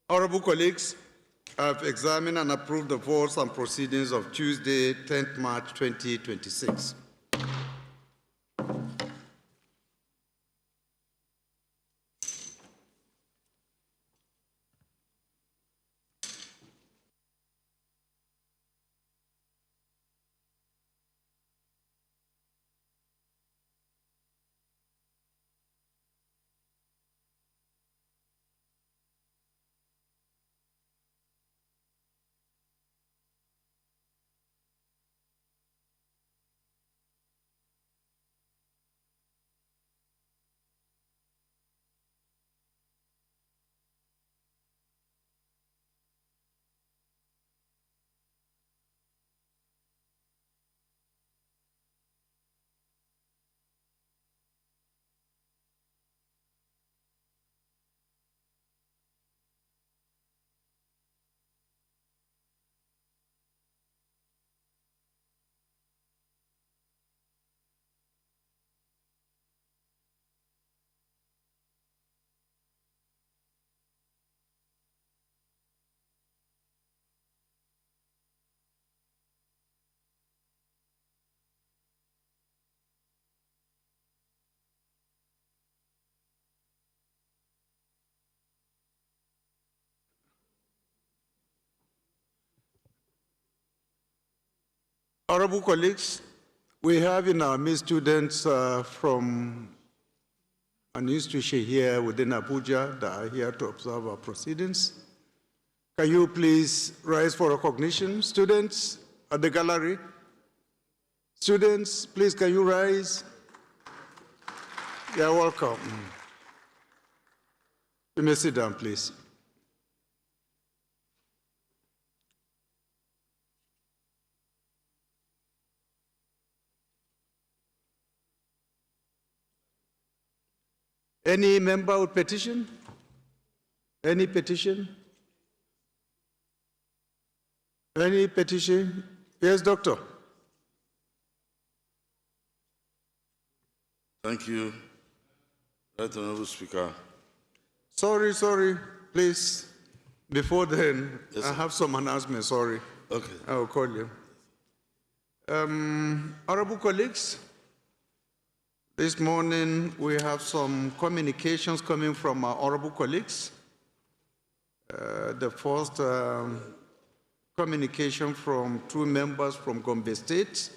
Honorable colleagues, I have examined and approved the votes and proceedings of Tuesday, 10th March 2026. Honorable colleagues, we have in our midst students from an institution here within Abuja that are here to observe our proceedings. Can you please rise for recognition? Students at the gallery. Students, please can you rise? You're welcome. You may sit down, please. Any member with petition? Any petition? Any petition? Yes, Doctor. Thank you, Right Honorable Speaker. Sorry, please. Before then, Yes, I have some announcements, sorry. Okay. I will call you. Honorable colleagues, this morning we have some communications coming from our honorable colleagues. The first communication from two members from Gombe State.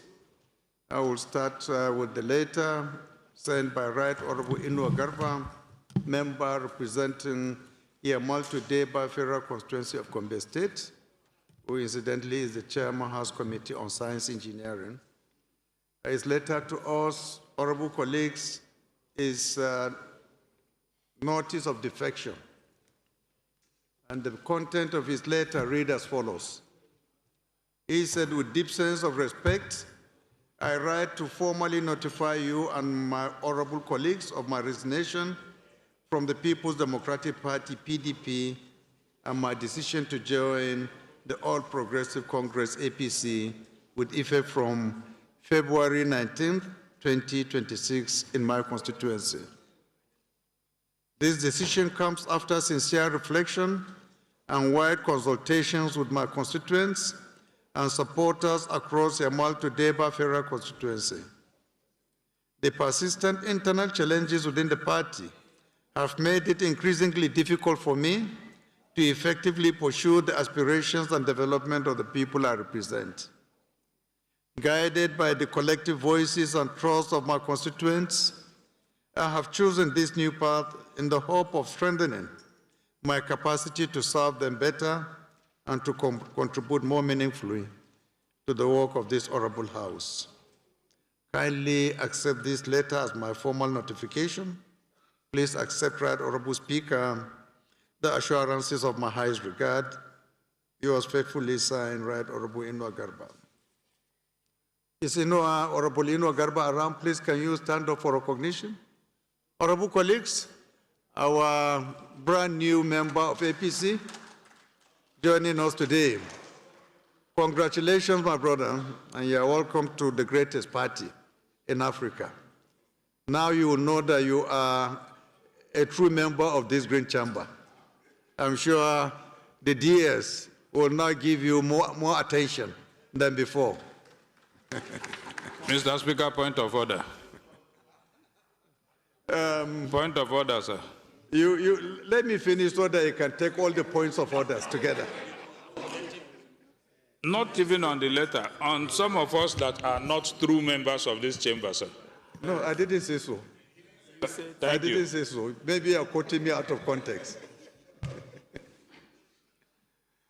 I will start with the letter sent by Right Honorable Inu Agarba, member representing Yamal today by Federal Constituency of Gombe State, who incidentally is the Chairman House Committee on Science Engineering. His letter to us, honorable colleagues, is notice of defection. And the content of his letter read as follows. He said, with deep sense of respect, I write to formally notify you and my honorable colleagues of my resignation from the People's Democratic Party, PDP, and my decision to join the All Progressive Congress, APC, with effect from February 19th, 2026 in my constituency. This decision comes after sincere reflection and wide consultations with my constituents and supporters across Yamal to Deba Federal constituency. The persistent internal challenges within the party have made it increasingly difficult for me to effectively pursue the aspirations and development of the people I represent. Guided by the collective voices and trust of my constituents, I have chosen this new path in the hope of strengthening my capacity to serve them better and to contribute more meaningfully to the work of this honorable House. Kindly accept this letter as my formal notification. Please accept, Right Honorable Speaker, the assurances of my highest regard. Yours faithfully signed, Right Honorable Inu Agarba. Is Honorable Inu Agarba around? Please, can you stand up for recognition? Honorable colleagues, our brand new member of APC joining us today. Congratulations, my brother, and you are welcome to the greatest party in Africa. Now you will know that you are a true member of this green chamber. I'm sure the DS will now give you more attention than before. Mr. Speaker, point of order. Point of order, sir. Let me finish so that you can take all the points of orders together. Not even on the letter, on some of us that are not true members of this chamber, sir. No, I didn't say so. I didn't say so. Maybe you're quoting me out of context.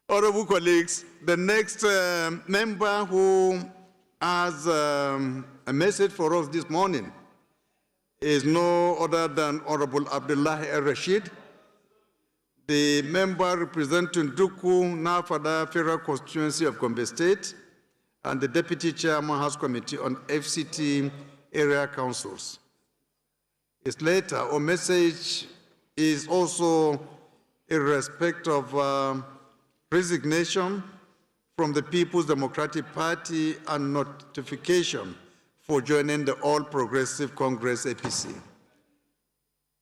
Honorable colleagues, the next member who has a message for us this morning is no other than Honorable Abdullahi Rashid, the member representing Duku Nafada Federal Constituency of Gombe State and the Deputy Chairman House Committee on FCT Area Councils. His letter or message is also in respect of resignation from the People's Democratic Party and notification for joining the All Progressive Congress APC.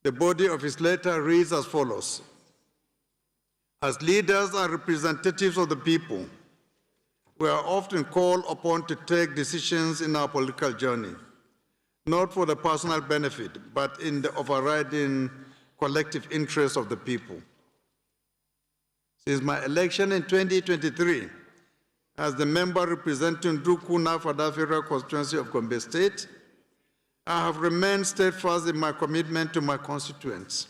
The body of his letter reads as follows. As leaders and representatives of the people, we are often called upon to take decisions in our political journey, not for the personal benefit, but in the overriding collective interest of the people. Since my election in 2023, as the member representing Duku Nafada Federal Constituency of Gombe State, I have remained steadfast in my commitment to my constituents.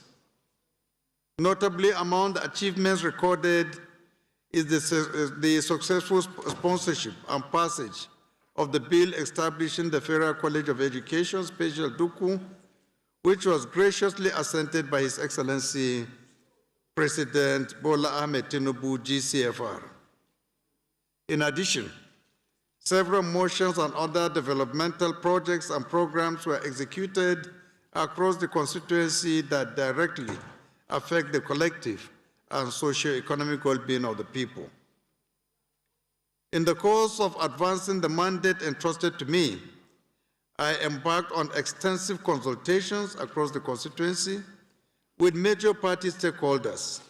Notably, among the achievements recorded is the successful sponsorship and passage of the bill establishing the Federal College of Education, Special Duku, which was graciously assented by His Excellency President Bola Ahmed Tinubu, GCFR. In addition, several motions and other developmental projects and programs were executed across the constituency that directly affect the collective and socio-economic well-being of the people. In the course of advancing the mandate entrusted to me, I embarked on extensive consultations across the constituency with major party stakeholders,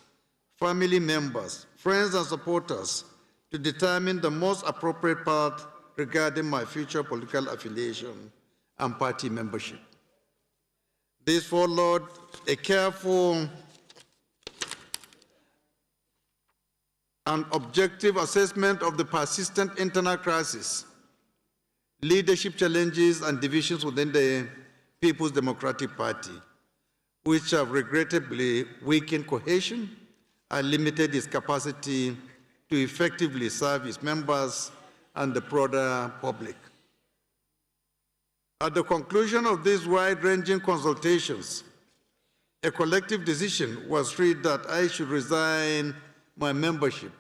family members, friends and supporters to determine the most appropriate path regarding my future political affiliation and party membership. This followed a careful and objective assessment of the persistent internal crisis, leadership challenges and divisions within the People's Democratic Party, which have regrettably weakened cohesion and limited its capacity to effectively serve its members and the broader public. At the conclusion of these wide-ranging consultations, a collective decision was reached that I should resign my membership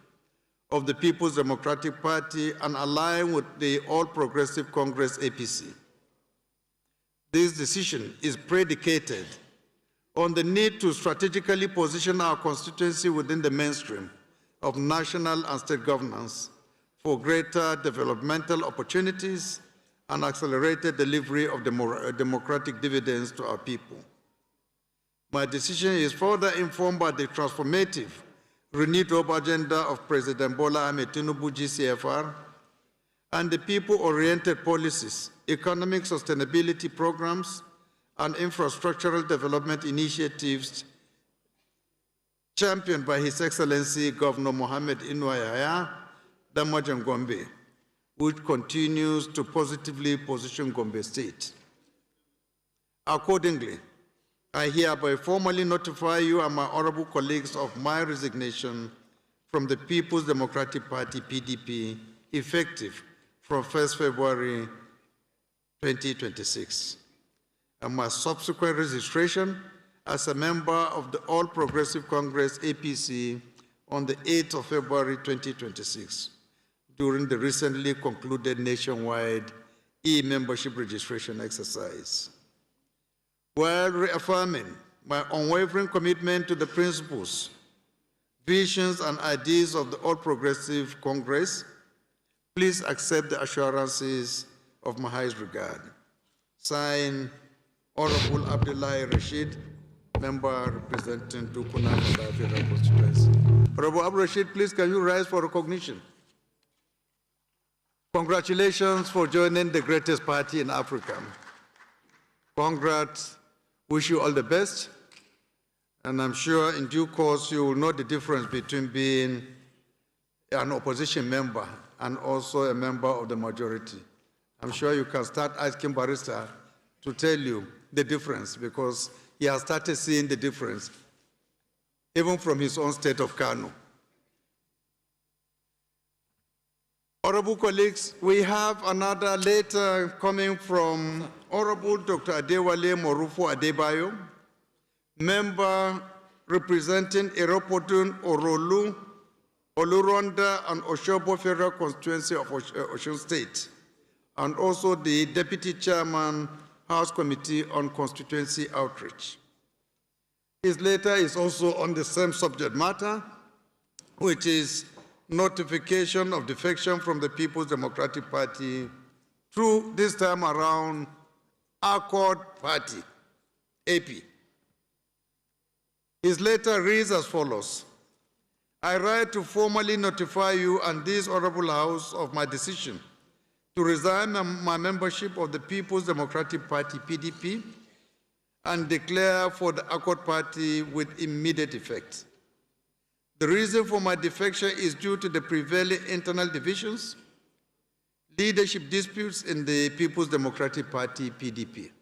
of the People's Democratic Party and align with the All Progressive Congress APC. This decision is predicated on the need to strategically position our constituency within the mainstream of national and state governance for greater developmental opportunities and accelerated delivery of democratic dividends to our people. My decision is further informed by the transformative, renewed hope agenda of President Bola Ahmed Tinubu, GCFR, and the people-oriented policies, economic sustainability programs, and infrastructural development initiatives championed by His Excellency Governor Mohammed Inuayaya Damajan Gombe, which continues to positively position Gombe State. Accordingly, I hereby formally notify you and my honorable colleagues of my resignation from the People's Democratic Party, PDP, effective from 1st February 2026, and my subsequent registration as a member of the All Progressive Congress, APC, on the 8th of February 2026, during the recently concluded nationwide e-membership registration exercise. While reaffirming my unwavering commitment to the principles, visions, and ideas of the All Progressive Congress, please accept the assurances of my highest regard. Signed, Honorable Abdullahi Rashid, member representing Dukuna from the Federal Constituency. Honorable Abdul Rashid, please can you rise for recognition? Congratulations for joining the greatest party in Africa. Congrats, wish you all the best, and I'm sure in due course you will know the difference between being an opposition member and also a member of the majority. I'm sure you can start asking Barrister to tell you the difference because he has started seeing the difference, even from his own state of Kano. Honorable colleagues, we have another letter coming from Honorable Dr. Adewale Morufu Adebayo, member representing Iropodun, Orolu, Oluronda, and Oshobo Federal Constituency of Osun State, and also the Deputy Chairman, House Committee on Constituency Outreach. His letter is also on the same subject matter, which is notification of defection from the People's Democratic Party through, this time around, Accord Party, AP. His letter reads as follows. I write to formally notify you and this Honorable House of my decision to resign my membership of the People's Democratic Party, PDP, and declare for the Accord Party with immediate effect. The reason for my defection is due to the prevailing internal divisions, leadership disputes in the People's Democratic Party, PDP.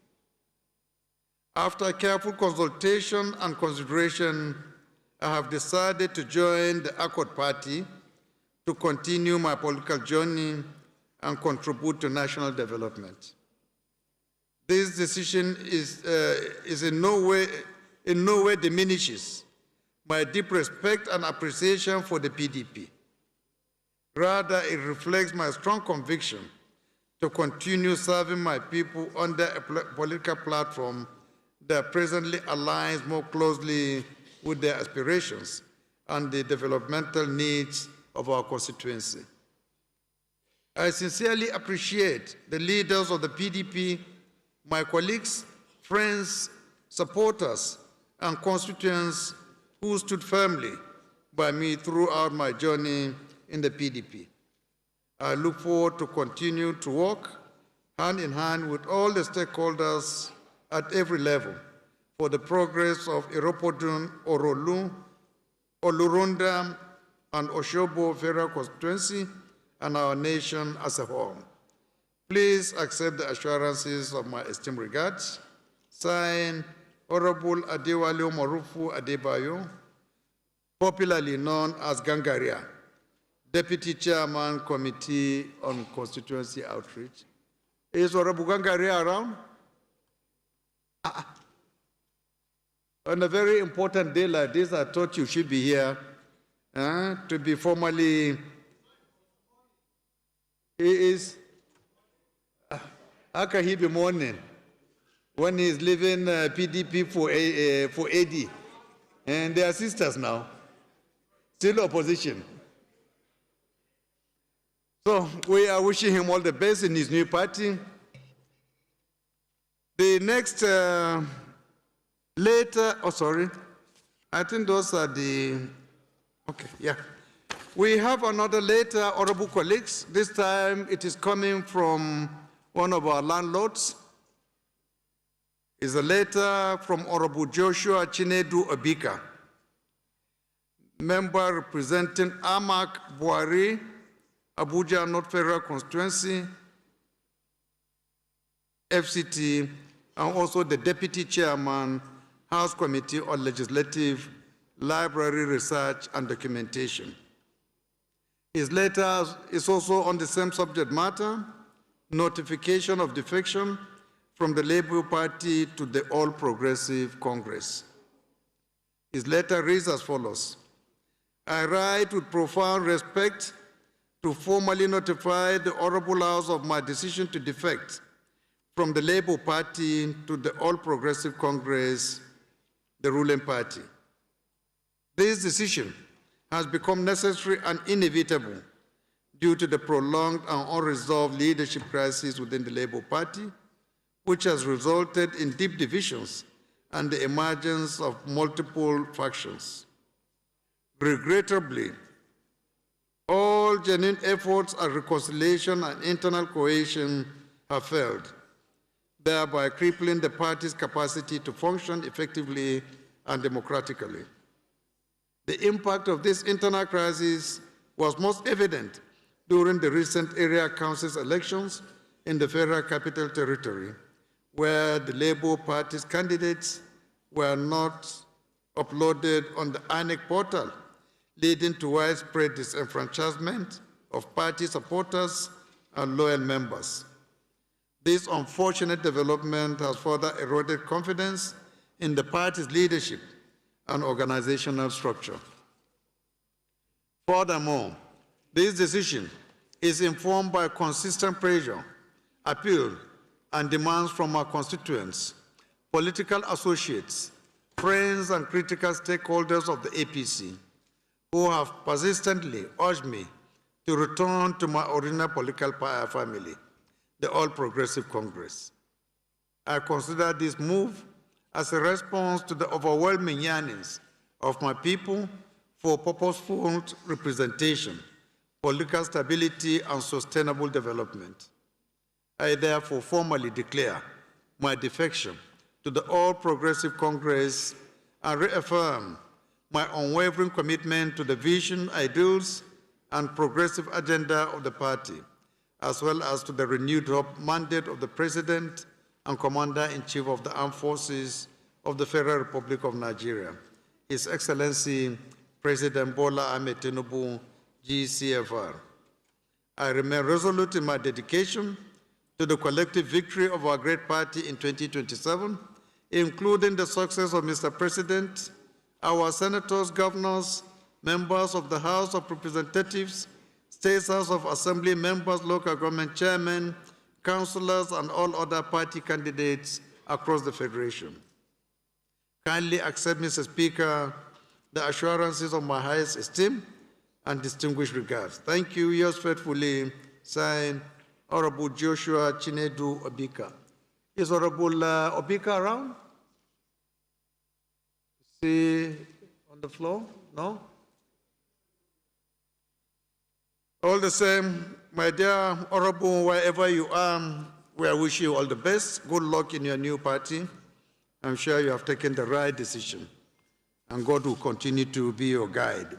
After careful consultation and consideration, I have decided to join the Accord Party to continue my political journey and contribute to national development. This decision is in no way diminishes my deep respect and appreciation for the PDP. Rather, it reflects my strong conviction to continue serving my people under a political platform that presently aligns more closely with their aspirations and the developmental needs of our constituency. I sincerely appreciate the leaders of the PDP, my colleagues, friends, supporters, and constituents who stood firmly by me throughout my journey in the PDP. I look forward to continue to work hand in hand with all the stakeholders at every level for the progress of Iropodun, Orolu, Olurunda, and Oshobo Federal Constituency and our nation as a whole. Please accept the assurances of my esteemed regards. Signed, Honorable Adewale Morufu Adebayo, popularly known as Gangaria, Deputy Chairman, Committee on Constituency Outreach. Is Honorable Gangaria around? On a very important day like this, I thought you should be here to be formally. He is. How can he be mourning when he's leaving PDP for AD? And they are sisters now, still opposition. So we are wishing him all the best in his new party. The next letter, I think those are the, okay, yeah. We have another letter, honorable colleagues. This time it is coming from one of our landlords. It's a letter from Honorable Joshua Chinedu Obika, member representing Amak Buhari, Abuja North Federal Constituency, FCT, and also the Deputy Chairman, House Committee on Legislative, Library Research and Documentation. His letter is also on the same subject matter, notification of defection from the Labour Party to the All Progressive Congress. His letter reads as follows. I write with profound respect to formally notify the Honorable House of my decision to defect from the Labour Party to the All Progressive Congress, the ruling party. This decision has become necessary and inevitable due to the prolonged and unresolved leadership crisis within the Labour Party, which has resulted in deep divisions and the emergence of multiple factions. Regrettably, all genuine efforts at reconciliation and internal cohesion have failed, thereby crippling the party's capacity to function effectively and democratically. The impact of this internal crisis was most evident during the recent area councils elections in the Federal Capital Territory, where the Labour Party's candidates were not uploaded on the INEC portal, leading to widespread disenfranchisement of party supporters and loyal members. This unfortunate development has further eroded confidence in the party's leadership and organizational structure. Furthermore, this decision is informed by consistent pressure, appeal, and demands from our constituents, political associates, friends, and critical stakeholders of the APC, who have persistently urged me to return to my original political family, the All Progressive Congress. I consider this move as a response to the overwhelming yearnings of my people for purposeful representation, political stability, and sustainable development. I therefore formally declare my defection to the All Progressive Congress and reaffirm my unwavering commitment to the vision, ideals, and progressive agenda of the party, as well as to the renewed mandate of the President and Commander-in-Chief of the Armed Forces of the Federal Republic of Nigeria, His Excellency President Bola Ahmed Tinubu, GCFR. I remain resolute in my dedication to the collective victory of our great party in 2027, including the success of Mr. President, our senators, governors, members of the House of Representatives, State House of Assembly members, local government chairmen, councillors, and all other party candidates across the Federation. Kindly accept, Mr. Speaker, the assurances of my highest esteem and distinguished regards. Thank you. Yours faithfully, signed, Honorable Joshua Chinedu Obika. Is Honorable Obika around? Is he on the floor? No? All the same, my dear Honorable, wherever you are, we wish you all the best. Good luck in your new party. I'm sure you have taken the right decision, and God will continue to be your guide.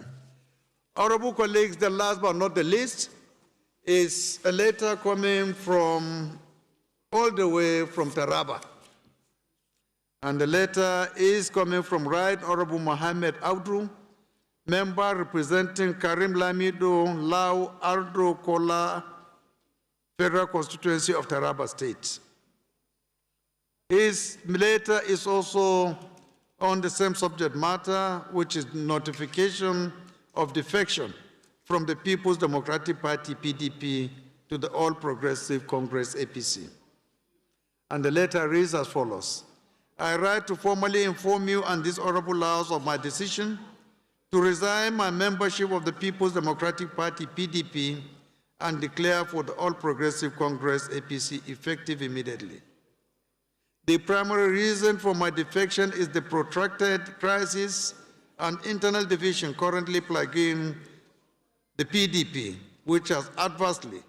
Honorable colleagues, the last but not the least is a letter coming from all the way from Taraba. And the letter is coming from Right Honorable Mohammed Abdu, member representing Karim Lamido, Lau Ardo Kola, Federal Constituency of Taraba State. His letter is also on the same subject matter, which is notification of defection from the People's Democratic Party, PDP, to the All Progressive Congress, APC. And the letter reads as follows. I write to formally inform you and this honorable House of my decision to resign my membership of the People's Democratic Party, PDP, and declare for the All Progressive Congress, APC, effective immediately. The primary reason for my defection is the protracted crisis and internal division currently plaguing the PDP, which has adversely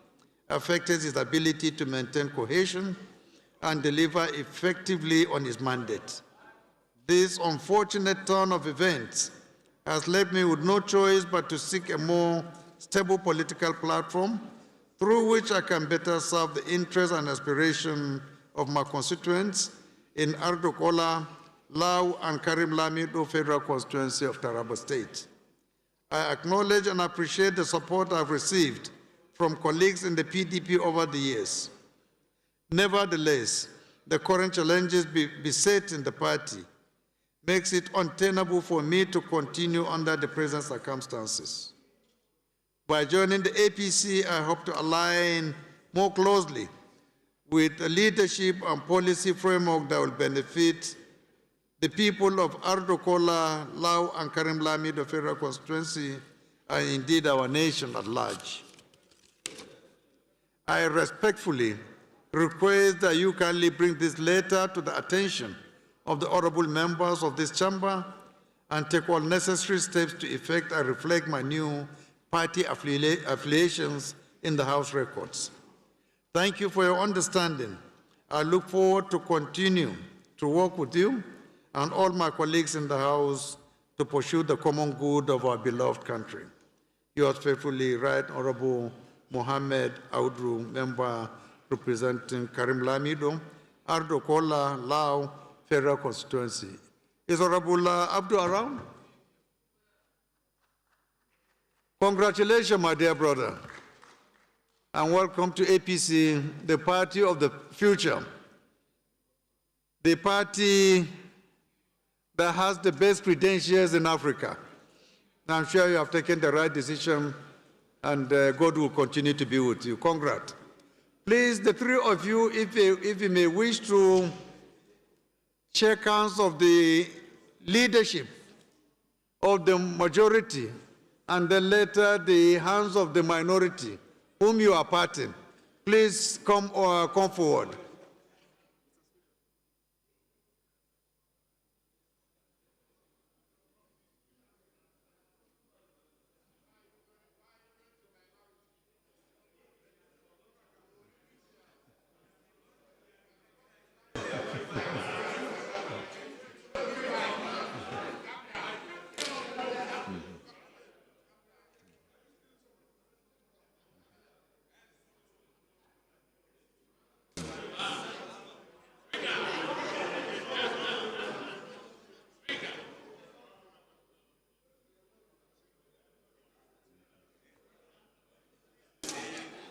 affected its ability to maintain cohesion and deliver effectively on its mandate. This unfortunate turn of events has left me with no choice but to seek a more stable political platform through which I can better serve the interests and aspirations of my constituents in Ardo Kola, Lau, and Karim Lamido Federal Constituency of Taraba State. I acknowledge and appreciate the support I've received from colleagues in the PDP over the years. Nevertheless, the current challenges beset in the party makes it untenable for me to continue under the present circumstances. By joining the APC, I hope to align more closely with a leadership and policy framework that will benefit the people of Ardo Kola, Lau, and Karim Lamido Federal Constituency, and indeed our nation at large. I respectfully request that you kindly bring this letter to the attention of the honorable members of this chamber and take all necessary steps to effect and reflect my new party affiliations in the House records. Thank you for your understanding. I look forward to continue to work with you and all my colleagues in the House to pursue the common good of our beloved country. Yours faithfully, Right Honorable Mohammed Audru, member representing Karim Lamido, Ardo Kola, Lao, Federal Constituency. Is Honorable Abdu around? Congratulations, my dear brother, and welcome to APC, the party of the future, the party that has the best credentials in Africa. I'm sure you have taken the right decision, and God will continue to be with you. Congrats. Please, the three of you, if you may wish to shake hands of the leadership of the majority, and then later the hands of the minority, whom you are parting, please come forward.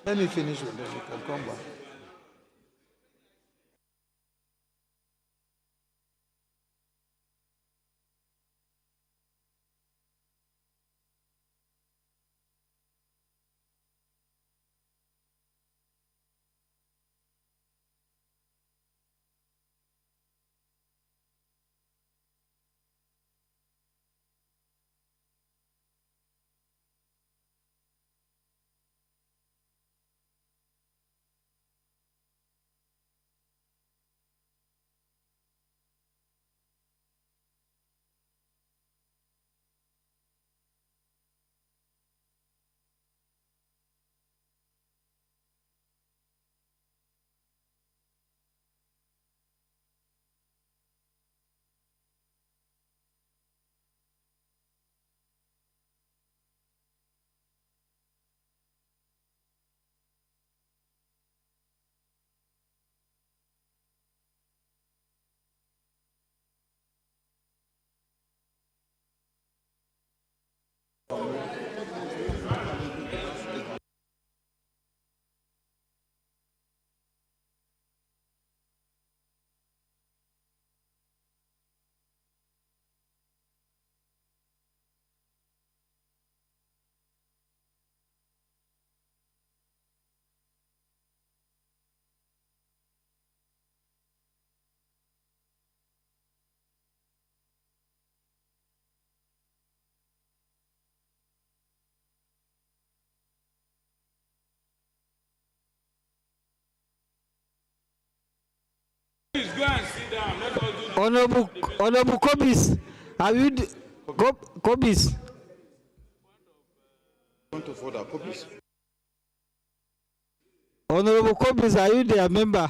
Let me finish with them, you can come back. Please go and sit down. Let us do the Honorable Kobis, have you Kobis? Point of order, copies. Honorable Kobis, are you their member?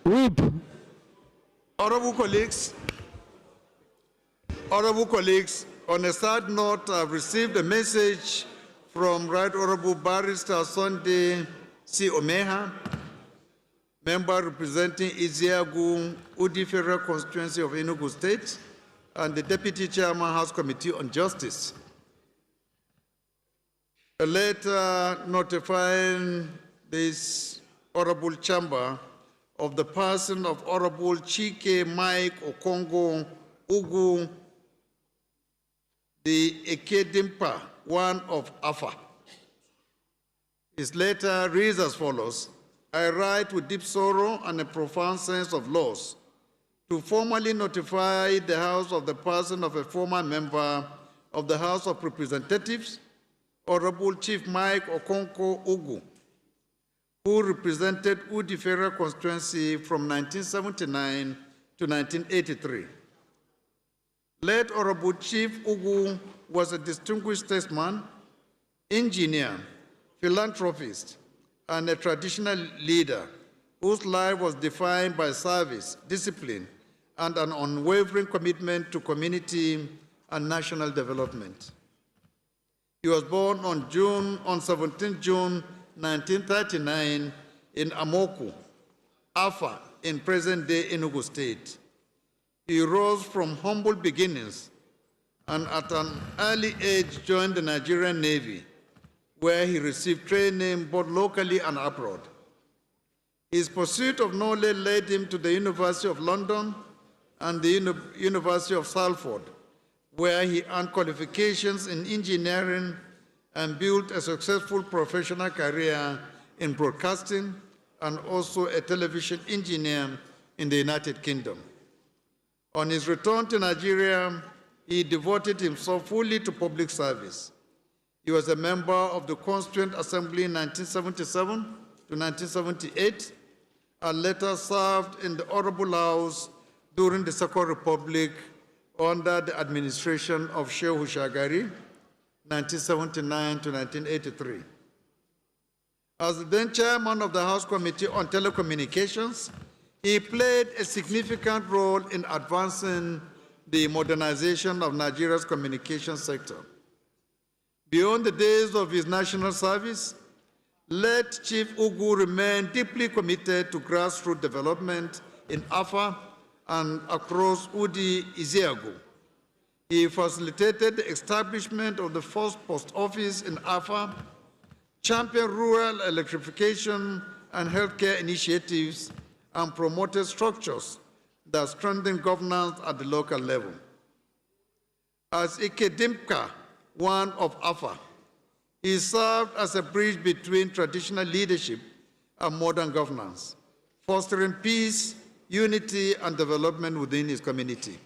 Whip. Honorable colleagues, on a sad note, I've received a message from Right Honorable Barrister Sunday C. Omeha, member representing Iziagu, Udi Federal Constituency of Enugu State, and the Deputy Chairman, House Committee on Justice. A letter notifying this Honorable Chamber of the person of Honorable Chike Mike Okongo Ugu, the Ekedimpa, one of Afa. His letter reads as follows: I write with deep sorrow and a profound sense of loss to formally notify the House of the person of a former member of the House of Representatives, Honorable Chief Mike Okonko Ugu, who represented Udi Federal Constituency from 1979 to 1983. Late Honorable Chief Ugu was a distinguished statesman, engineer, philanthropist, and a traditional leader whose life was defined by service, discipline, and an unwavering commitment to community and national development. He was born on 17 June 1939 in Amoku, Afa, in present-day Enugu State. He rose from humble beginnings and at an early age joined the Nigerian Navy, where he received training both locally and abroad. His pursuit of knowledge led him to the University of London and the University of Salford, where he earned qualifications in engineering and built a successful professional career in broadcasting and also a television engineer in the United Kingdom. On his return to Nigeria, he devoted himself fully to public service. He was a member of the Constituent Assembly in 1977 to 1978, and later served in the Honorable House during the Second Republic under the administration of Shehu Shagari, 1979 to 1983. As the then chairman of the House Committee on Telecommunications, he played a significant role in advancing the modernization of Nigeria's communication sector. Beyond the days of his national service, late Chief Ugu remained deeply committed to grassroots development in Afa and across Udi Iziagu. He facilitated the establishment of the first post office in Afa, championed rural electrification and healthcare initiatives, and promoted structures that strengthen governance at the local level. As Ikedimka, one of Afa, he served as a bridge between traditional leadership and modern governance, fostering peace, unity, and development within his community.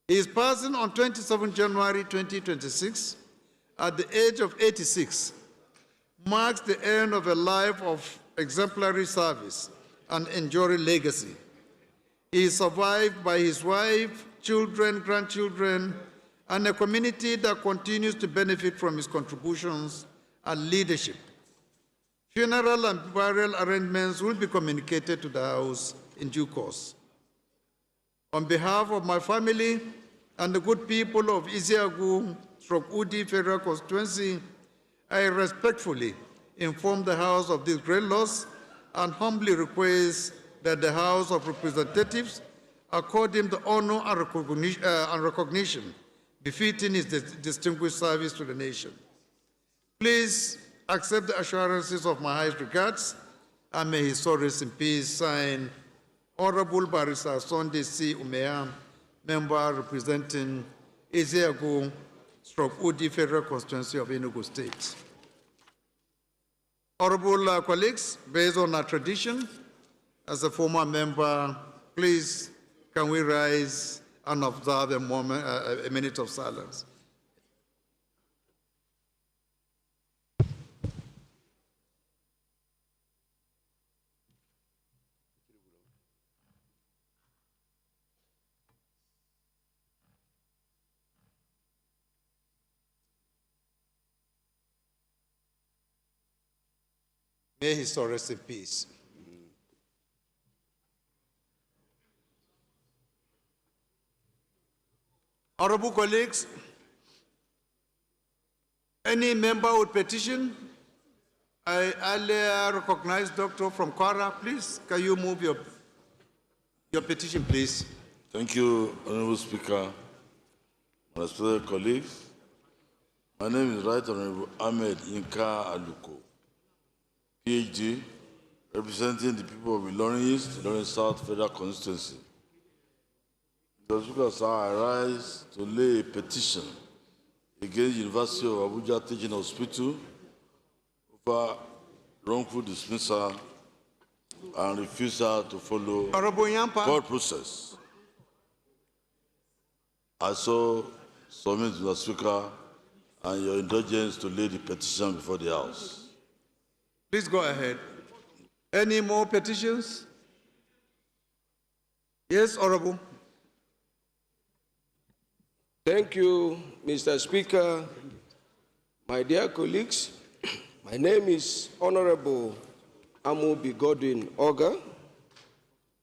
His passing on 27 January 2026 at the age of 86 marks the end of a life of exemplary service and enduring legacy. He is survived by his wife, children, grandchildren, and a community that continues to benefit from his contributions and leadership. Funeral and burial arrangements will be communicated to the House in due course. On behalf of my family and the good people of Iziagu/Udi Federal Constituency, I respectfully inform the House of this great loss and humbly request that the House of Representatives accord him the honor and recognition befitting his distinguished service to the nation. Please accept the assurances of my highest regards, and may his soul rest in peace. Signed, Honorable Barrister Sunday C. Umea, member representing Iziagu/Udi Federal Constituency of Enugu State. Honorable colleagues, based on our tradition, as a former member, please can we rise and observe a minute of silence. May his soul rest in peace. Honorable colleagues, any member with petition? I earlier recognized Doctor from Kwara. Please, can you move your petition, please? Thank you, Honorable Speaker. My respected colleagues, my name is Right Honorable Ahmed Inka Aluko, PhD, representing the people of Ilorin East, Ilorin South Federal Constituency. Mr. Speaker, sir, I rise to lay a petition against University of Abuja Teaching Hospital over wrongful dismissal and refusal to follow court process. I so submit, Mr. Speaker, and your indulgence to lay the petition before the House. Please go ahead. Any more petitions? Yes, Honorable. Thank you, Mr. Speaker. My dear colleagues, my name is Honorable Amobi Godwin Oga.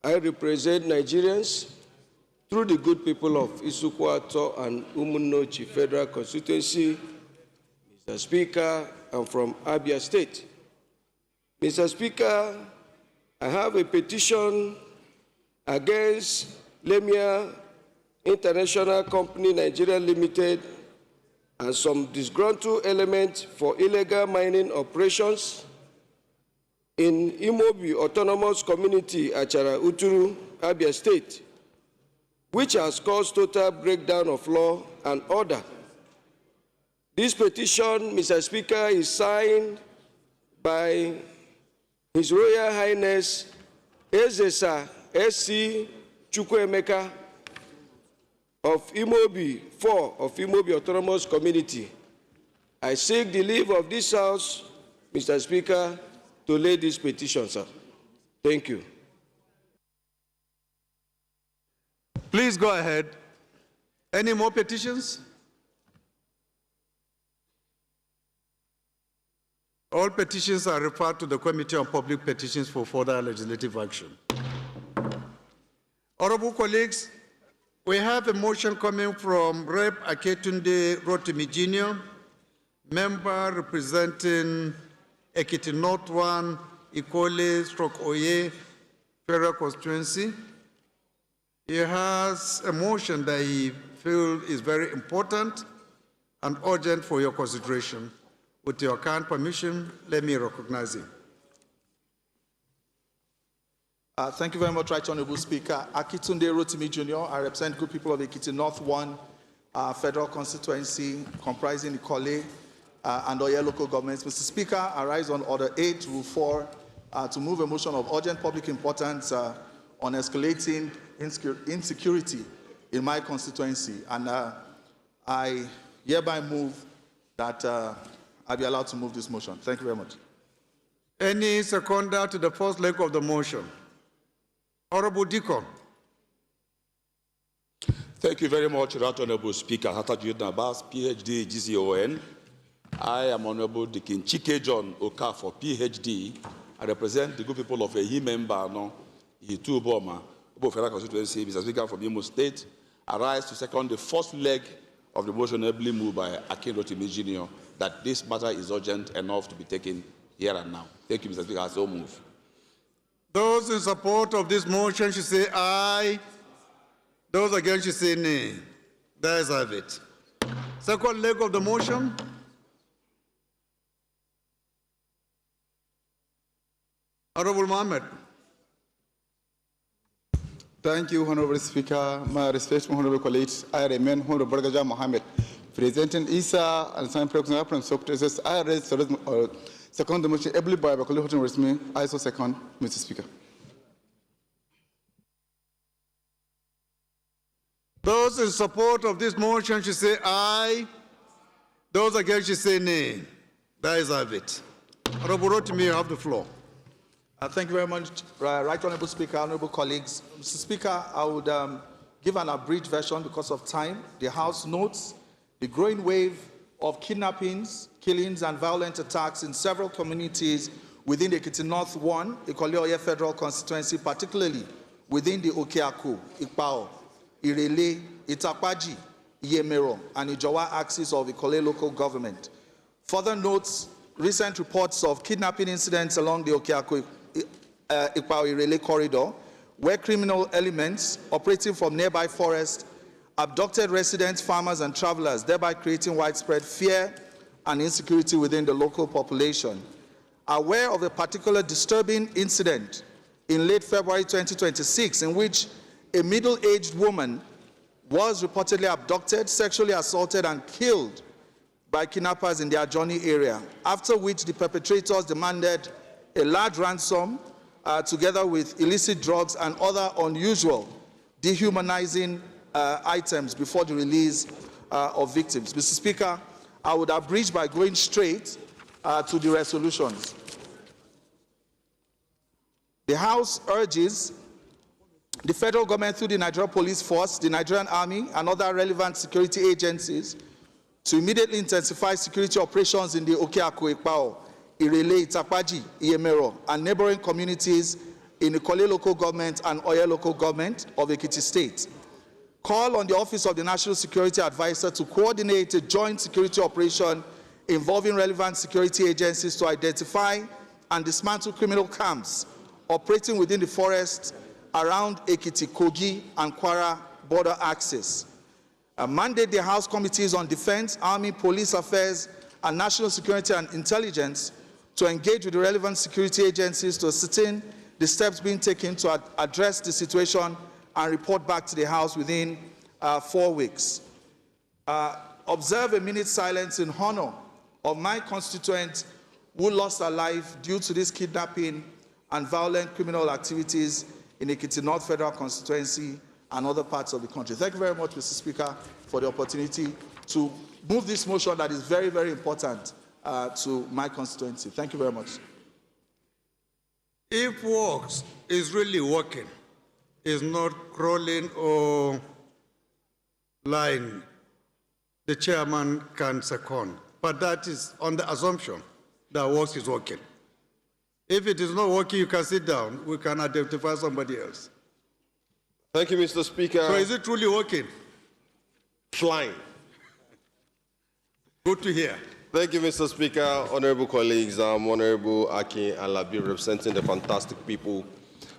I represent Nigerians through the good people of Isukwato and Umunnochi Federal Constituency. Mr. Speaker, I'm from Abia State. Mr. Speaker, I have a petition against Lemia International Company Nigeria Limited and some disgruntled elements for illegal mining operations in Imobi Autonomous Community, Achara Uturu, Abia State, which has caused total breakdown of law and order. This petition, Mr. Speaker, is signed by His Royal Highness Ezesa S.C. Chukwuemeka of Imobi 4 of Imobi Autonomous Community. I seek the leave of this House, Mr. Speaker, to lay this petition, sir. Thank you. Please go ahead. Any more petitions? All petitions are referred to the Committee on Public Petitions for further legislative action. Honorable colleagues, we have a motion coming from Rep. Aketunde Rotimi Jr., member representing Ekiti North 1, Ikole/Oye Federal Constituency. He has a motion that he feels is very important and urgent for your consideration. With your kind permission, let me recognize him. Thank you very much, Right Honorable Speaker. Aketunde Rotimi Jr., I represent good people of Ekiti North 1 Federal Constituency, comprising Ikole and Oye local governments. Mr. Speaker, I rise on Order 8, Rule 4, to move a motion of urgent public importance on escalating insecurity in my constituency. And I hereby move that I be allowed to move this motion. Thank you very much. Any seconder to the first leg of the motion? Honorable Deacon. Thank you very much, Right Honorable Speaker. Hatajud Nabas, PhD, GCON. I am Honorable Deacon Chike John Okafor, PhD. I represent the good people of Ehimembano, Itu Boma, Obo Federal Constituency, Mr. Speaker, from Imo State. I rise to second the first leg of the motion ably moved by Aketunde Rotimi Jr. that this matter is urgent enough to be taken here and now. Thank you, Mr. Speaker. I so move. Those in support of this motion should say aye. Those against should say nay. There is have it. Second leg of the motion. Honorable Mohammed. Thank you, Honorable Speaker. My respected Honorable colleagues, I remain Honorable Bargaja Mohammed, presenting Isa and San President from Secretaries. I raise second the motion ably by colleague with me. I so second, Mr. Speaker. Those in support of this motion should say aye. Those against should say nay. There is have it. Honorable Rotimi, you have the floor. Thank you very much, Right Honorable Speaker, honorable colleagues. Mr. Speaker, I would give an abridged version because of time. The House notes the growing wave of kidnappings, killings, and violent attacks in several communities within the Ekiti North 1, Ikole-Oye Federal Constituency, particularly within the Okeaku, Ikpao, Irele, Itapaji, Yemero, and Ijowa axis of Ikole local government. Further notes recent reports of kidnapping incidents along the Okeako-Ikpaw-Irele corridor, where criminal elements operating from nearby forests abducted residents, farmers, and travelers, thereby creating widespread fear and insecurity within the local population. Aware of a particular disturbing incident in late February 2026, in which a middle-aged woman was reportedly abducted, sexually assaulted, and killed by kidnappers in their journey area, after which the perpetrators demanded a large ransom together with illicit drugs and other unusual, dehumanizing items before the release of victims. Mr. Speaker, I would abridge by going straight to the resolutions. The House urges the federal government through the Nigerian Police Force, the Nigerian Army, and other relevant security agencies to immediately intensify security operations in the Okeako-Ikpaw, Irele, Itapaji, Iyemero, and neighboring communities in the Ikole local government and Oyo local government of Ekiti State. Call on the Office of the National Security Advisor to coordinate a joint security operation involving relevant security agencies to identify and dismantle criminal camps operating within the forests around Ekiti, Kogi, and Kwara border access. Mandate the House Committees on Defense, Army, Police Affairs, and National Security and Intelligence to engage with the relevant security agencies to ascertain the steps being taken to address the situation and report back to the House within 4 weeks. Observe a minute's silence in honor of my constituent who lost her life due to this kidnapping and violent criminal activities in Ekiti North Federal Constituency and other parts of the country. Thank you very much, Mr. Speaker, for the opportunity to move this motion that is very, very important to my constituency. Thank you very much. If works is really working, is not crawling or lying, the chairman can second. But that is on the assumption that works is working. If it is not working, you can sit down. We can identify somebody else. Thank you, Mr. Speaker. So is it truly working? Flying. Good to hear. Thank you, Mr. Speaker. Honorable colleagues, I'm Honorable Akin Alabi, representing the fantastic people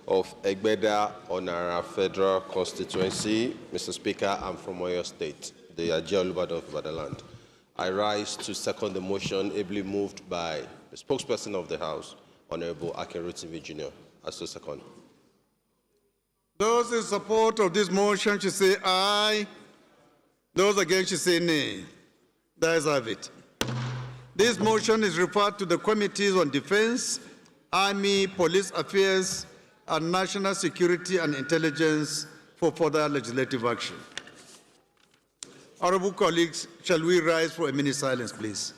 of Egbeda Onara Federal Constituency. Mr. Speaker, I'm from Oyo State, the Ajah Olubadan of Ibadan. I rise to second the motion ably moved by the spokesperson of the House, Honorable Akin Rotimi Jr. As to second. Those in support of this motion should say aye. Those against should say nay. That is have it. This motion is referred to the Committees on Defense, Army, Police Affairs, and National Security and Intelligence for further legislative action. Honorable colleagues, shall we rise for a minute silence, please?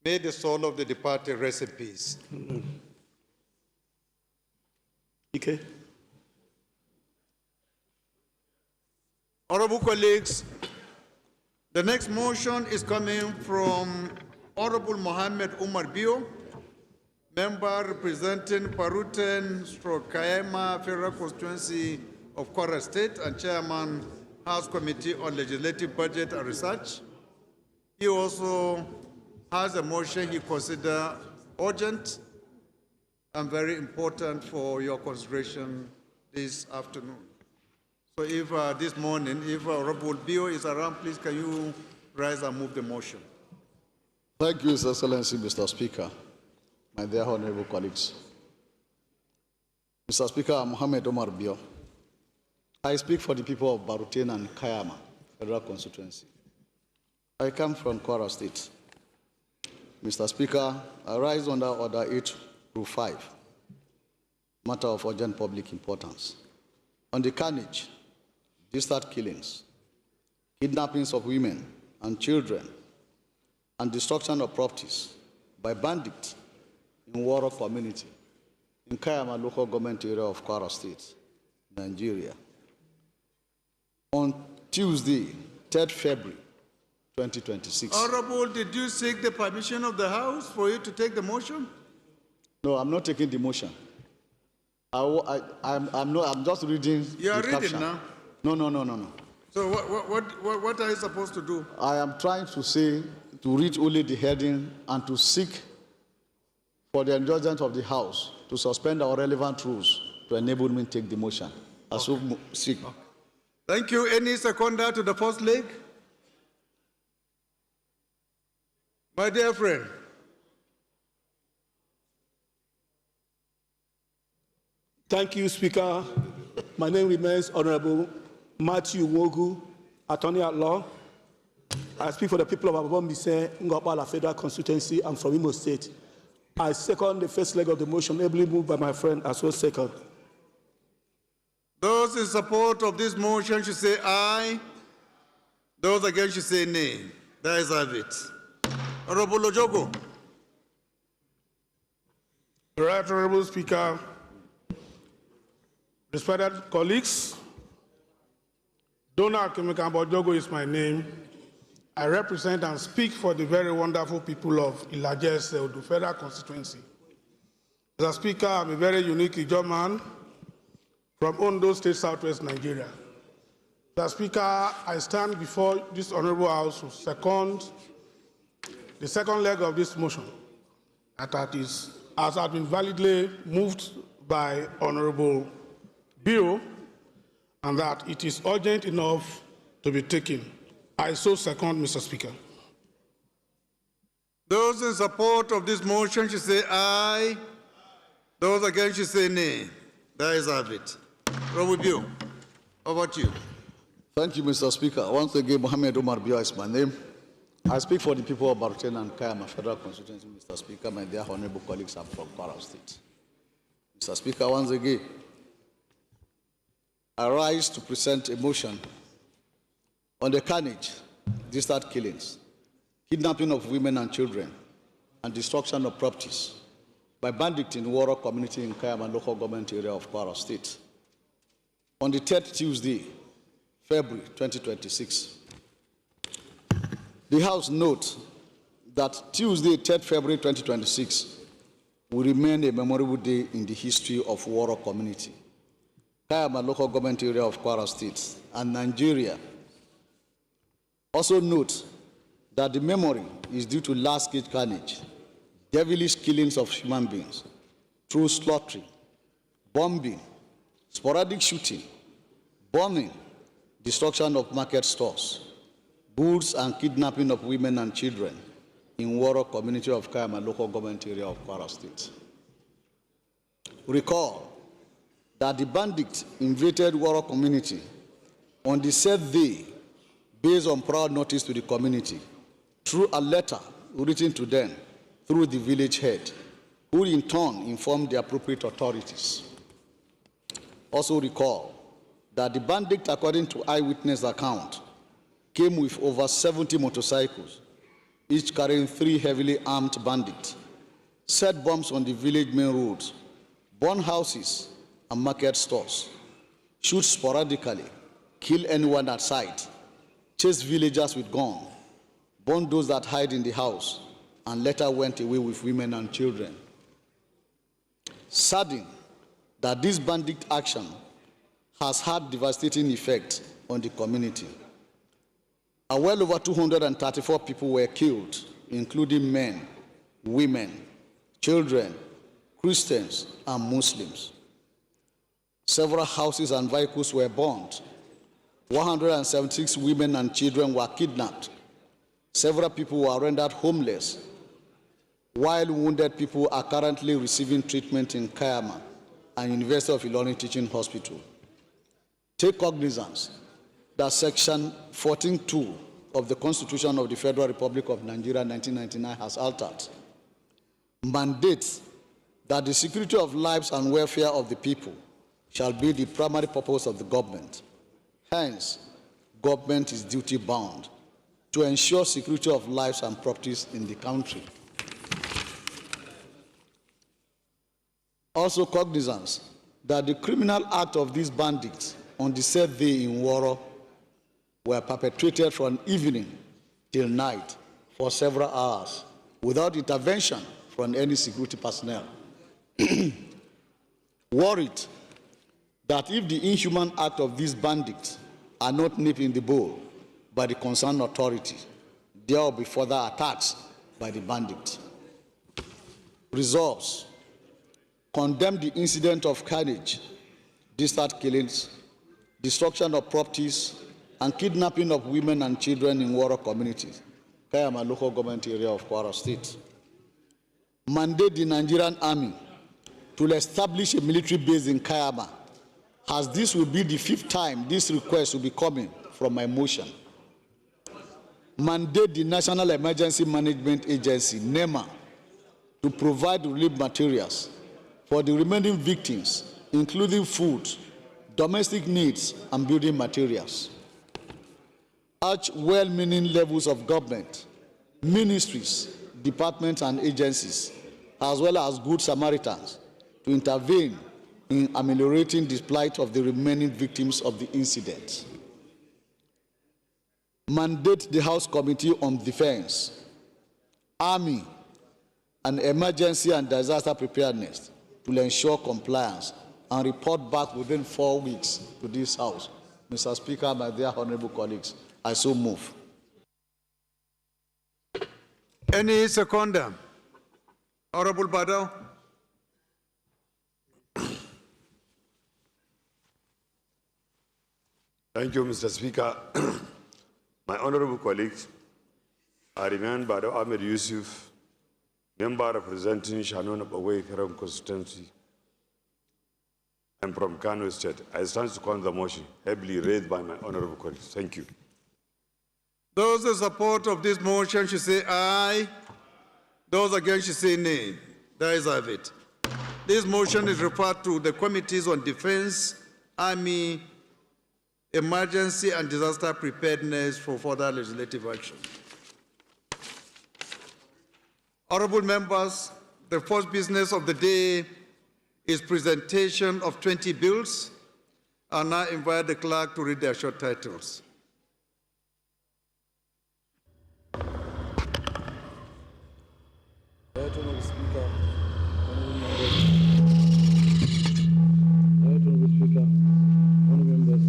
May the soul of the departed rest in peace. Okay. Honorable colleagues, the next motion is coming from Honorable Mohammed Umar Bio, member representing Paruten/Kayama Federal Constituency of Kwara State and chairman House Committee on Legislative Budget and Research. He also has a motion he considers urgent and very important for your consideration this afternoon. So if this morning, if Honorable Bio is around, please can you rise and move the motion? Thank you, His Excellency, Mr. Speaker, my dear honorable colleagues. Mr. Speaker, I'm Mohammed Omar Bio. I speak for the people of Baruten and Kayama Federal Constituency. I come from Kwara State. Mr. Speaker, I rise under Order 8/5, matter of urgent public importance. On the carnage, distant killings, kidnappings of women and children, and destruction of properties by bandits in Waro community in Kayama local government area of Kwara State, Nigeria. on Tuesday, 3rd February 2026. Honorable, did you seek the permission of the House for you to take the motion? No, I'm not taking the motion. I'm just reading. You are the reading caption. now. No. So what are you supposed to do? I am trying to say to read only the heading and to seek for the indulgence of the House to suspend our relevant rules to enable me to take the motion. Seek. Thank you. Any seconder to the first leg? My dear friend, thank you, Speaker. My name remains Honorable Matthew Wogu, Attorney at Law. I speak for the people of Abombise, Ngopala Federal Constituency. I'm from Imo State. I second the first leg of the motion, ably moved by my friend as well second. those in support of this motion should say aye. Those against should say nay. There is have it. Honorable Ojogo. Right, Honorable Speaker, respected colleagues, Donald Kemikambo Ojogo is my name. I represent and speak for the very wonderful people of Ilajes Odu Federal Constituency. Mr. Speaker, I'm a very unique Ijaw man from Ondo State, Southwest Nigeria. Mr. Speaker, I stand before this Honorable House to second the second leg of this motion, that is, as has been validly moved by Honorable Bill, and that it is urgent enough to be taken. I so second, Mr. Speaker. Those in support of this motion should say aye. Those against should say nay. There is have it. Honorable Bill, over to you. Thank you, Mr. Speaker. Once again, Mohammed Omar Bio is my name. I speak for the people of Bitumen and Kayama Federal Constituency, Mr. Speaker, my dear honorable colleagues. I'm from Kwara State. Mr. Speaker, once again, I rise to present a motion on the carnage, distant killings, kidnapping of women and children, and destruction of properties by bandits in Kwara community in Kayama local government area of Kwara State. On the 3rd Tuesday, February 2026, the House notes that Tuesday, 3rd February 2026, will remain a memorable day in the history of Kwara community, Kayama local government area of Kwara State, and Nigeria. Also note that the memory is due to large-scale carnage, devilish killings of human beings through slaughtering, bombing, sporadic shooting, bombing, destruction of market stores, goods, and kidnapping of women and children in Kwara community of Kayama local government area of Kwara State. Recall that the bandits invaded Kwara community on the 7th day based on prior notice to the community through a letter written to them through the village head, who in turn informed the appropriate authorities. Also recall that the bandits, according to eyewitness account, came with over 70 motorcycles, each carrying 3 heavily armed bandits, set bombs on the village main roads, burn houses and market stores, shoot sporadically, kill anyone at sight, chase villagers with guns, burn those that hide in the house, and later went away with women and children. Saddened that this bandit action has had devastating effect on the community. Well over 234 people were killed, including men, women, children, Christians, and Muslims. Several houses and vehicles were burned. 176 women and children were kidnapped. Several people were rendered homeless, while wounded people are currently receiving treatment in Kayama and University of Ilorin Teaching Hospital. Take cognizance that Section 14(2) of the Constitution of the Federal Republic of Nigeria 1999 has altered, mandates that the security of lives and welfare of the people shall be the primary purpose of the government. Hence, government is duty-bound to ensure security of lives and properties in the country. Also cognizance that the criminal act of these bandits on the 7th day in Kwara were perpetrated from evening till night for several hours without intervention from any security personnel. Worried that if the inhuman act of these bandits are not nipped in the bud by the concerned authority, there will be further attacks by the bandits. Resolves: condemn the incident of carnage, distant killings, destruction of properties, and kidnapping of women and children in Kwara communities, Kayama local government area of Kwara State. Mandate the Nigerian Army to establish a military base in Kayama, as this will be the 5th time this request will be coming from my motion. Mandate the National Emergency Management Agency, NEMA, to provide relief materials for the remaining victims, including food, domestic needs, and building materials. Urge well-meaning levels of government, ministries, departments, and agencies, as well as good Samaritans, to intervene in ameliorating the plight of the remaining victims of the incident. Mandate the House Committee on Defense, Army, and Emergency and Disaster Preparedness to ensure compliance and report back within 4 weeks to this House. Mr. Speaker, my dear honorable colleagues, I so move. Any seconder? Honorable Badao. Thank you, Mr. Speaker. My honorable colleagues, I remain Badao Ahmed Yusuf, member representing Shannon Abaway Ferrum constituency. I'm from Kano State. I stand to second the motion heavily raised by my honorable colleagues. Thank you. Those in support of this motion should say aye. Those against should say nay. The ayes have it. This motion is referred to the Committees on Defense, Army, Emergency and Disaster Preparedness for further legislative action. Honorable members, the first business of the day is presentation of 20 bills. I now invite the clerk to read their short titles. Honorable Speaker, honorable members.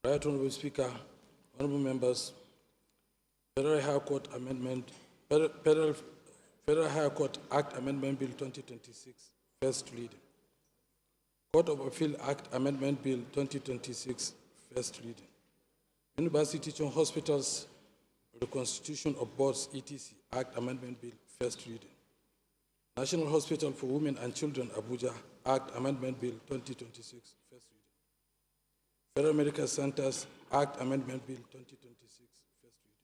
Right, Honorable Speaker, honorable members, Federal High Court Amendment, Federal High Court Act Amendment Bill 2026, first reading. Court of Appeal Act Amendment Bill 2026, first reading. University Teaching Hospitals Reconstitution of Boards etc. Act Amendment Bill, first reading. National Hospital for Women and Children Abuja Act Amendment Bill 2026, first reading. Federal Medical Centers Act Amendment Bill 2026, first reading.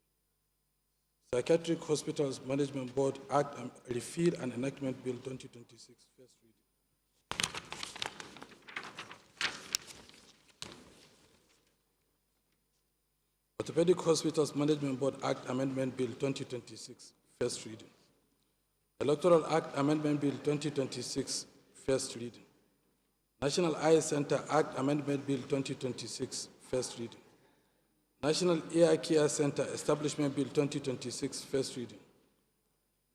Psychiatric Hospitals Management Board Act Repeal and Enactment Bill 2026, first reading. Orthopedic Hospitals Management Board Act Amendment Bill 2026, first reading. Electoral Act Amendment Bill 2026, first reading. National Eye Center Act Amendment Bill 2026, first reading. National Ear Care Center Establishment Bill 2026, first reading.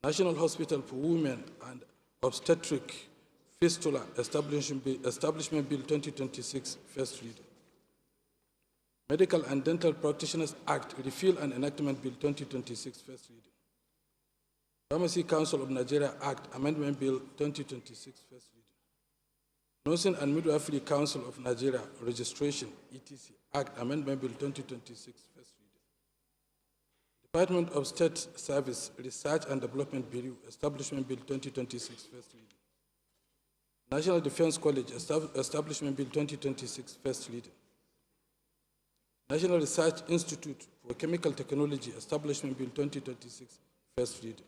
National Hospital for Women and Obstetric Fistula Establishment Bill 2026, first reading. Medical and Dental Practitioners Act Repeal and Enactment Bill 2026, first reading. Pharmacy Council of Nigeria Act Amendment Bill 2026, first reading. Nursing and Midwifery Council of Nigeria Registration etc. Act Amendment Bill 2026, first reading. Department of State Service Research and Development Bureau Establishment Bill 2026, first reading. National Defense College Establishment Bill 2026, first reading. National Research Institute for Chemical Technology Establishment Bill 2026, first reading.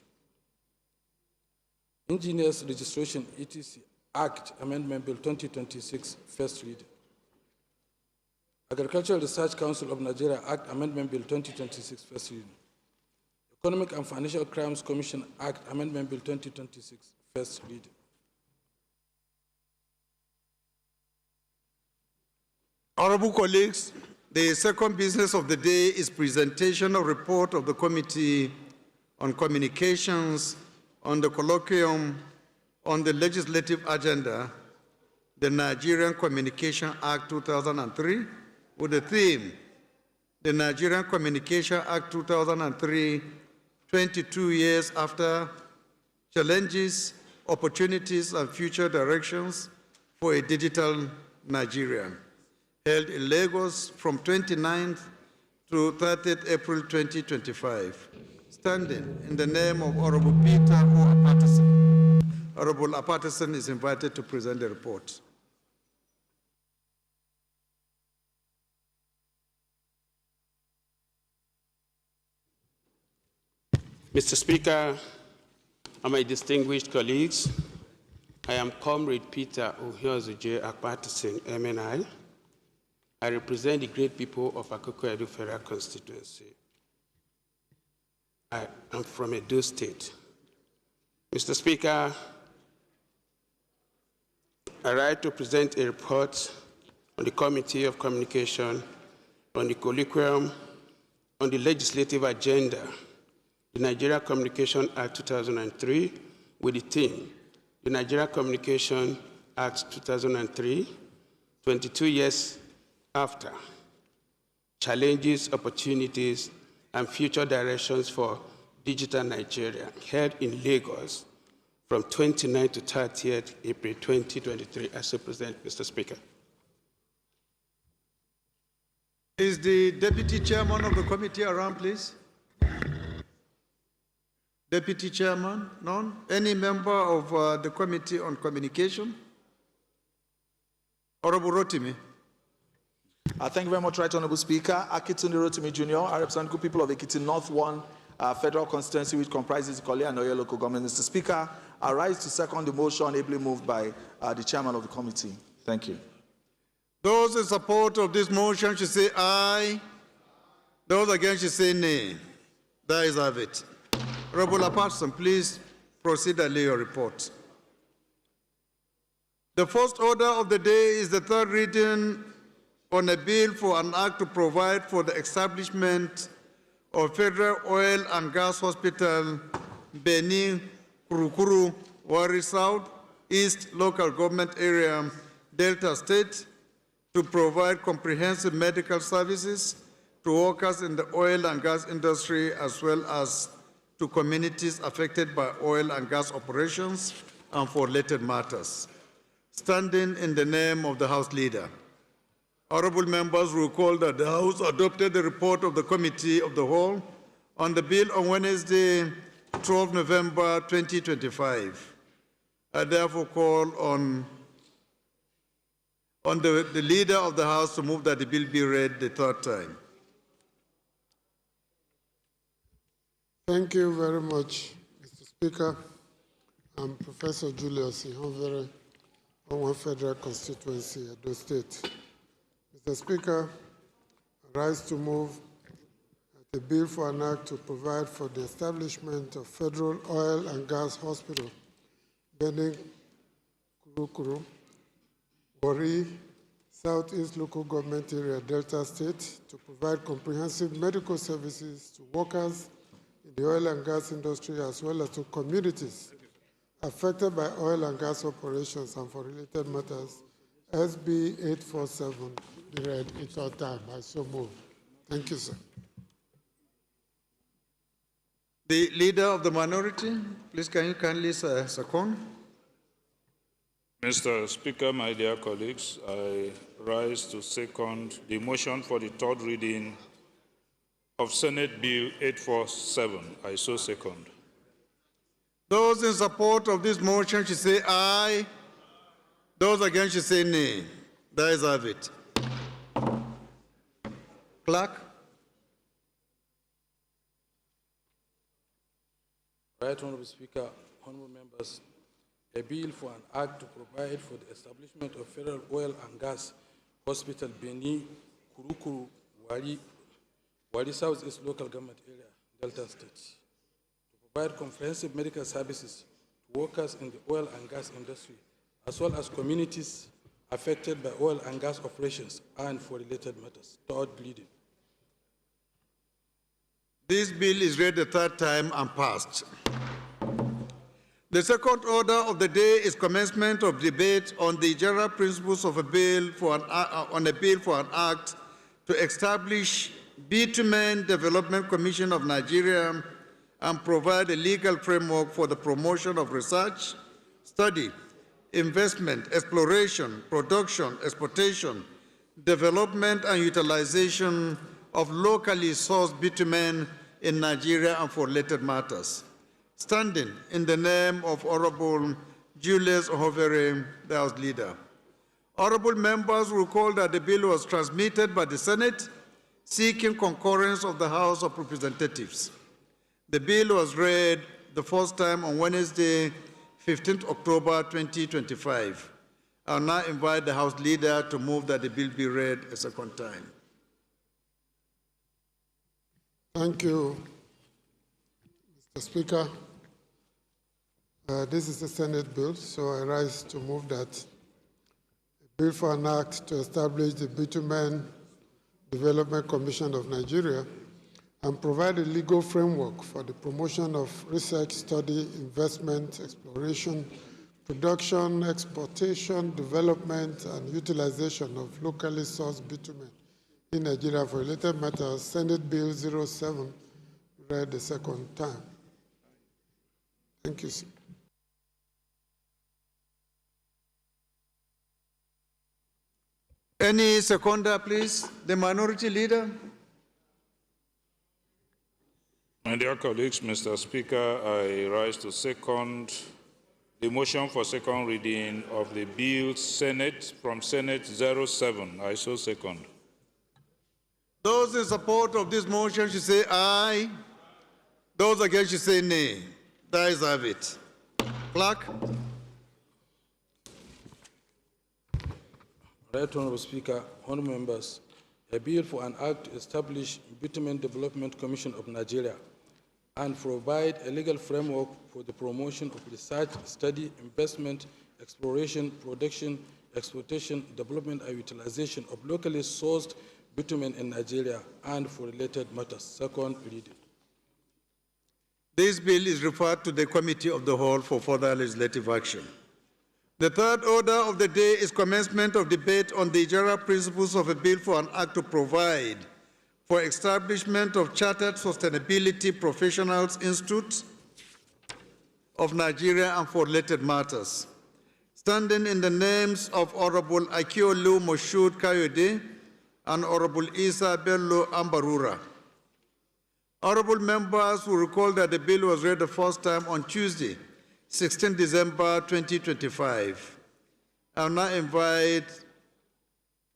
Engineers Registration etc. Act Amendment Bill 2026, first reading. Agricultural Research Council of Nigeria Act Amendment Bill 2026, first reading. Economic and Financial Crimes Commission Act Amendment Bill 2026, first reading. Honorable colleagues, the second business of the day is presentation of report of the Committee on Communications on the colloquium on the legislative agenda, the Nigerian Communication Act 2003, with the theme, the Nigerian Communication Act 2003, 22 years after, challenges, opportunities, and future directions for a digital Nigeria, held in Lagos from 29th to 30th April 2025. Standing in the name of Honorable Peter O. Patterson. Honorable Patterson is invited to present the report. Mr. Speaker, and my distinguished colleagues, I am Comrade Peter Ohiozu Patterson, MNI. I represent the great people of Akoko-Edo Federal Constituency. I am from Edo State. Mr. Speaker, I write to present a report on the Committee of Communication on the colloquium on the legislative agenda, the Nigeria Communication Act 2003, with the theme, the Nigeria Communication Act 2003, 22 years after, challenges, opportunities, and future directions for digital Nigeria, held in Lagos from 29th to 30th April 2023, as I present, Mr. Speaker. Is the Deputy Chairman of the committee around, please? Deputy Chairman? None? Any member of the Committee on Communication? Honorable Rotimi. Thank you very much, Right Honorable Speaker. Akitunde Rotimi Jr., I represent good people of Ekiti North 1 Federal Constituency, which comprises Ikole and Oyo local government. Mr. Speaker, I rise to second the motion ably moved by the chairman of the committee. Thank you. Those in support of this motion should say aye. Those against should say nay. That is have it. Honorable Patterson, please proceed and lay your report. The first order of the day is the third reading on a bill for an act to provide for the establishment of Federal Oil and Gas Hospital, Benin, Kurukuru, Wari South, East Local Government Area, Delta State, to provide comprehensive medical services to workers in the oil and gas industry, as well as to communities affected by oil and gas operations and for related matters. Standing in the name of the House Leader. Honorable members will recall that the House adopted the report of the Committee of the Whole on the bill on Wednesday, 12 November 2025. I therefore call on the Leader of the House to move that the bill be read the third time. Thank you very much, Mr. Speaker. I'm Professor Julius Ihonvere, Owan Federal Constituency, Edo State. Mr. Speaker, I rise to move the bill for an act to provide for the establishment of Federal Oil and Gas Hospital, Benin, Kurukuru, Wari, Southeast Local Government Area, Delta State, to provide comprehensive medical services to workers in the oil and gas industry, as well as to communities affected by oil and gas operations and for related matters, SB 847, be read in third time. I so move. Thank you, sir. The Leader of the Minority, please can you kindly second? Mr. Speaker, my dear colleagues, I rise to second the motion for the third reading of Senate Bill 847. I so second. Those in support of this motion should say aye. Those against should say nay. That is have it. Clerk. Right, Honorable Speaker, honorable members, a bill for an act to provide for the establishment of Federal Oil and Gas Hospital, Beni, Kurukuru, Wari Southeast Local Government Area, Delta State, to provide comprehensive medical services to workers in the oil and gas industry, as well as communities affected by oil and gas operations and for related matters. Third reading. This bill is read the third time and passed. The second order of the day is commencement of debate on the general principles of a bill for an act to establish Bitumen Development Commission of Nigeria and provide a legal framework for the promotion of research, study, investment, exploration, production, exportation, development, and utilization of locally sourced bitumen in Nigeria and for related matters. Standing in the name of Honorable Julius Ohovere, the House Leader. Honorable members will recall that the bill was transmitted by the Senate, seeking concurrence of the House of Representatives. The bill was read the first time on Wednesday, 15th October 2025. I will now invite the House Leader to move that the bill be read a second time. Thank you, Mr. Speaker. This is a Senate bill, so I rise to move that a bill for an act to establish the Bitumen Development Commission of Nigeria and provide a legal framework for the promotion of research, study, investment, exploration, production, exportation, development, and utilization of locally sourced bitumen in Nigeria for related matters, Senate Bill 07, read the second time. Thank you, sir. Any seconder, please? The Minority Leader. My dear colleagues, Mr. Speaker, I rise to second the motion for second reading of the bill from Senate 07. I so second. Those in support of this motion should say aye. Those against should say nay. The ayes have it. Clerk. Right Honorable Speaker, honorable members, a bill for an act to establish Bitumen Development Commission of Nigeria and provide a legal framework for the promotion of research, study, investment, exploration, production, exportation, development, and utilization of locally sourced bitumen in Nigeria and for related matters. Second reading. This bill is referred to the Committee of the Whole for further legislative action. The third order of the day is commencement of debate on the general principles of a bill for an act to provide for establishment of Chartered Sustainability Professionals Institute of Nigeria and for related matters. Standing in the names of Honorable Akiolu Moshood Kayode and Honorable Isa Bello Ambarura. Honorable members will recall that the bill was read the first time on Tuesday, 16 December 2025. I will now invite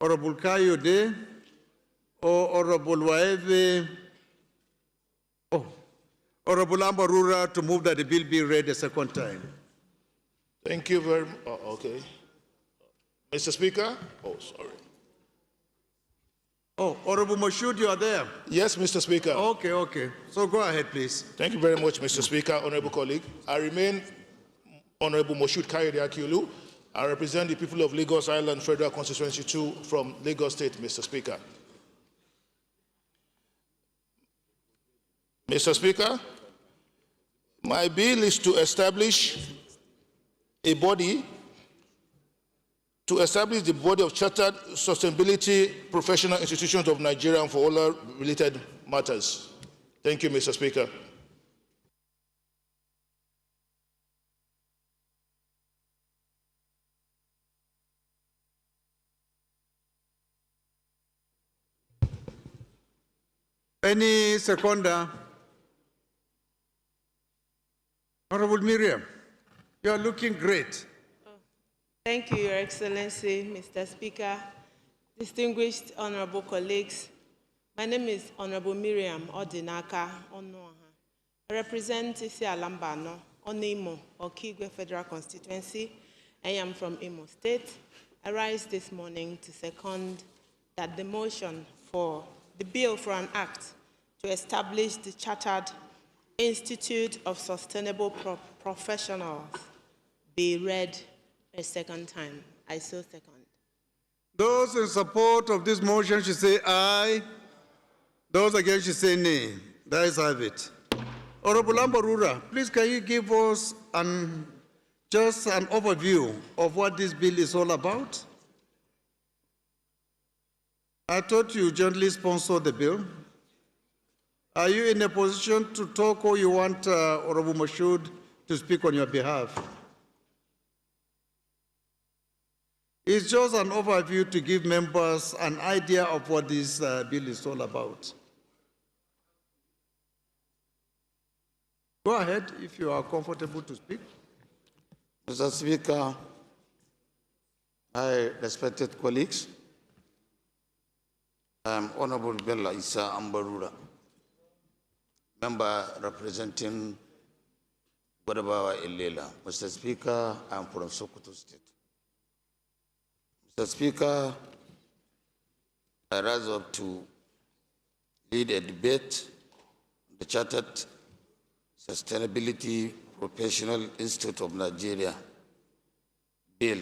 Honorable Kayode or Honorable Waeve, Honorable Ambarura to move that the bill be read a second time. Thank you very much. Okay. Mr. Speaker? Oh, sorry. Oh, Honorable Moshood, you are there? Yes, Mr. Speaker. Okay. So go ahead, please. Thank you very much, Mr. Speaker, honorable colleague. I remain Honorable Moshood Kayode Akiolu. I represent the people of Lagos Island Federal Constituency 2 from Lagos State, Mr. Speaker. Mr. Speaker, my bill is to establish a body of Chartered Sustainability Professional Institutions of Nigeria for all related matters. Thank you, Mr. Speaker. Any seconder? Honorable Miriam, you are looking great. Thank you, Your Excellency, Mr. Speaker, distinguished honorable colleagues. My name is Honorable Miriam Odinaka Onuaha. I represent Isi Alambano Onimo, Okigwe Federal Constituency. I am from Imo State. I rise this morning to second that the motion for the bill for an act to establish the Chartered Institute of Sustainable Professionals be read a second time. I so second. Those in support of this motion should say aye. Those against should say nay. That is have it. Honorable Ambarura, please can you give us just an overview of what this bill is all about? I thought you gently sponsored the bill. Are you in a position to talk, or you want Honorable Moshood to speak on your behalf? It's just an overview to give members an idea of what this bill is all about. Go ahead if you are comfortable to speak. Mr. Speaker, my respected colleagues, I am Honorable Bella Issa Ambarura, member representing Gwadabawa Ilela. Mr. Speaker, I am from Sokoto State. Mr. Speaker, I rise up to lead a debate on the Chartered Sustainability Professional Institute of Nigeria, Bill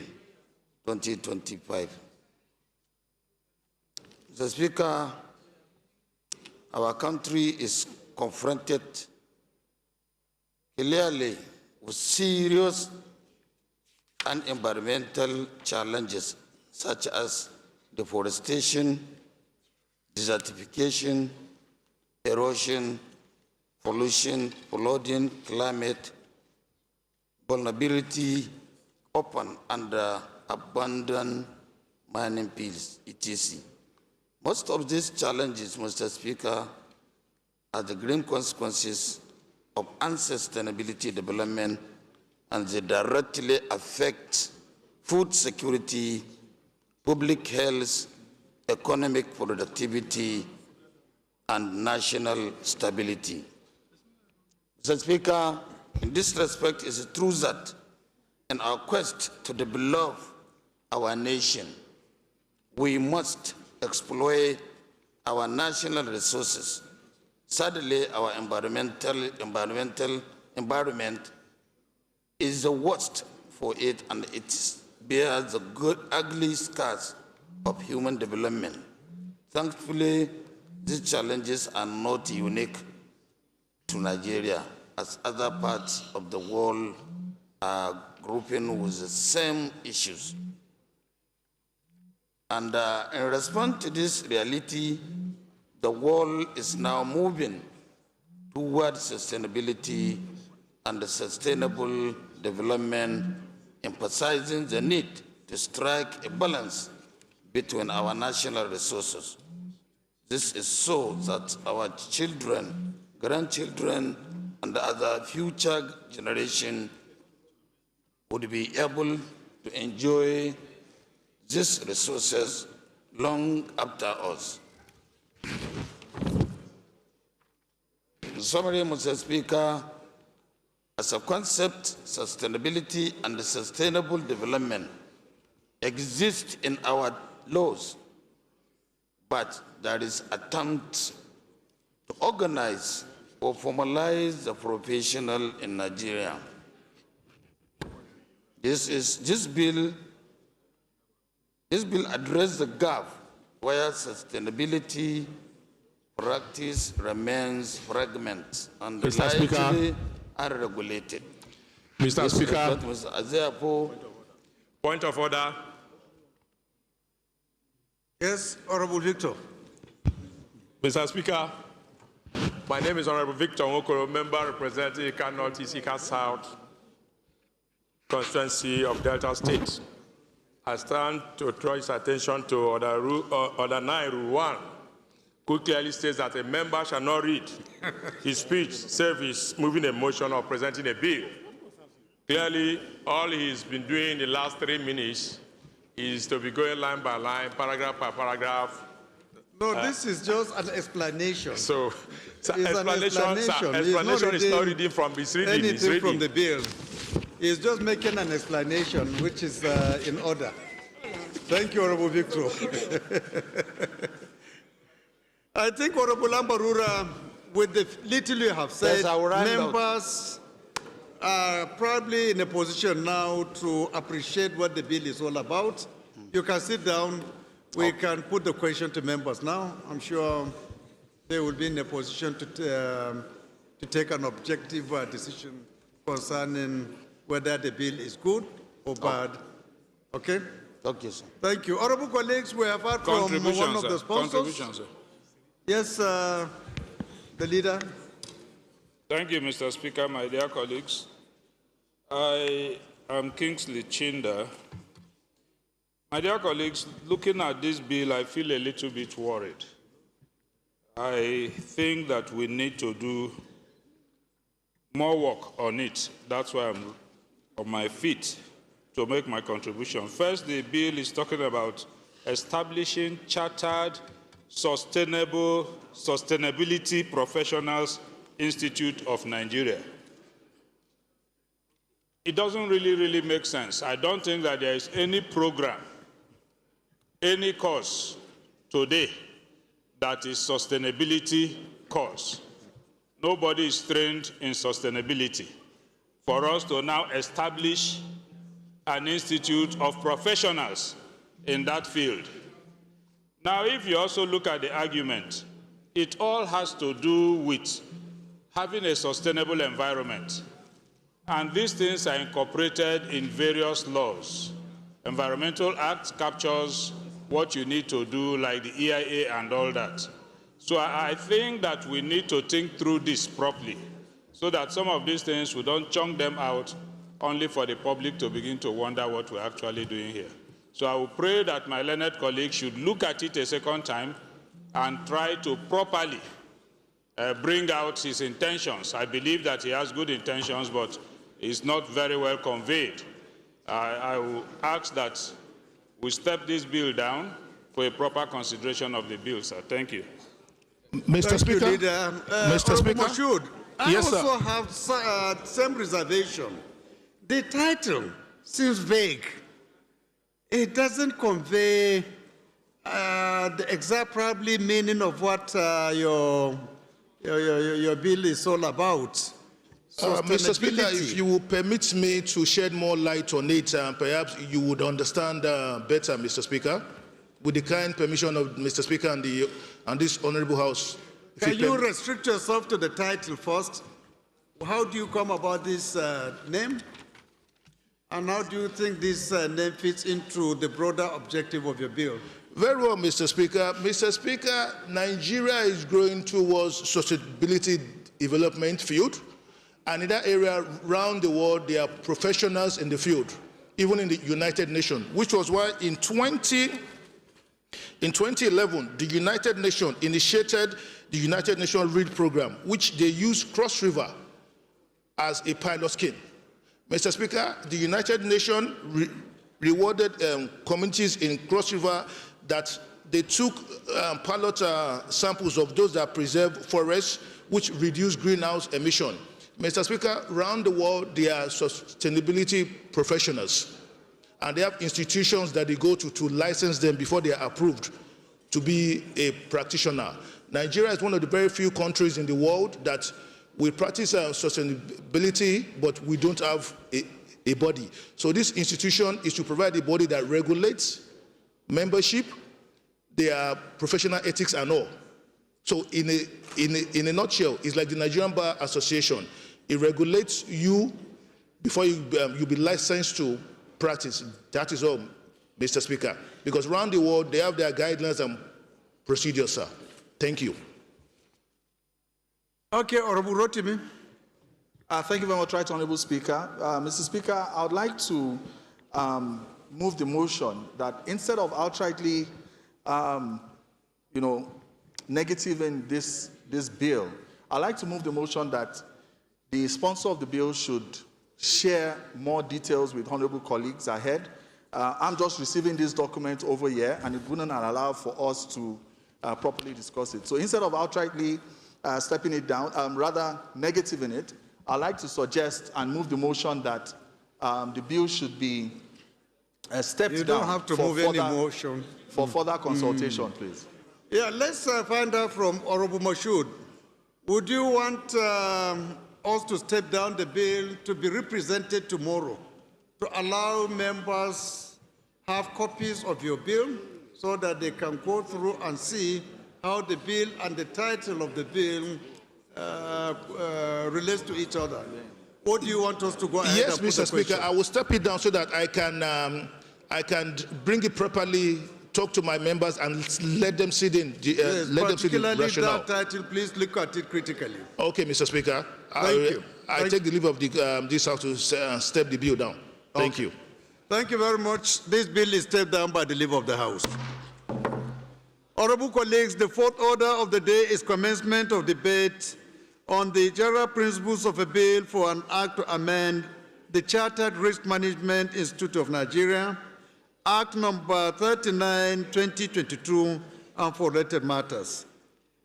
2025. Mr. Speaker, our country is confronted clearly with serious and environmental challenges such as deforestation, desertification, erosion, pollution, flooding, climate, vulnerability, open and abandoned mining fields, etc. Most of these challenges, Mr. Speaker, are the grim consequences of unsustainability development, and they directly affect food security, public health, economic productivity, and national stability. Mr. Speaker, in this respect, it is true that in our quest to develop our nation, we must exploit our national resources. Sadly, our environment is the worst for it, and it bears the good, ugly scars of human development. Thankfully, these challenges are not unique to Nigeria, as other parts of the world are grouping with the same issues. And in response to this reality, the world is now moving towards sustainability and sustainable development, emphasizing the need to strike a balance between our national resources. This is so that our children, grandchildren, and other future generations would be able to enjoy these resources long after us. In summary, Mr. Speaker, as a concept, sustainability and sustainable development exist in our laws, but there is an attempt to organize or formalize the professional in Nigeria. This bill addresses the gap where sustainability practice remains fragmented and largely unregulated. Mr. Speaker. Therefore, point of order. Yes, Honorable Victor. Mr. Speaker, my name is Honorable Victor Okoro, member representing Ika North East, Ika South constituency of Delta State. I stand to draw his attention to Order 9, Rule 1, who clearly states that a member shall not read his speech, service, moving a motion or presenting a bill. Clearly, all he's been doing in the last 3 minutes is to be going line by line, paragraph by paragraph. No, this is just an explanation. So, it's an explanation is not reading from his reading. Anything from the bill. He's just making an explanation, which is in order. Thank you, Honorable Victor. I think, Honorable Ambarura, with the little you have said, members are probably in a position now to appreciate what the bill is all about. You can sit down. We can put the question to members now. I'm sure they will be in a position to take an objective decision concerning whether the bill is good or bad. Okay? Okay, sir. Thank you. Honorable colleagues, we have heard from one of the sponsors. Yes, the leader. Thank you, Mr. Speaker, my dear colleagues. I am Kingsley Chinda. My dear colleagues, looking at this bill, I feel a little bit worried. I think that we need to do more work on it. That's why I'm on my feet to make my contribution. First, the bill is talking about establishing chartered, sustainability professionals Institute of Nigeria. It doesn't really make sense. I don't think that there is any program, any course today that is sustainability course. Nobody is trained in sustainability. For us to now establish an institute of professionals in that field. Now, if you also look at the argument, it all has to do with having a sustainable environment. And these things are incorporated in various laws. Environmental Act captures what you need to do, like the EIA and all that. So I think that we need to think through this properly, so that some of these things, we don't chunk them out only for the public to begin to wonder what we're actually doing here. So I will pray that my learned colleague should look at it a second time and try to properly bring out his intentions. I believe that he has good intentions, but it's not very well conveyed. I will ask that we step this bill down for a proper consideration of the bill, sir. Thank you. Mr. Speaker, Mr. Speaker, Moshood, I yes, also have some reservation. The title seems vague. It doesn't convey the exact probably meaning of what your bill is all about. Mr. Speaker, if you will permit me to shed more light on it, perhaps you would understand better, Mr. Speaker, with the kind permission of Mr. Speaker and this Honourable House. Can you restrict yourself to the title first? How do you come about this name? And how do you think this name fits into the broader objective of your bill? Very well, Mr. Speaker. Mr. Speaker, Nigeria is growing towards sustainability development field. And in that area, around the world, there are professionals in the field, even in the United Nations, which was why in 2011, the United Nations initiated the United Nations READ program, which they used Cross River as a pilot scheme. Mr. Speaker, the United Nations rewarded communities in Cross River that they took pilot samples of those that preserve forests, which reduce greenhouse emission. Mr. Speaker, around the world, there are sustainability professionals, and they have institutions that they go to license them before they are approved to be a practitioner. Nigeria is one of the very few countries in the world that we practice sustainability, but we don't have a body. So this institution is to provide a body that regulates membership, their professional ethics and all. So in a nutshell, it's like the Nigerian Bar Association. It regulates you before you be licensed to practice. That is all, Mr. Speaker. Because around the world, they have their guidelines and procedures, sir. Thank you. Okay, Honorable Rotimi. Thank you very much, Right Honourable Speaker. Mr. Speaker, I would like to move the motion that instead of outrightly, negativing this bill, I'd like to move the motion that the sponsor of the bill should share more details with honourable colleagues ahead. I'm just receiving this document over here, and it wouldn't allow for us to properly discuss it. So instead of outrightly stepping it down, rather negative in it, I'd like to suggest and move the motion that the bill should be stepped down. You don't have to move any motion. For further consultation, please. Yeah, let's find out from Honorable Mashood. Would you want us to step down the bill to be represented tomorrow to allow members have copies of your bill so that they can go through and see how the bill and the title of the bill relates to each other? Or do you want us to go ahead Yes, and put Mr. the Speaker, question? I will step it down so that I can bring it properly, talk to my members, and let them see the Yes, let them see the particularly rationale. that title, please look at it critically. Okay, Mr. Speaker. Thank you. I take the leave of this House to step the bill down. Thank you. Thank you very much. This bill is stepped down by the leave of the House. Honorable colleagues, the fourth order of the day is commencement of debate on the general principles of a bill for an act to amend the Chartered Risk Management Institute of Nigeria, Act number 39, 2022, and for related matters.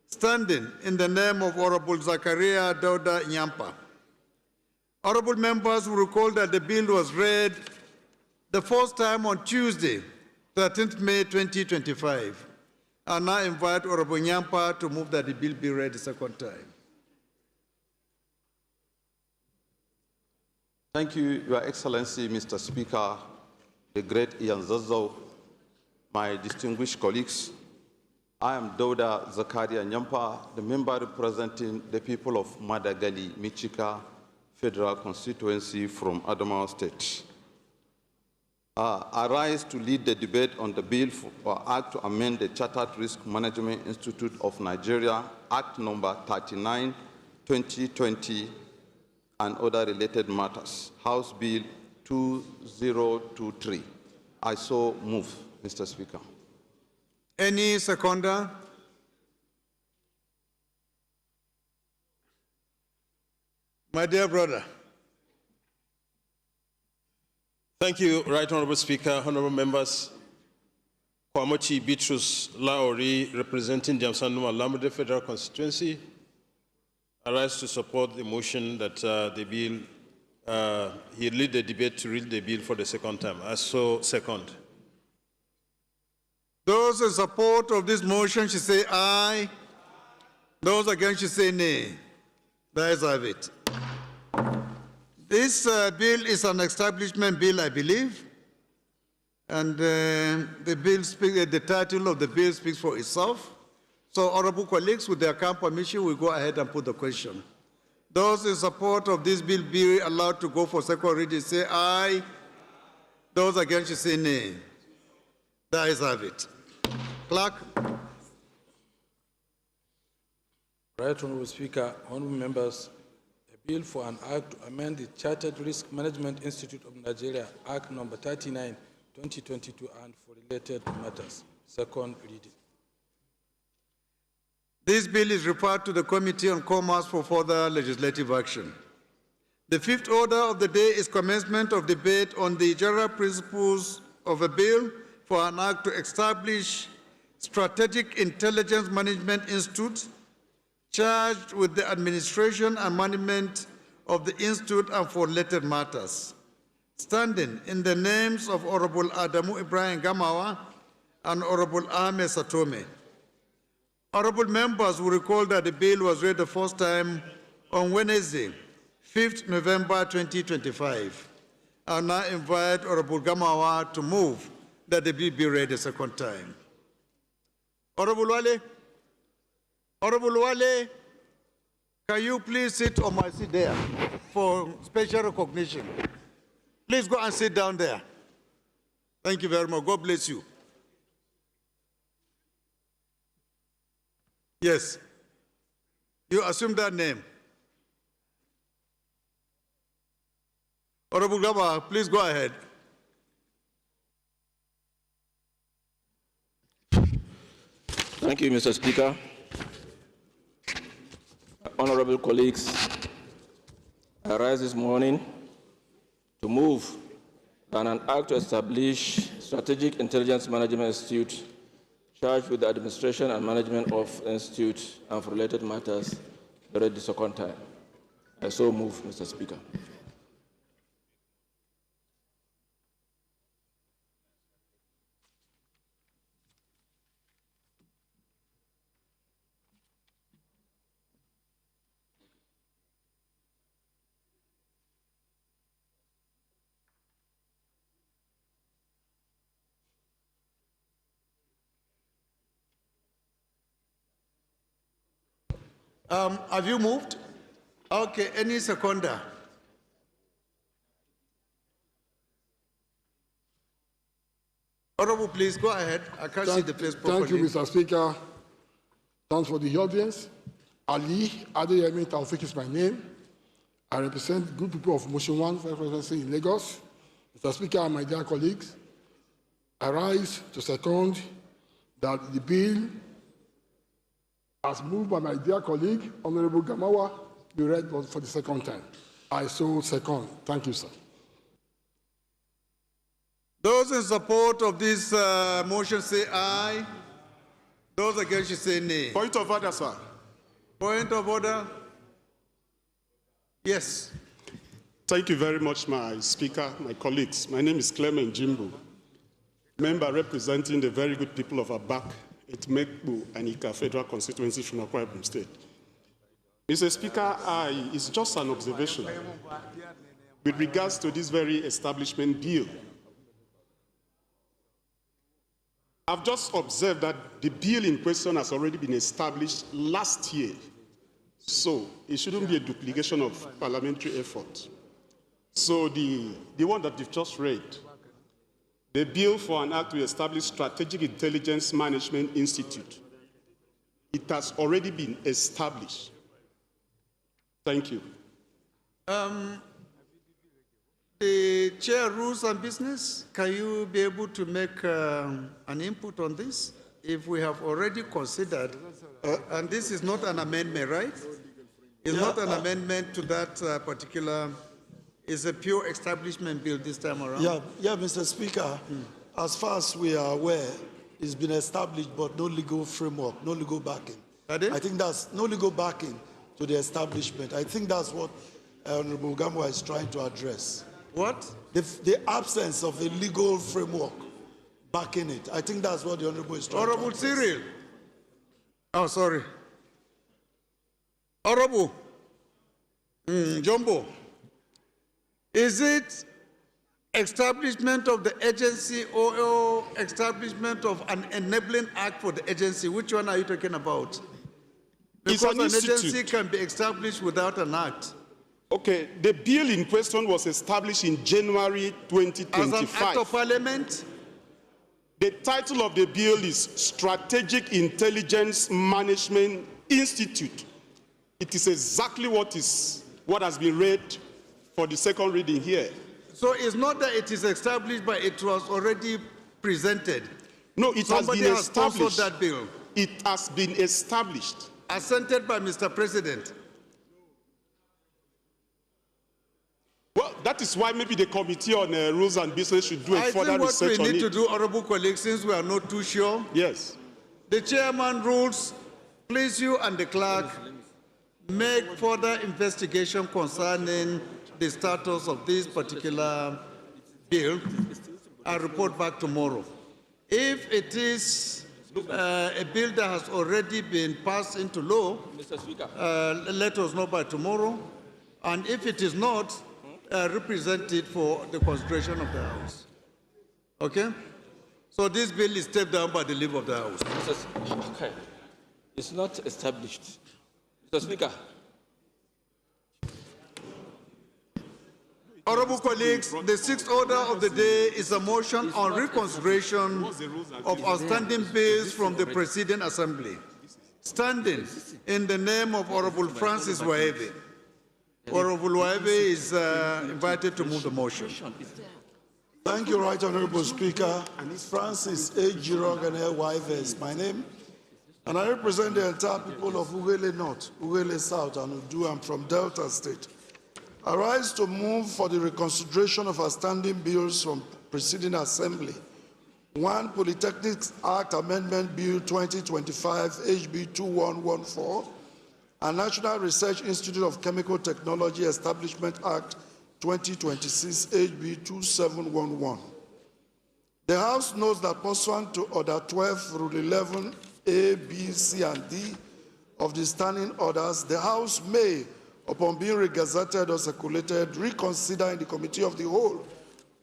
Standing in the name of Honorable Zakaria Dauda Nyampa. Honorable members will recall that the bill was read the first time on Tuesday, 13th May 2025. I now invite Honorable Nyampa to move that the bill be read the second time. Thank you, Your Excellency, Mr. Speaker, the great Ian Zazo, my distinguished colleagues. I am Dauda Zakaria Nyampa, the member representing the people of Madagali, Michika Federal Constituency from Adamawa State. I rise to lead the debate on the bill for Act to amend the Chartered Risk Management Institute of Nigeria, Act number 39, 2020, and other related matters, House Bill 2023. I so move, Mr. Speaker. Any seconder? My dear brother. Thank you, Right Honorable Speaker, honorable members. Kwamochi Bitrus Laori, representing Jamsanuma Lamade Federal Constituency. I rise to support the motion that the bill, he lead the debate to read the bill for the second time. I so second. Those in support of this motion should say aye. Those against should say nay. The ayes have it. This bill is an establishment bill, I believe, and the title of the bill speaks for itself. So, honorable colleagues, with their kind permission, we go ahead and put the question. Those in support of this bill be allowed to go for second reading, say aye. Those against, say nay. The ayes have it. Clerk. Right Honorable Speaker, honorable members, a bill for an act to amend the Chartered Risk Management Institute of Nigeria, Act number 39, 2022, and for related matters. Second reading. This bill is referred to the Committee on Commerce for further legislative action. The fifth order of the day is commencement of debate on the general principles of a bill for an act to establish Strategic Intelligence Management Institute charged with the administration and management of the institute and for related matters. Standing in the names of Honorable Adamu Ibrahim Gamawa and Honorable Ahmed Satome. Honorable members will recall that the bill was read the first time on Wednesday, 5th November 2025. I now invite Honorable Gamawa to move that the bill be read a second time. Honorable Wale, Honorable Wale, can you please sit on my seat there for special recognition? Please go and sit down there. Thank you very much. God bless you. Yes. You assume that name. Honorable Gaba, please go ahead. Thank you, Mr. Speaker. Honorable colleagues, I rise this morning to move that an act to establish Strategic Intelligence Management Institute charged with the administration and management of the Institute and for related matters, read the second time. I so move, Mr. Speaker. Have you moved? Okay, any seconder? Honorable, please go ahead. I can't see the place properly. Thank you, Mr. Speaker. Thanks for the audience. Ali Adeyemi Taufik is my name. I represent good people of Motion 1 Presidency in Lagos. Mr. Speaker and my dear colleagues, I rise to second that the bill, as moved by my dear colleague, Honorable Gamawa, be read for the second time. I so second. Thank you, sir. Those in support of this motion say aye. Those against should say nay. Point of order, sir. Point of order. Yes. Thank you very much, my speaker, my colleagues. My name is Clement Jimbo, member representing the very good people of Abak, Etmekbu, and Ika Federal Constituency from Akwa Ibom State. Mr. Speaker, it's just an observation with regards to this very establishment bill. I've just observed that the bill in question has already been established last year, so it shouldn't be a duplication of parliamentary effort. So the one that you've just read, the bill for an act to establish Strategic Intelligence Management Institute, it has already been established. Thank you. The chair rules and business, can you be able to make an input on this? If we have already considered, and this is not an amendment, right? It's not an amendment to that particular, it's a pure establishment bill this time around. Yeah, Mr. Speaker, as far as we are aware, it's been established, but no legal framework, no legal backing. I think that's no legal backing to the establishment. I think that's what Honorable Gamwa is trying to address. What? The absence of a legal framework backing it. I think that's what the Honorable is trying Honorable to address. Cyril. Oh, sorry. Honorable Jumbo, is it establishment of the agency or establishment of an enabling act for the agency? Which one are you talking about? Because an agency can be established without an act. Okay, the bill in question was established in January 2025. As an act of parliament? The title of the bill is Strategic Intelligence Management Institute. It is exactly what has been read for the second reading here. So it's not that it is established, but it was already presented. No, it Somebody has been established. sponsored that bill. It has been established. Assented by Mr. President. Well, that is why maybe the Committee on Rules and Business should do a further research on it. I think what we need to do, honorable colleagues, since we are not too sure. Yes. The chairman rules, please you and the clerk make further investigation concerning the status of this particular bill and report back tomorrow. If it is a bill that has already been passed into law, let us know by tomorrow. And if it is not, represent it for the consideration of the House. Okay? So this bill is stepped down by the leave of the House. Okay. It's not established. Mr. Speaker. Honorable colleagues, the sixth order of the day is a motion on reconsideration of outstanding bills from the preceding assembly. Standing in the name of Honorable Francis Waebe. Honorable Waebe is invited to move the motion. Thank you, Right Honorable Speaker. Francis A. Jirogane Waebe is my name, and I represent the entire people of Ugele North, Ugele South, and Udu. I'm from Delta State. I rise to move for the reconsideration of outstanding bills from preceding assembly 1. Polytechnics Act Amendment Bill 2025, HB 2114, and National Research Institute of Chemical Technology Establishment Act 2026, HB 2711. The House notes that pursuant to Order 12, Rule 11, A, B, C, and D of the standing orders, the House may, upon being regazetted or circulated, reconsider in the Committee of the Whole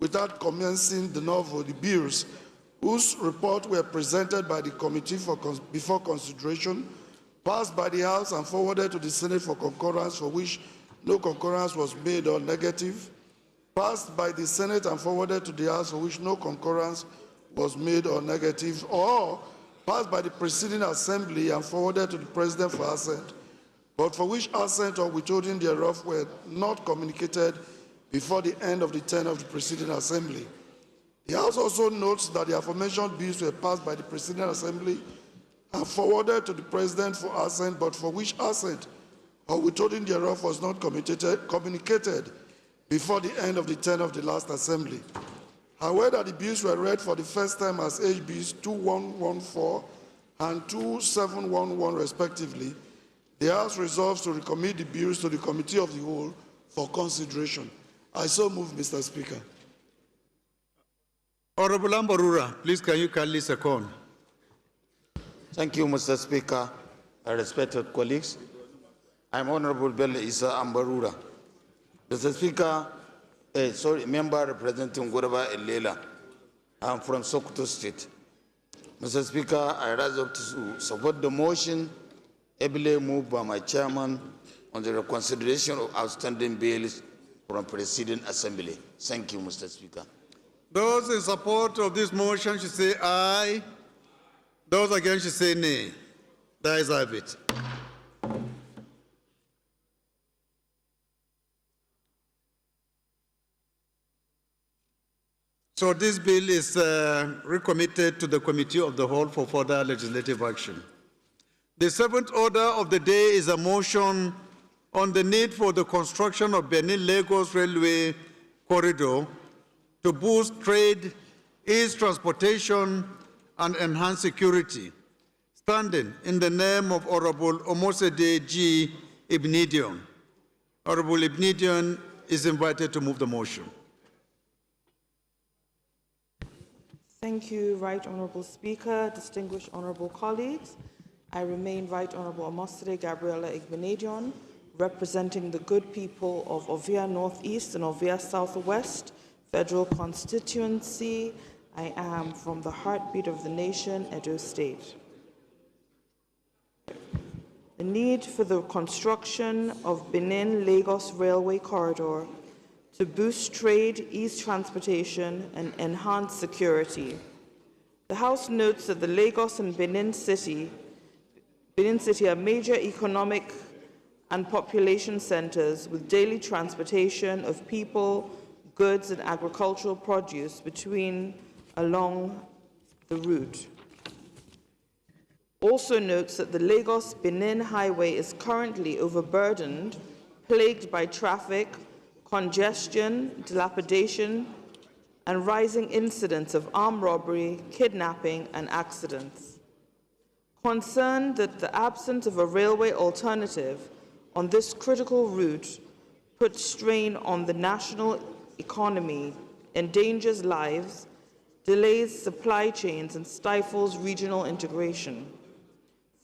without commencing de novo the bills whose report were presented by the committee before consideration, passed by the House and forwarded to the Senate for concurrence, for which no concurrence was made or negative, passed by the Senate and forwarded to the House, for which no concurrence was made or negative, or passed by the preceding assembly and forwarded to the President for assent, but for which assent or withholding thereof were not communicated before the end of the term of the preceding assembly. The House also notes that the aforementioned bills were passed by the preceding assembly and forwarded to the President for assent, but for which assent or withholding thereof was not communicated before the end of the term of the last assembly. However, the bills were read for the first time as HBs 2114 and 2711 respectively. The House resolves to recommit the bills to the Committee of the Whole for consideration. I so move, Mr. Speaker. Honorable Ambarura, please can you kindly second? Thank you, Mr. Speaker. Respected colleagues, I'm Honorable Bello Isa Ambarura. Mr. Speaker, member representing Goraba Elela. I'm from Sokoto State. Mr. Speaker, I rise up to support the motion ably moved by my chairman on the reconsideration of outstanding bills from preceding assembly. Thank you, Mr. Speaker. Those in support of this motion should say aye. Those against should say nay. The ayes have it. So this bill is recommitted to the Committee of the Whole for further legislative action. The seventh order of the day is a motion on the need for the construction of Benin-Lagos Railway Corridor to boost trade, ease transportation, and enhance security, standing in the name of Honorable Omosede G. Ibnidion. Honorable Ibnidion is invited to move the motion. Thank you, Right Honourable Speaker, distinguished honourable colleagues. I remain Right Honourable Omosede Gabriela Igbenedion, representing the good people of Ovia Northeast and Ovia Southwest Federal Constituency. I am from the heartbeat of the nation, Edo State. The need for the construction of Benin-Lagos Railway Corridor to boost trade, ease transportation, and enhance security. The House notes that the Lagos and Benin City are major economic and population centers with daily transportation of people, goods, and agricultural produce along the route. Also notes that the Lagos-Benin highway is currently overburdened, plagued by traffic, congestion, dilapidation, and rising incidents of armed robbery, kidnapping, and accidents. Concerned that the absence of a railway alternative on this critical route puts strain on the national economy, endangers lives, delays supply chains, and stifles regional integration.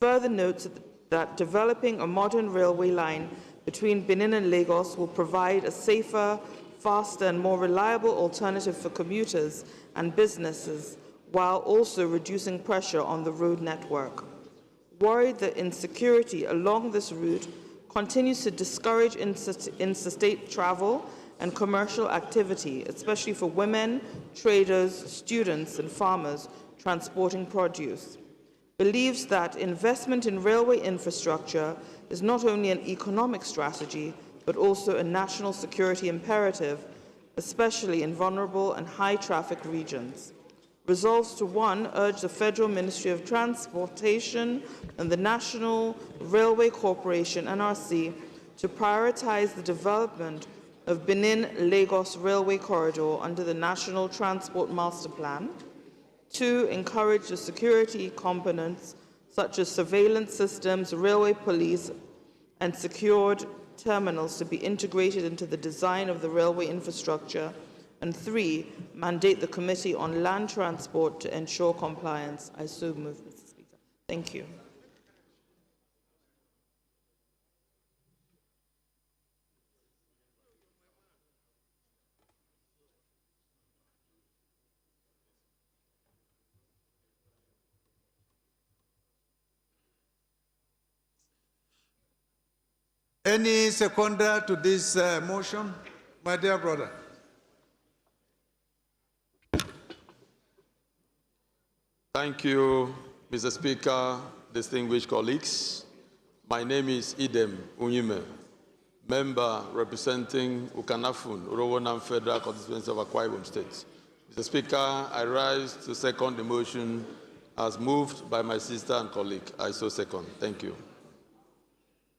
Further notes that developing a modern railway line between Benin and Lagos will provide a safer, faster, and more reliable alternative for commuters and businesses, while also reducing pressure on the road network. Worried that insecurity along this route continues to discourage interstate travel and commercial activity, especially for women, traders, students, and farmers transporting produce. Believes that investment in railway infrastructure is not only an economic strategy, but also a national security imperative, especially in vulnerable and high-traffic regions. Resolves to 1, urge the Federal Ministry of Transportation and the National Railway Corporation, NRC, to prioritize the development of Benin-Lagos Railway Corridor under the National Transport Master Plan. 2, encourage the security components such as surveillance systems, railway police, and secured terminals to be integrated into the design of the railway infrastructure. And 3, mandate the Committee on Land Transport to ensure compliance. I so move, Mr. Speaker. Thank you. Any seconder to this motion? My dear brother. Thank you, Mr. Speaker, distinguished colleagues. My name is Idem Unyime, member representing Ukanafun, Urowonam Federal Constituency of Akwa Ibom State. Mr. Speaker, I rise to second the motion as moved by my sister and colleague. I so second. Thank you.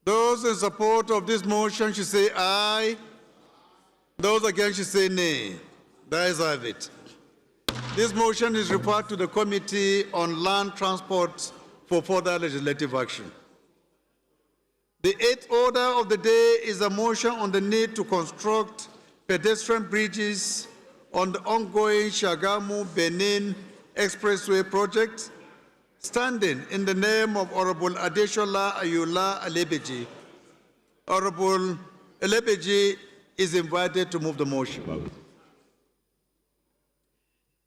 Those in support of this motion should say aye. Those against should say nay. The ayes have it. This motion is referred to the Committee on Land Transport for further legislative action. The 8th order of the day is a motion on the need to construct pedestrian bridges on the ongoing Shagamu-Benin Expressway project, standing in the name of Honorable Adeshola Ayola Alebeji. Honorable Alebeji is invited to move the motion.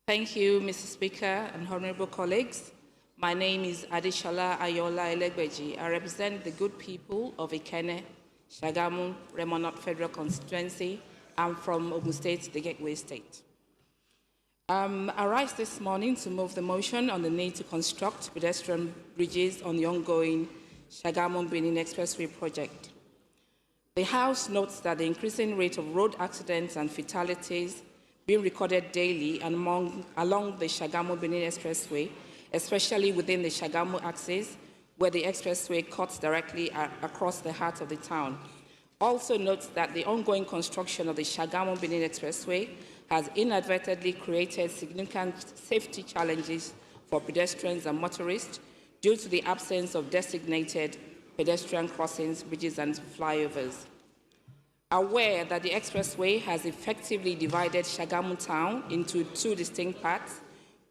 Thank you, Mr. Speaker and honorable colleagues. My name is Adeshola Ayola Alebeji. I represent the good people of Ikene, Shagamu, Remonot Federal Constituency. I'm from Ogun State, the Gateway State. I rise this morning to move the motion on the need to construct pedestrian bridges on the ongoing Shagamu-Benin Expressway project. The House notes that the increasing rate of road accidents and fatalities being recorded daily and along the Shagamu-Benin Expressway, especially within the Shagamu axis, where the expressway cuts directly across the heart of the town. Also notes that the ongoing construction of the Shagamu-Benin Expressway has inadvertently created significant safety challenges for pedestrians and motorists due to the absence of designated pedestrian crossings, bridges, and flyovers. Aware that the expressway has effectively divided Shagamu town into 2 distinct parts,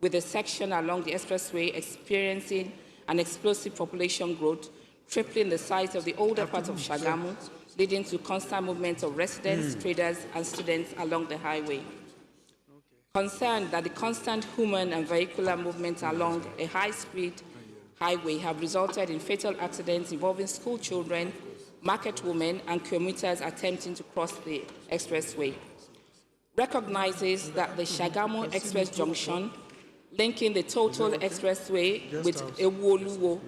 with a section along the expressway experiencing an explosive population growth, tripling the size of the older part of Shagamu, leading to constant movement of residents, traders, and students along the highway. Concerned that the constant human and vehicular movement along a high-speed highway have resulted in fatal accidents involving school children, market women, and commuters attempting to cross the expressway. Recognizes that the Shagamu Express Junction, linking the total expressway with Ewoluwo,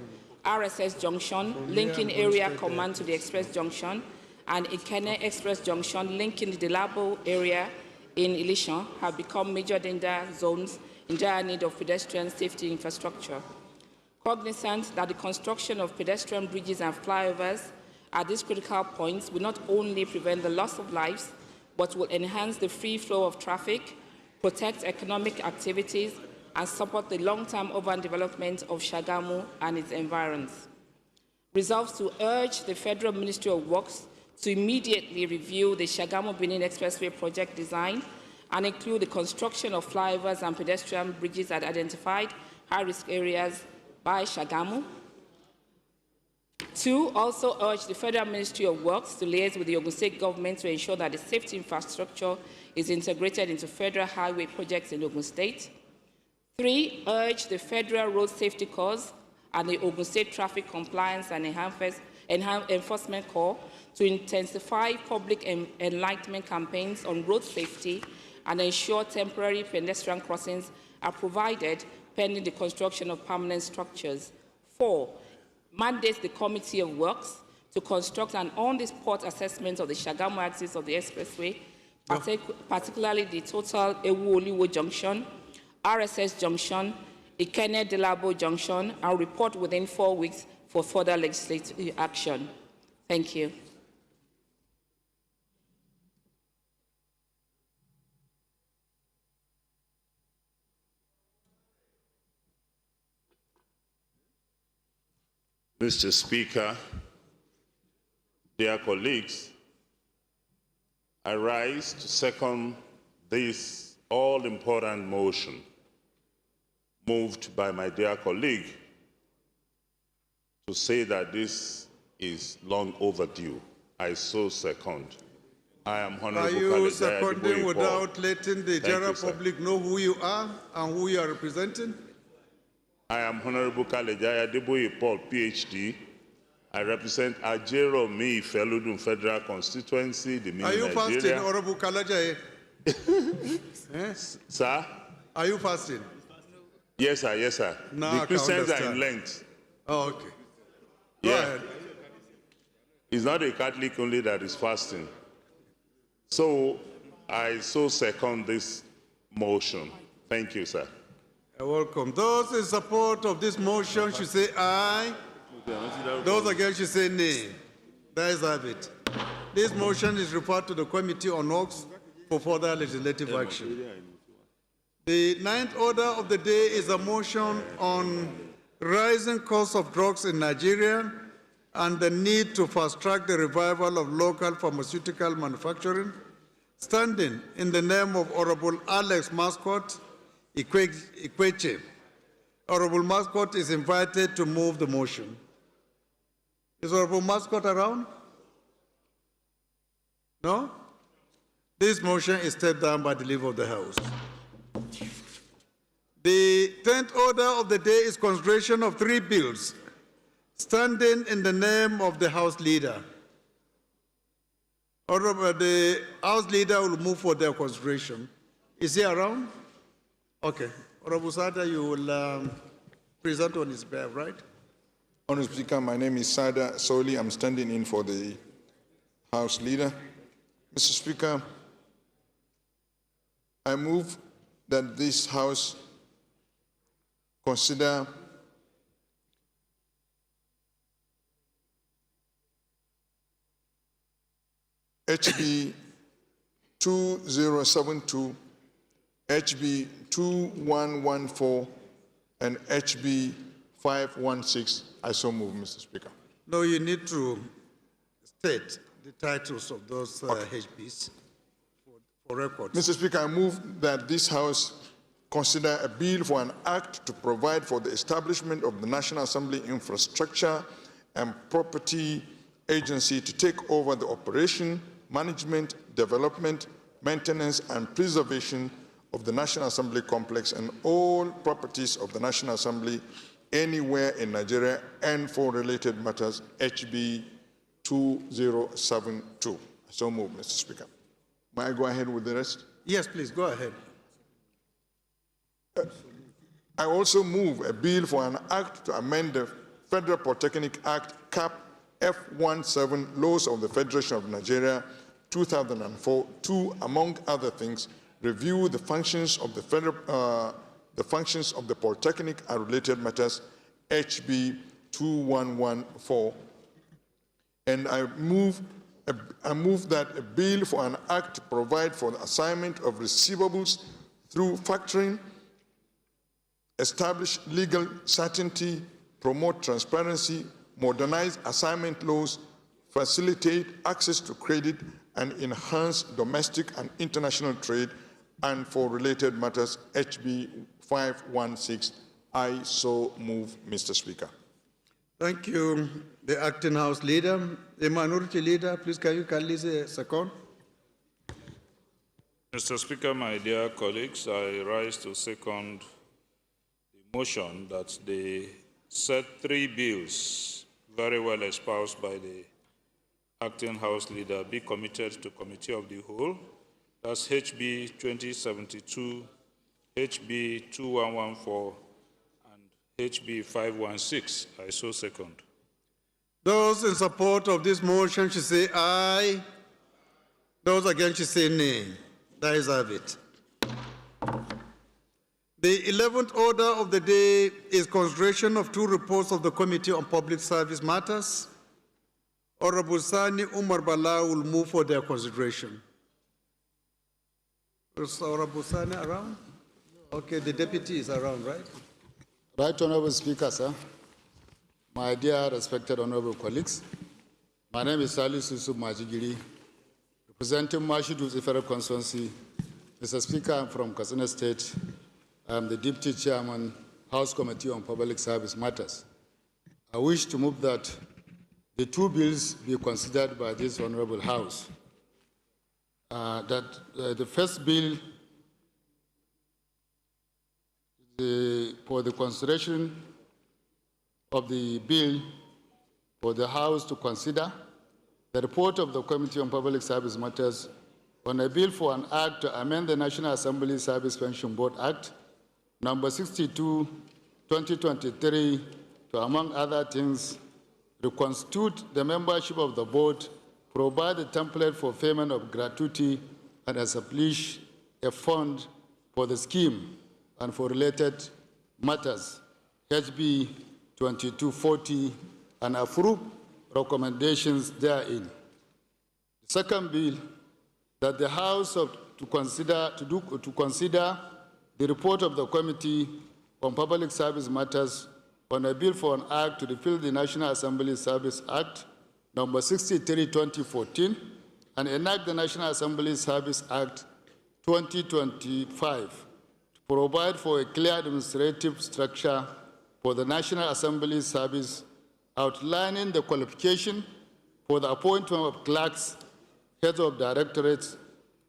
RSS Junction, linking area command to the express junction, and Ikene Express Junction, linking the Delabo area in Ilishan, have become major danger zones in dire need of pedestrian safety infrastructure. Cognizant that the construction of pedestrian bridges and flyovers at these critical points will not only prevent the loss of lives, but will enhance the free flow of traffic, protect economic activities, and support the long-term urban development of Shagamu and its environs. Resolves to urge the Federal Ministry of Works to immediately review the Shagamu-Benin Expressway project design and include the construction of flyovers and pedestrian bridges at identified high-risk areas by Shagamu. 2, also urge the Federal Ministry of Works to liaise with the Ogun State government to ensure that the safety infrastructure is integrated into federal highway projects in Ogun State. 3, urge the Federal Road Safety Corps and the Ogun State Traffic Compliance and Enforcement Corps to intensify public enlightenment campaigns on road safety and ensure temporary pedestrian crossings are provided pending the construction of permanent structures. 4, mandates the Committee of Works to construct an on-the-spot assessment of the Shagamu axis of the expressway, particularly the total Ewu-Oliwo Junction, RSS Junction, Ikene-Delabo Junction, and report within 4 weeks for further legislative action. Thank you. Mr. Speaker, dear colleagues, I rise to second this all-important motion moved by my dear colleague to say that this is long overdue. I so second. I am Honorable Are you Kalejaya seconding Deboye without letting the general sir. public know who you are and who you are representing? I am Honorable Kalejaya Deboye Paul, PhD. I represent Ajero Mi Feludun Federal Constituency, the Are you fasting, Nigeria. Honorable Kalajaye? Sir? Are you fasting? Yes, sir, yes, sir. Now The I can Christians are understand. in Lent. Oh, okay. Yeah. ahead. It's not a Catholic only that is fasting. So I so second this motion. Thank you, sir. You're welcome. Those in support of this motion should say aye. Those against should say nay. There is have it. This motion is referred to the Committee on Works for further legislative action. The ninth order of the day is a motion on rising costs of drugs in Nigeria and the need to fast-track the revival of local pharmaceutical manufacturing, standing in the name of Honorable Alex Mascot Ikweche. Honorable Mascot is invited to move the motion. Is Honorable Mascot around? No? This motion is stepped down by the leave of the House. The 10th order of the day is consideration of 3 bills standing in the name of the House Leader. Honorable, the House Leader will move for their consideration. Is he around? Okay. Honorable Sada, you will present on his behalf, right? Honorable Speaker, my name is Sada Soli. I'm standing in for the House Leader. Mr. Speaker, I move that this House consider HB 2072, HB 2114, and HB 516. I so move, Mr. Speaker. No, you need to state the titles of those HBs for records. Mr. Speaker, I move that this House consider a bill for an act to provide for the establishment of the National Assembly Infrastructure and Property Agency to take over the operation, management, development, maintenance, and preservation of the National Assembly complex and all properties of the National Assembly anywhere in Nigeria and for related matters, HB 2072. So move, Mr. Speaker. May I go ahead with the rest? Yes, please, go ahead. I also move a bill for an act to amend the Federal Polytechnic Act, CAP F17, Laws of the Federation of Nigeria, 2004, to, among other things, review the functions of the Polytechnic and related matters, HB 2114. And I move that a bill for an act to provide for the assignment of receivables through factoring, establish legal certainty, promote transparency, modernize assignment laws, facilitate access to credit, and enhance domestic and international trade, and for related matters, HB 516. I so move, Mr. Speaker. Thank you, the acting House Leader. The Minority Leader, please can you kindly say a second? Mr. Speaker, my dear colleagues, I rise to second the motion that the said 3 bills, very well espoused by the acting House Leader, be committed to Committee of the Whole. That's HB 2072, HB 2114, and HB 516. I so second. Those in support of this motion should say aye. Those against should say nay. That is have it. The 11th order of the day is consideration of 2 reports of the Committee on Public Service Matters. Honorable Sani Umar Bala will move for their consideration. Is Honorable Sani around? Okay, the deputy is around, right? Right Honorable Speaker, sir. My dear respected honorable colleagues, my name is Salis Yusuf Majigiri, representing Mashidu Federal Constituency. Mr. Speaker, I'm from Katsina State. I'm the Deputy Chairman, House Committee on Public Service Matters. I wish to move that the two bills be considered by this honorable House. The first bill for the consideration of the bill for the House to consider the report of the Committee on Public Service Matters on a bill for an act to amend the National Assembly Service Pension Board Act, number 62, 2023, to, among other things, reconstitute the membership of the board, provide a template for payment of gratuity, and establish a fund for the scheme and for related matters, HB 2240, and approve recommendations therein. The second bill, that the House to consider the report of the Committee on Public Service Matters on a bill for an act to repeal the National Assembly Service Act, number 63, 2014, and enact the National Assembly Service Act 2025 to provide for a clear administrative structure for the National Assembly Service, outlining the qualification for the appointment of clerks, heads of directorates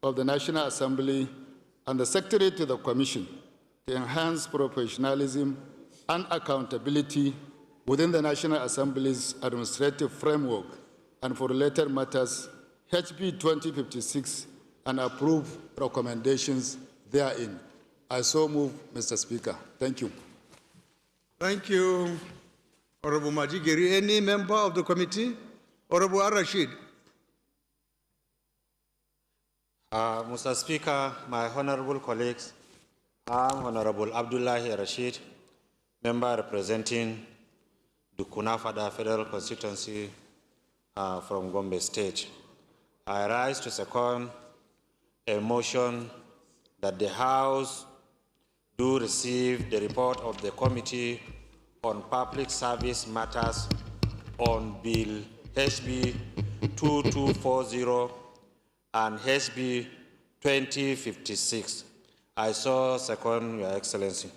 of the National Assembly, and the Secretary to the Commission to enhance professionalism and accountability within the National Assembly's administrative framework and for related matters, HB 2056, and approve recommendations therein. I so move, Mr. Speaker. Thank you. Thank you, Honorable Majigiri. Any member of the committee? Honorable Rashid. Mr. Speaker, my honorable colleagues, I'm Honorable Abdullahi Rashid, member representing the Kunafada Federal Constituency from Gombe State. I rise to second a motion that the House do receive the report of the Committee on Public Service Matters on Bill HB 2240 and HB 2056. I so second, Your Excellency.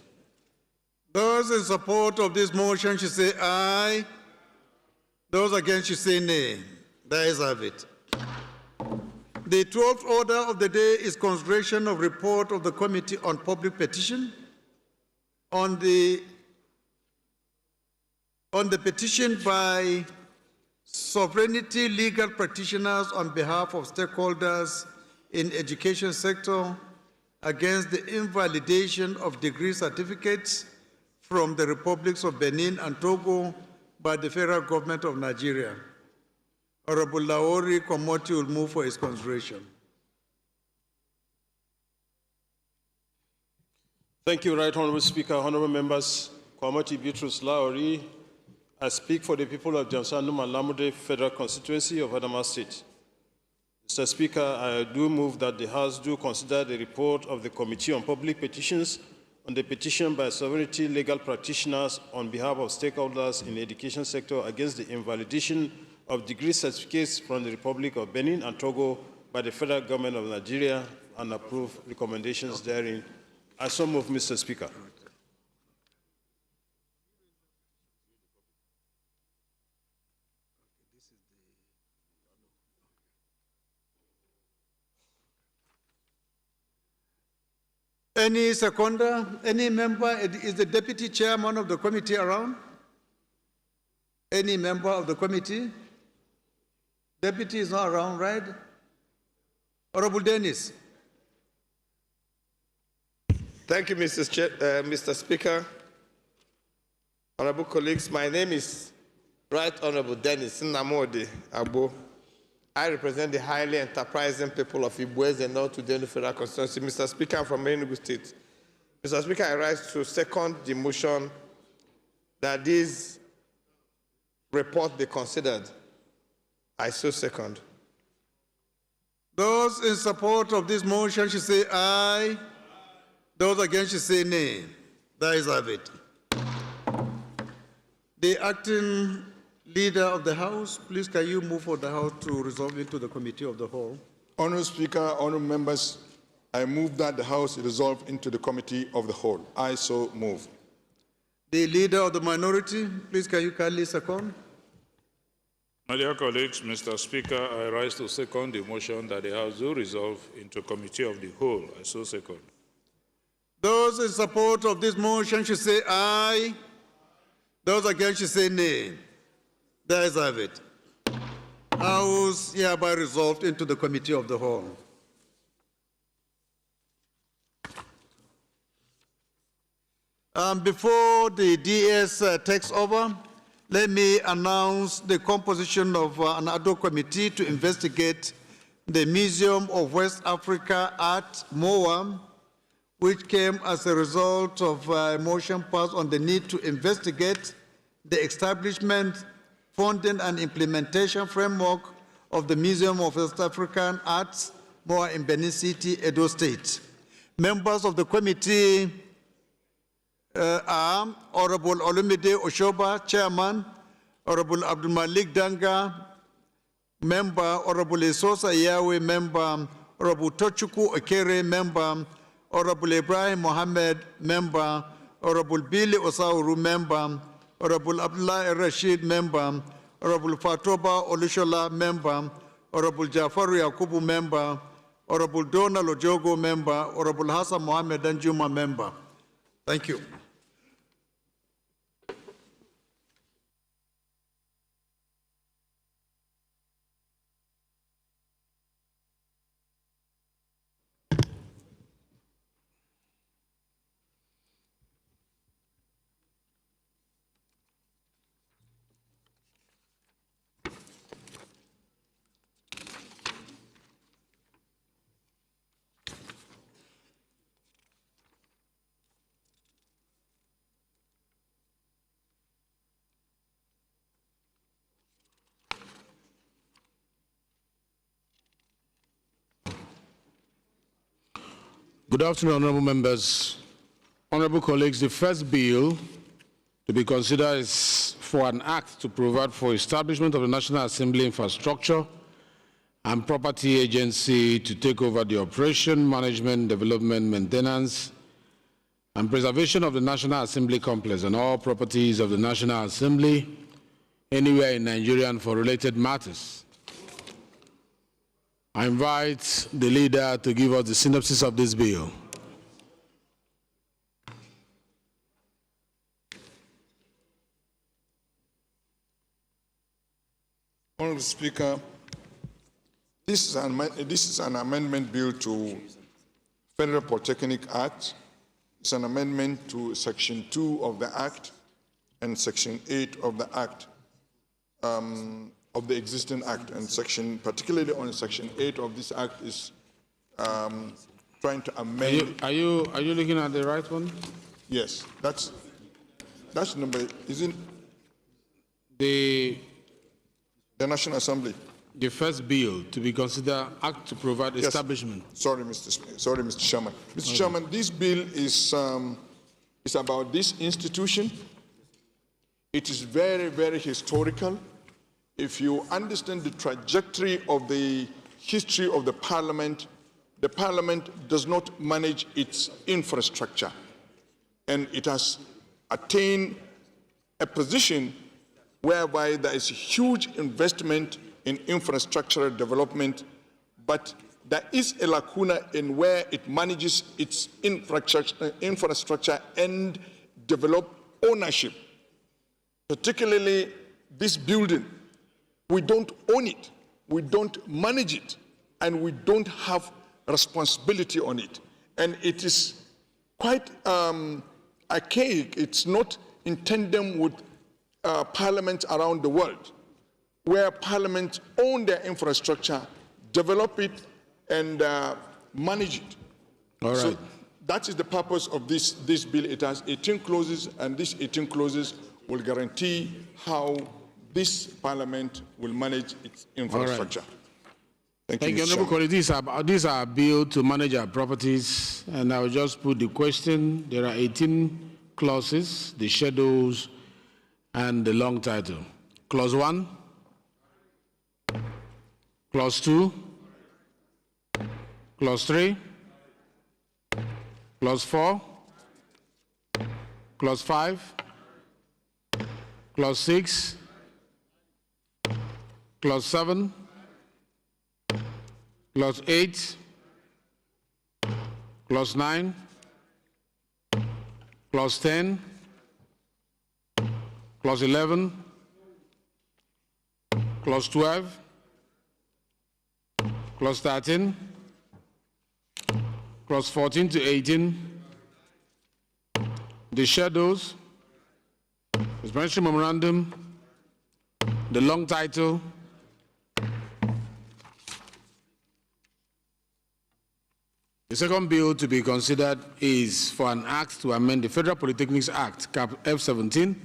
Those in support of this motion should say aye. Those against should say nay. The ayes have it. The 12th order of the day is consideration of report of the Committee on Public Petition on the petition by sovereignty legal practitioners on behalf of stakeholders in education sector against the invalidation of degree certificates from the Republics of Benin and Togo by the federal government of Nigeria. Honorable Laori Komoti will move for his consideration. Thank you, Right Honorable Speaker. Honorable members, Kwamoti Bitrus Laori, I speak for the people of Jamsandum and Lamude Federal Constituency of Adamawa State. Mr. Speaker, I do move that the House do consider the report of the Committee on Public Petitions on the petition by sovereignty legal practitioners on behalf of stakeholders in the education sector against the invalidation of degree certificates from the Republic of Benin and Togo by the federal government of Nigeria and approve recommendations therein. I so move, Mr. Speaker. Any seconder, any member, is the deputy chairman of the committee around? Any member of the committee? Deputy is not around, right? Honorable Dennis. Thank you, Mr. Speaker. Honorable colleagues, my name is Right Honorable Dennis Nnamdi Abo. I represent the highly enterprising people of Ibweze and North Udenu Federal Constituency. Mr. Speaker, I'm from Enugu State. Mr. Speaker, I rise to second the motion that this report be considered. I so second. Those in support of this motion should say aye. Those against should say nay. The ayes have it. The acting leader of the House, please can you move for the House to resolve it to the Committee of the Whole? Honourable Speaker, honourable members, I move that the House resolve into the Committee of the Whole. I so move. The leader of the minority, please can you kindly second? My dear colleagues, Mr. Speaker, I rise to second the motion that the House do resolve into Committee of the Whole. I so second. Those in support of this motion should say aye. Those against should say nay. There is have it. House hereby resolved into the Committee of the Whole. Before the DS takes over, let me announce the composition of an ad hoc committee to investigate the Museum of West Africa at MOA, which came as a result of a motion passed on the need to investigate the establishment, funding, and implementation framework of the Museum of West African Arts, MOA in Benin City, Edo State. Members of the committee are Honorable Olumide Oshoba, Chairman, Honorable Abdul Malik Danga, Member, Honorable Isosa Yahweh, Member, Honorable Tochuku Okere, Member, Honorable Ibrahim Mohammed, Member, Honorable Billy Osauru, Member, Honorable Abdullah Rashid, Member, Honorable Fatoba Olushola, Member, Honorable Jafaru Yakubu, Member, Honorable Donald Ojogo, Member, Honorable Hassan Mohammed Danjuma, Member. Thank you. Good afternoon, honorable members. Honorable colleagues, the first bill to be considered is for an act to provide for establishment of the National Assembly Infrastructure and Property Agency to take over the operation, management, development, maintenance, and preservation of the National Assembly complex and all properties of the National Assembly anywhere in Nigeria and for related matters. I invite the leader to give us the synopsis of this bill. Honourable Speaker, this is an amendment bill to Federal Polytechnic Act. It's an amendment to Section 2 of the Act and Section 8 of the Act, of the existing Act. And particularly on Section 8 of this Act is trying to amend. Are you looking at the right one? Yes, that's number, isn't the National Assembly. The first bill to be considered act to provide establishment. Sorry, Mr. Chairman. Mr. Chairman, this bill is about this institution. It is very, very historical. If you understand the trajectory of the history of the Parliament does not manage its infrastructure. And it has attained a position whereby there is huge investment in infrastructural development, but there is a lacuna in where it manages its infrastructure and develop ownership. Particularly this building, we don't own it, we don't manage it, and we don't have responsibility on it. And it is quite archaic. It's not in tandem with parliaments around the world, where parliaments own their infrastructure, develop it, and manage it. All right. So that is the purpose of this bill. It has 18 clauses, and these 18 clauses will guarantee how this parliament will manage its infrastructure. Right. Thank you, Honourable colleagues. These are bill to manage our properties, and I will just put the question. There are 18 clauses, the schedules, and the long title. Clause 1, Clause 2, Clause 3, Clause 4, Clause 5, Clause 6, Clause 7, Clause 8, Clause 9, Clause 10, Clause 11, Clause 12, Clause 13, Clause 14 to 18, the shadows, the explanatory memorandum, the long title, the second bill to be considered is for an act to amend the Federal Polytechnics Act, Cap F17,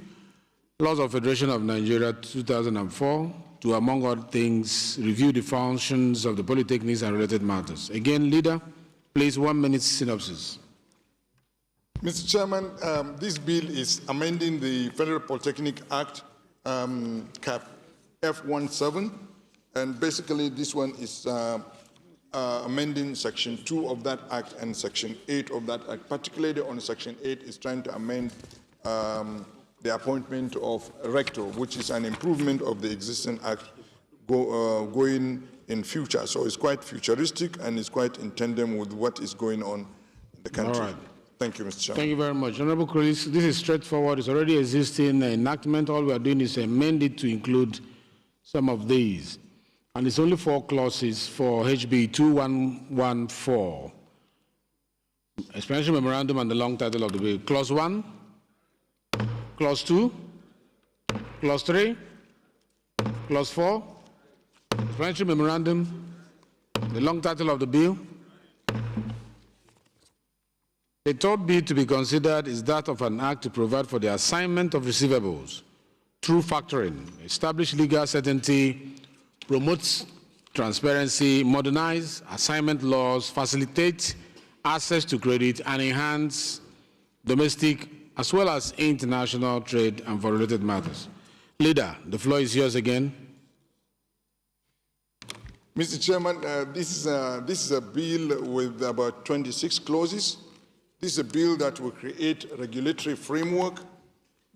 Laws of Federation of Nigeria 2004, to, among other things, review the functions of the polytechnics and related matters. Again, Leader, please, 1 minute synopsis. Mr. Chairman, this bill is amending the Federal Polytechnic Act, Cap F17, and basically this one is amending Section 2 of that Act and Section 8 of that Act. Particularly on Section 8 is trying to amend the appointment of a rector, which is an improvement of the existing Act going in future. So it's quite futuristic and it's quite in tandem with what is going on in the country. All right. Thank you, Mr. Chairman. Thank you very much. Honorable colleagues, this is straightforward. It's already existing enactment. All we are doing is amend it to include some of these. And it's only 4 clauses for HB 2114. Explanatory memorandum and the long title of the bill. Clause 1, Clause 2, Clause 3, Clause 4, explanatory memorandum, the long title of the bill. The third bill to be considered is that of an act to provide for the assignment of receivables through factoring, establish legal certainty, promotes transparency, modernize assignment laws, facilitate access to credit, and enhance domestic as well as international trade and for related matters. Leader, the floor is yours again. Mr. Chairman, this is a bill with about 26 clauses. This is a bill that will create a regulatory framework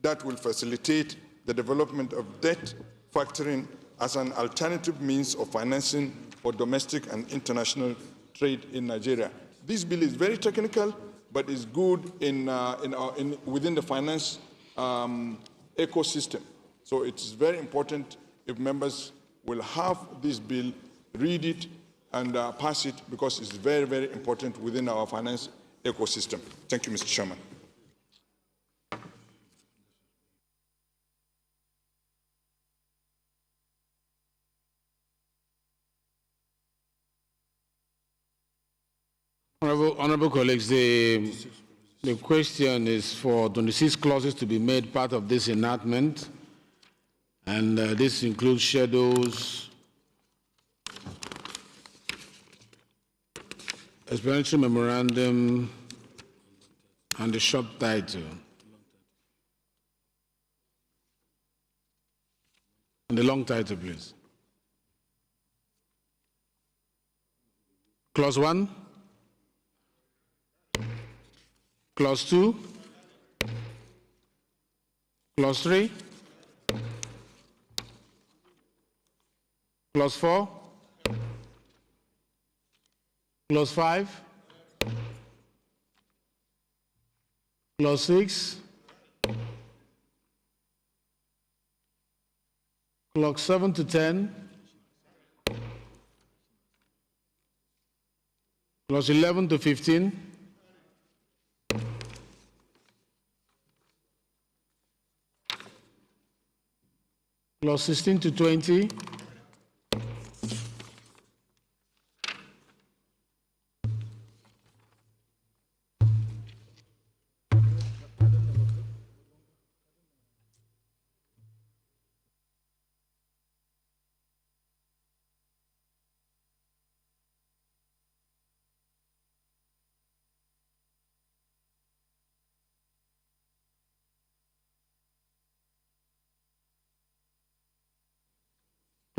that will facilitate the development of debt factoring as an alternative means of financing for domestic and international trade in Nigeria. This bill is very technical, but is good within the finance ecosystem. So it's very important if members will have this bill, read it, and pass it, because it's very, very important within our finance ecosystem. Thank you, Mr. Chairman. Honorable colleagues, the question is for 26 clauses to be made part of this enactment, and this includes shadows, explanatory memorandum, and the short title. And the long title, please. Clause 1. Clause 2, Clause 3, Clause 4, Clause 5, Clause 6, Clause 7 to 10, Clause 11 to 15, Clause 16 to 20,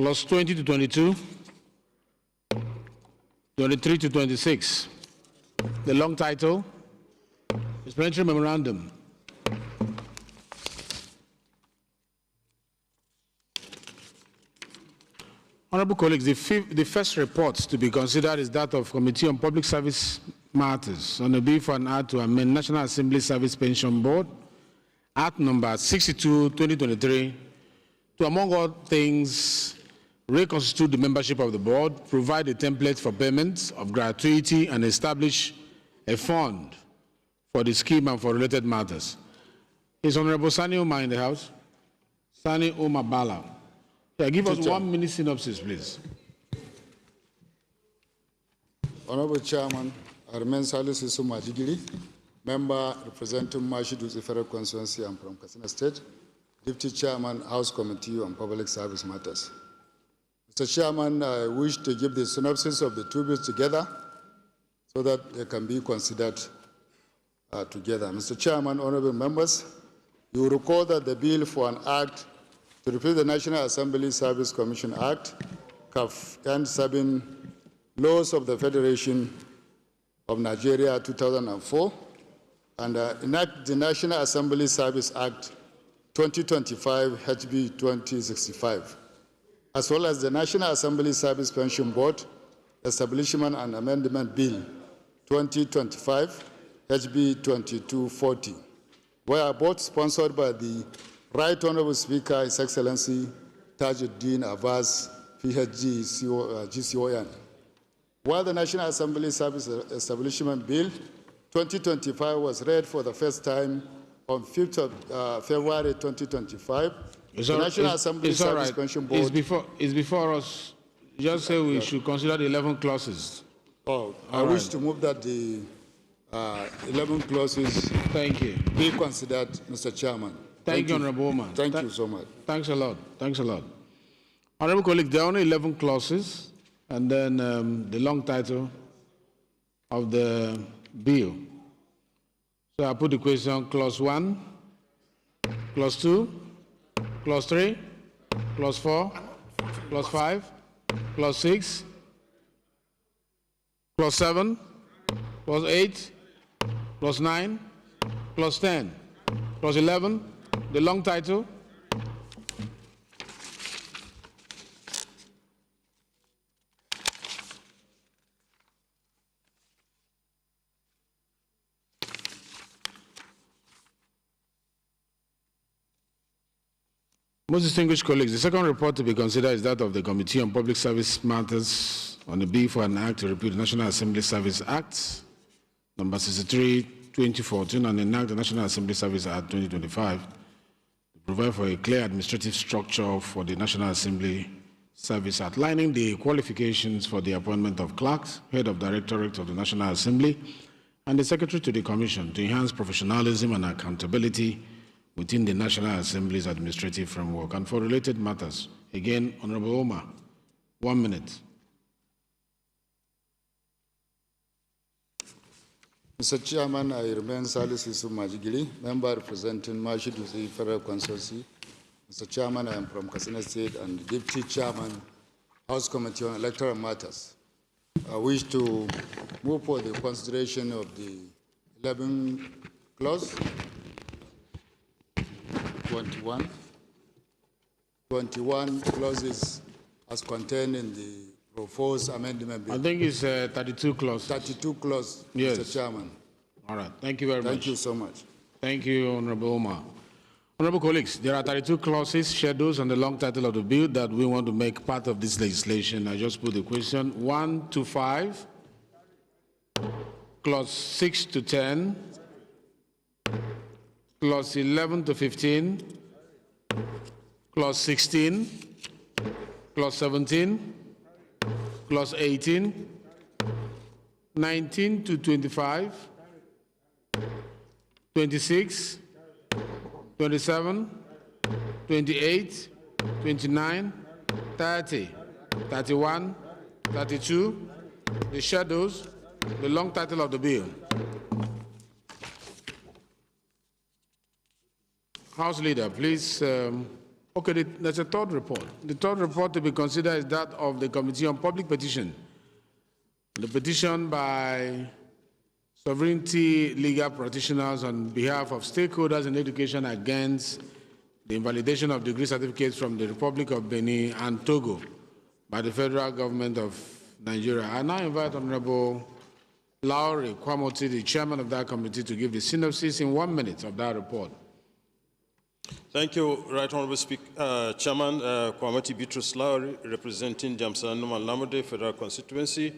Clause 20 to 22, 23 to 26. The long title is Plenary Memorandum. Honorable colleagues, the first report to be considered is that of Committee on Public Service Matters on a bill for an act to amend National Assembly Service Pension Board, Act number 62, 2023, to, among other things, reconstitute the membership of the board, provide a template for payment of gratuity, and establish a fund for the scheme and for related matters. Is Honorable Sani Umar in the House? Sani Umar Bala. Yeah, give us 1 minute synopsis, please. Honorable Chairman, I remain Salisu Suma Digiri, member representing Mashidu Federal Constituency and from Katsina State, Deputy Chairman, House Committee on Public Service Matters. Mr. Chairman, I wish to give the synopsis of the two bills together so that they can be considered together. Mr. Chairman, honorable members, you will recall that the bill for an act to repeal the National Assembly Service Commission Act, CAF, and 7 laws of the Federation of Nigeria 2004, and enact the National Assembly Service Act 2025, HB 2065, as well as the National Assembly Service Pension Board Establishment and Amendment Bill 2025, HB 2240, were both sponsored by the Right Honorable Speaker, His Excellency Tajuddin Abbas, PhD, GCON. While the National Assembly Service Establishment Bill 2025 was read for the first time on 5th of February 2025, the National Assembly Service Pension Board... It's before us. Just say we should consider the 11 clauses. Oh, I wish to move that the 11 clauses be considered, Mr. Chairman. Thank you, Honorable Woman. Thank you so much. Thanks a lot. Thanks a lot. Honorable colleagues, there are only 11 clauses, and then the long title of the bill. So I put the question: Clause 1, Clause 2, Clause 3, Clause 4, Clause 5, Clause 6, Clause 7, Clause 8, Clause 9, Clause 10, Clause 11. The long title. Most distinguished colleagues, the second report to be considered is that of the Committee on Public Service Matters on the bill for an act to repeal the National Assembly Service Act, number 63, 2014, and enact the National Assembly Service Act 2025. Provide for a clear administrative structure for the National Assembly Service, outlining the qualifications for the appointment of clerks, head of directorate of the National Assembly, and the secretary to the Commission to enhance professionalism and accountability within the National Assembly's administrative framework. And for related matters, again, Honorable Omar, 1 minute. Mr. Chairman, I remain Salisu Majigili, member representing Mashidu Federal Constituency. Mr. Chairman, I am from Katsina State and Deputy Chairman, House Committee on Electoral Matters. I wish to move for the consideration of the 11 clause, 21 clauses as contained in the proposed amendment bill. I think it's 32 clause. 32 clause, yes. Mr. Chairman. All right. Thank you very much. Thank you so much. Thank you, Honorable Omar. Honorable colleagues, there are 32 clauses, schedules, and the long title of the bill that we want to make part of this legislation. I just put the question 1 to 5, clause 6 to 10, clause 11 to 15, clause 16, clause 17, clause 18, 19 to 25, 26, 27, 28, 29, 30, 31, 32, the shadows, the long title of the bill. House Leader, please Okay, there's a third report. The third report to be considered is that of the Committee on Public Petition. The petition by sovereignty legal practitioners on behalf of stakeholders in education against the invalidation of degree certificates from the Republic of Benin and Togo by the federal government of Nigeria. I now invite Honorable Lowry Kwamoti, the chairman of that committee, to give the synopsis in 1 minute of that report. Thank you, Right Honorable Chairman Kwamoti Bitrus Lowry, representing Jamsanum and Lamode Federal Constituency.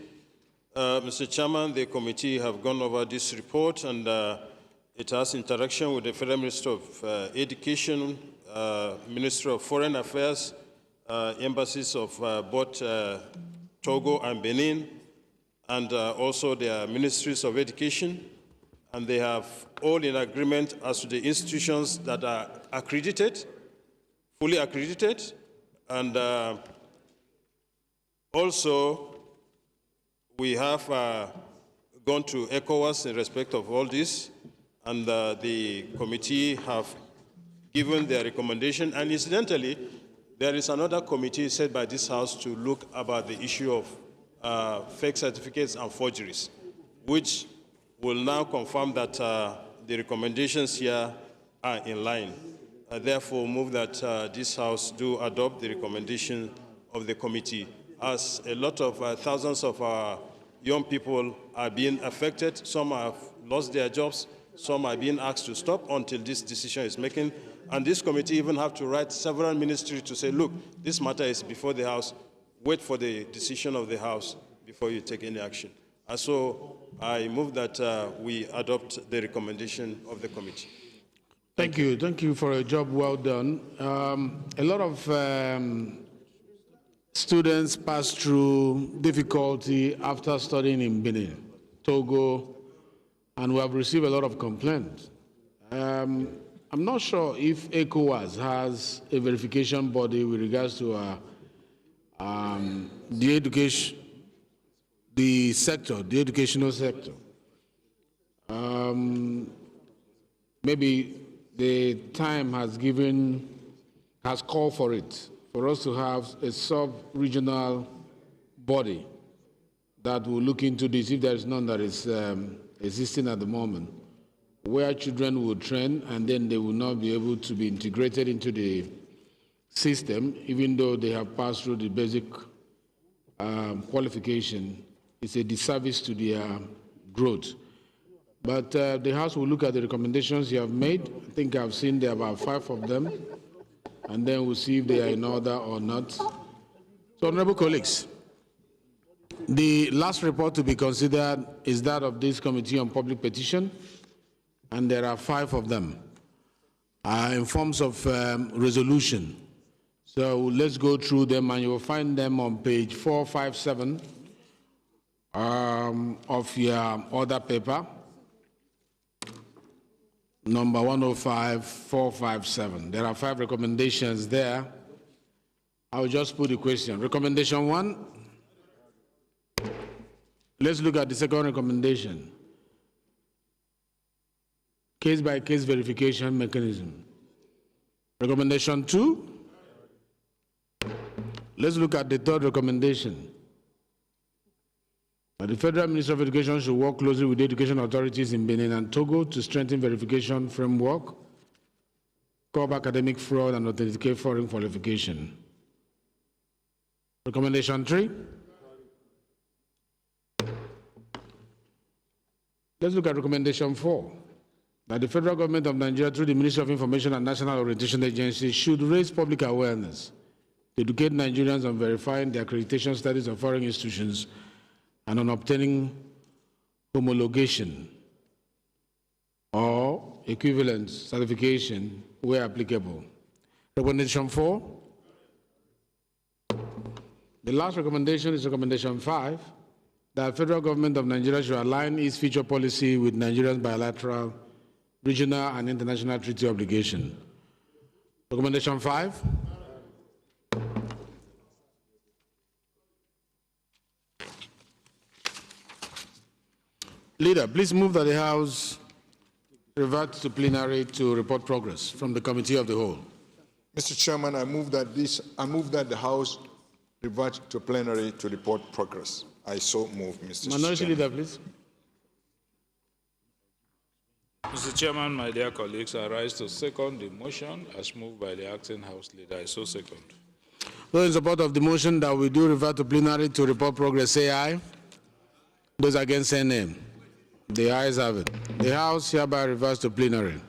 Mr. Chairman, the committee have gone over this report, and it has interaction with the Federal Minister of Education, Ministry of Foreign Affairs, embassies of both Togo and Benin, and also their ministries of education. And they have all in agreement as to the institutions that are accredited, fully accredited, and also we have gone to ECOWAS in respect of all this, and the committee have given their recommendation. And incidentally, there is another committee set by this House to look about the issue of fake certificates and forgeries, which will now confirm that the recommendations here are in line. Therefore, move that this House do adopt the recommendation of the committee, as a lot of thousands of our young people are being affected. Some have lost their jobs. Some are being asked to stop until this decision is making. And this committee even have to write several ministries to say, look, this matter is before the House. Wait for the decision of the House before you take any action. And so I move that we adopt the recommendation of the committee. Thank you. Thank you for a job well done. A lot of students pass through difficulty after studying in Benin, Togo, and we have received a lot of complaints. I'm not sure if ECOWAS has a verification body with regards to the education, the sector, the educational sector. Maybe the time has called for it, for us to have a sub-regional body that will look into this, if there is none that is existing at the moment, where children will train and then they will not be able to be integrated into the system, even though they have passed through the basic qualification. It's a disservice to their growth. But the House will look at the recommendations you have made. I think I've seen there are about 5 of them, and then we'll see if they are in order or not. So, honorable colleagues, the last report to be considered is that of this Committee on Public Petition, and there are 5 of them in forms of resolution. So let's go through them, and you will find them on page 457 of your order paper, number 105-457. There are 5 recommendations there. I will just put the question. Recommendation 1. Let's look at the second recommendation. Case-by-case verification mechanism. Recommendation 2. Let's look at the third recommendation. The Federal Ministry of Education should work closely with the education authorities in Benin and Togo to strengthen verification framework, curb academic fraud, and authenticate foreign qualification. Recommendation 3. Let's look at recommendation 4. That the federal government of Nigeria, through the Ministry of Information and National Orientation Agency, should raise public awareness to educate Nigerians on verifying the accreditation status of foreign institutions and on obtaining homologation or equivalent certification where applicable. Recommendation 4. The last recommendation is recommendation 5, that the federal government of Nigeria should align its future policy with Nigeria's bilateral, regional, and international treaty obligation. Recommendation 5. Leader, please move that the House revert to plenary to report progress from the Committee of the Whole. Mr. Chairman, I move that the House revert to plenary to report progress. I so move, Mr. Minority Chairman. Leader, please. Mr. Chairman, my dear colleagues, I rise to second the motion as moved by the acting House Leader. I so second. Those in support of the motion that we do revert to plenary to report progress, say aye. Those against, say nay. The ayes have it. The House hereby reverts to plenary.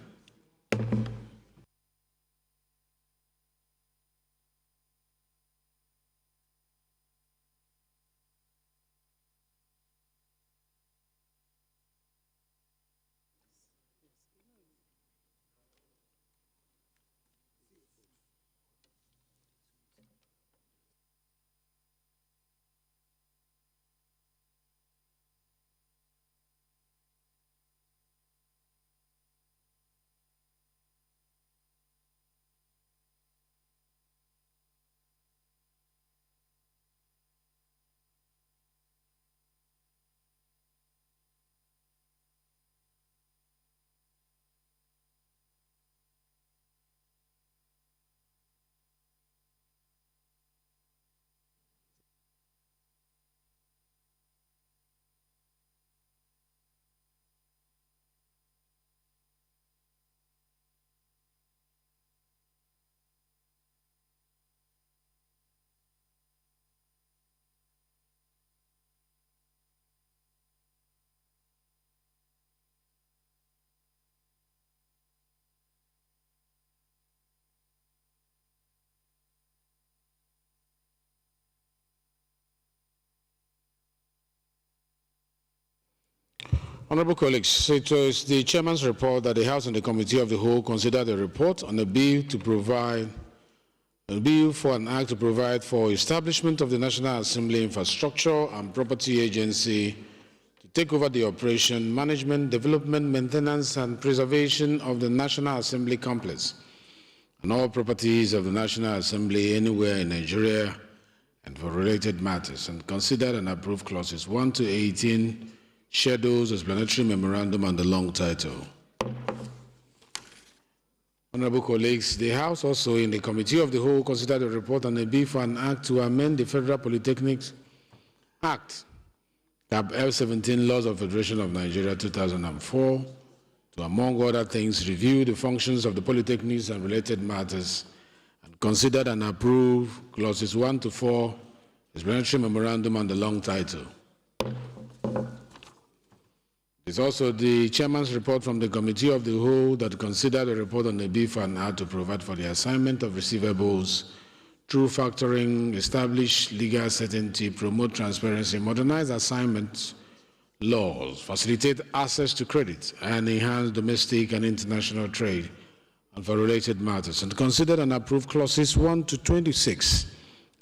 Honorable colleagues, it was the chairman's report that the House and the Committee of the Whole considered a report on a bill for an act to provide for establishment of the National Assembly Infrastructure and Property Agency to take over the operation, management, development, maintenance, and preservation of the National Assembly complex and all properties of the National Assembly anywhere in Nigeria and for related matters, and considered and approved clauses 1 to 18, schedules, explanatory memorandum, and the long title. Honorable colleagues, the House also in the Committee of the Whole considered a report on a bill for an act to amend the Federal Polytechnics Act, Cap F-17 Laws of Federation of Nigeria 2004, to, among other things, review the functions of the polytechnics and related matters, and considered and approved clauses 1 to 4, explanatory memorandum, and the long title. It's also the chairman's report from the Committee of the Whole that considered a report on the bill for an act to provide for the assignment of receivables through factoring, establish legal certainty, promote transparency, modernize assignment laws, facilitate access to credit, and enhance domestic and international trade, and for related matters, and considered and approved clauses 1 to 26,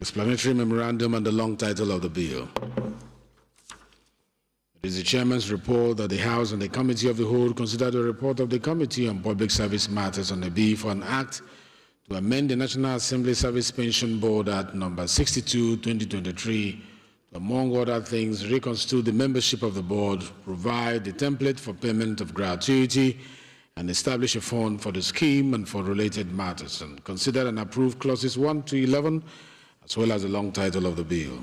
explanatory memorandum, and the long title of the bill. It is the chairman's report that the House and the Committee of the Whole considered a report of the Committee on Public Service Matters on the bill for an act to amend the National Assembly Service Pension Board Act number 62, 2023, to, among other things, reconstitute the membership of the board, provide the template for payment of gratuity, and establish a fund for the scheme and for related matters, and consider and approve clauses 1 to 11, as well as the long title of the bill.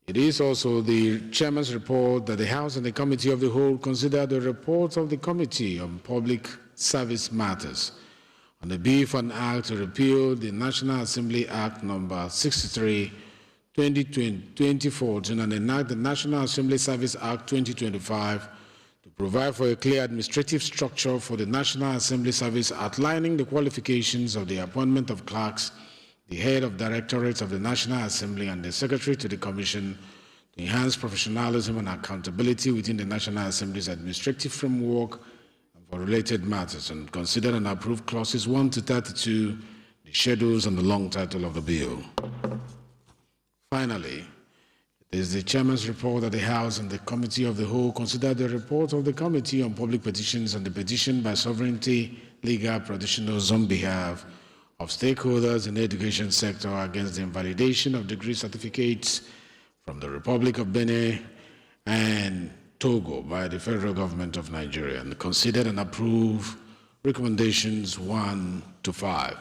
It is also the chairman's report that the House and the Committee of the Whole considered the report of the Committee on Public Service Matters on the bill for an act to repeal the National Assembly Act number 63, 2014, and enact the National Assembly Service Act 2025 to provide for a clear administrative structure for the National Assembly Service, outlining the qualifications of the appointment of clerks, the head of directorates of the National Assembly, and the Secretary to the Commission to enhance professionalism and accountability within the National Assembly's administrative framework and for related matters, and consider and approve clauses 1 to 32, the schedules, and the long title of the bill. Finally, it is the chairman's report that the House and the Committee of the Whole considered the report of the Committee on Public Petitions and the petition by sovereignty legal practitioners on behalf of stakeholders in the education sector against the invalidation of degree certificates from the Republic of Benin and Togo by the federal government of Nigeria, and considered and approved recommendations 1 to 5.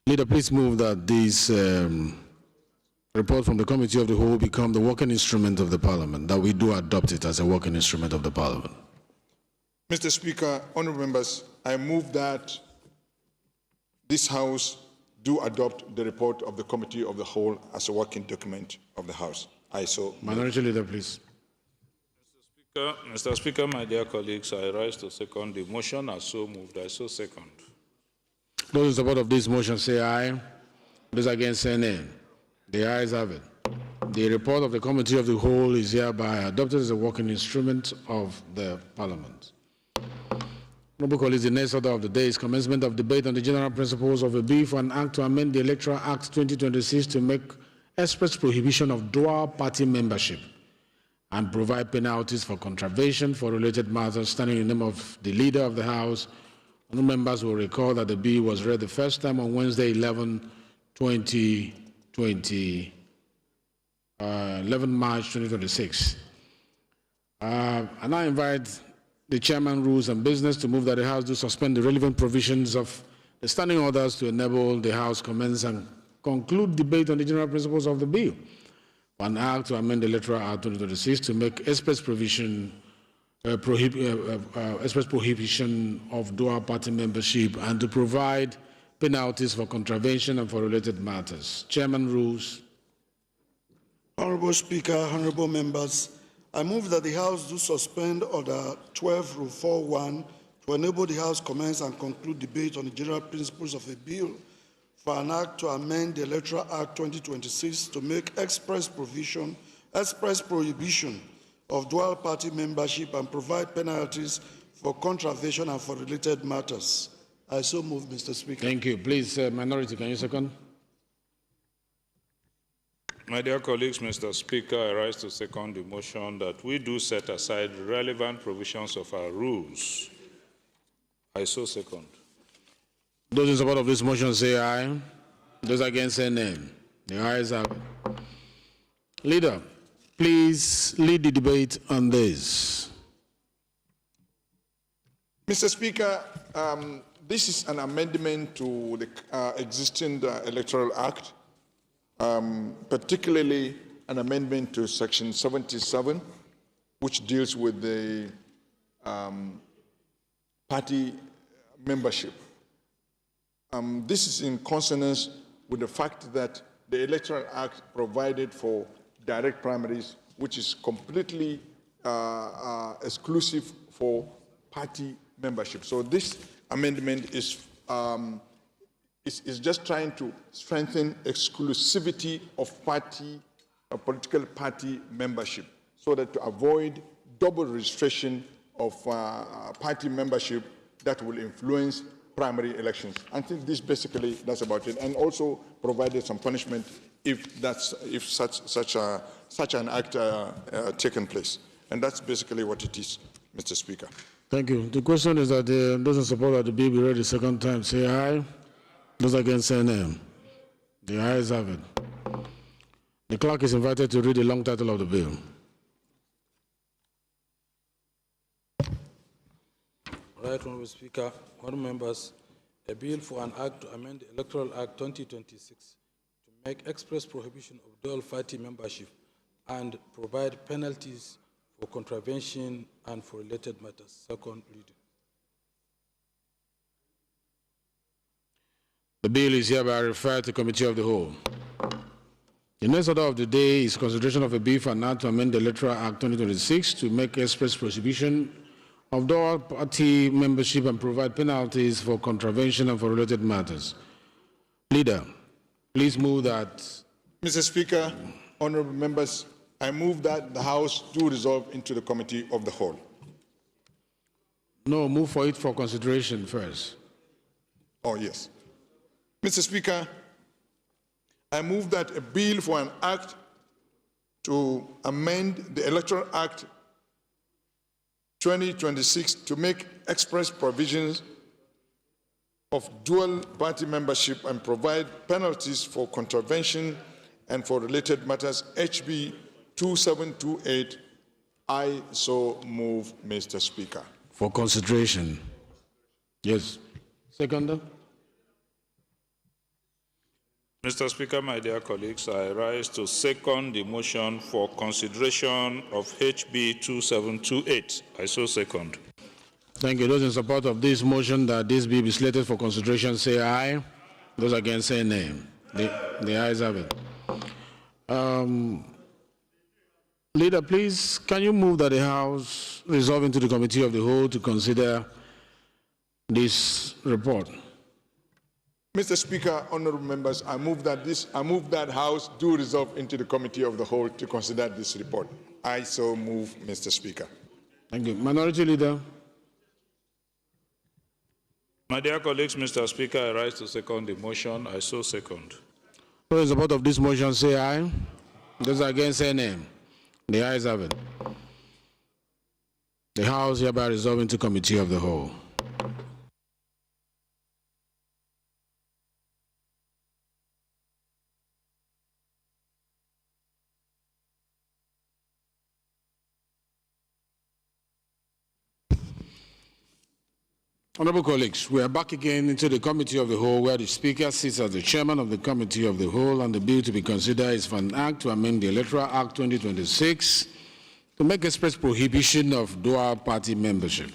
Leader, please move that this report from the Committee of the Whole become the working instrument of the Parliament, that we do adopt it as a working instrument of the Parliament. Mr. Speaker, honorable members, I move that this House do adopt the report of the Committee of the Whole as a working document of the House. I so. Minority Leader, please. Mr. Speaker, my dear colleagues, I rise to second the motion. I so moved. I so second. Those in support of this motion say aye. Those against say nay. The ayes have it. The report of the Committee of the Whole is hereby adopted as a working instrument of the Parliament. Honorable colleagues, the next order of the day is commencement of debate on the general principles of a bill for an act to amend the Electoral Act 2026 to make express prohibition of dual party membership and provide penalties for contravention for related matters. Standing in the name of the Leader of the House, honorable members will recall that the bill was read the first time on Wednesday, 11 March 2026. And I invite the Chairman, Rules and Business to move that the House do suspend the relevant provisions of the standing orders to enable the House commence and conclude debate on the general principles of the bill. An act to amend the Electoral Act 2026 to make express prohibition of dual party membership and to provide penalties for contravention and for related matters. Chairman, Rules. Honorable Speaker, honorable members, I move that the House do suspend Order 12 Rule 41 to enable the House commence and conclude debate on the general principles of a bill for an act to amend the Electoral Act 2026 to make express prohibition of dual party membership and provide penalties for contravention and for related matters. I so move, Mr. Speaker. Thank you. Please, Minority, can you second? My dear colleagues, Mr. Speaker, I rise to second the motion that we do set aside relevant provisions of our rules. I so second. Those in support of this motion say aye. Those against say nay. The ayes have it. Leader, please lead the debate on this. Mr. Speaker, this is an amendment to the existing Electoral Act, particularly an amendment to Section 77, which deals with the party membership. This is in consonance with the fact that the Electoral Act provided for direct primaries, which is completely exclusive for party membership. So this amendment is just trying to strengthen exclusivity of political party membership, so that to avoid double registration of party membership that will influence primary elections. I think this basically, that's about it, and also provided some punishment if such an act taken place. And that's basically what it is, Mr. Speaker. Thank you. The question is that those in support of the bill be read the second time say aye. Those against say nay. The ayes have it. The clerk is invited to read the long title of the bill. Right, Honorable Speaker, honorable members, a bill for an act to amend the Electoral Act 2026 to make express prohibition of dual party membership and provide penalties for contravention and for related matters. Second reading. The bill is hereby referred to Committee of the Whole. The next order of the day is consideration of a bill for an act to amend the Electoral Act 2026 to make express prohibition of dual party membership and provide penalties for contravention and for related matters. Leader, please move that. Mr. Speaker, honorable members, I move that the House do resolve into the Committee of the Whole. No, move for it for consideration first. Oh, yes. Mr. Speaker, I move that a bill for an act to amend the Electoral Act 2026 to make express provisions of dual party membership and provide penalties for contravention and for related matters, HB 2728. I so move, Mr. Speaker. For consideration. Yes. Seconder. Mr. Speaker, my dear colleagues, I rise to second the motion for consideration of HB 2728. I so second. Thank you. Those in support of this motion that this bill be slated for consideration say aye. Those against say nay. The ayes have it. Leader, please, can you move that the House resolve into the Committee of the Whole to consider this report? Mr. Speaker, honorable members, I move that House do resolve into the Committee of the Whole to consider this report. I so move, Mr. Speaker. Thank you. Minority Leader. My dear colleagues, Mr. Speaker, I rise to second the motion. I so second. Those in support of this motion say aye. Those against say nay. The ayes have it. The House hereby resolve into Committee of the Whole. Honorable colleagues, we are back again into the Committee of the Whole, where the Speaker sits as the Chairman of the Committee of the Whole, and the bill to be considered is for an act to amend the Electoral Act 2026 to make express prohibition of dual party membership,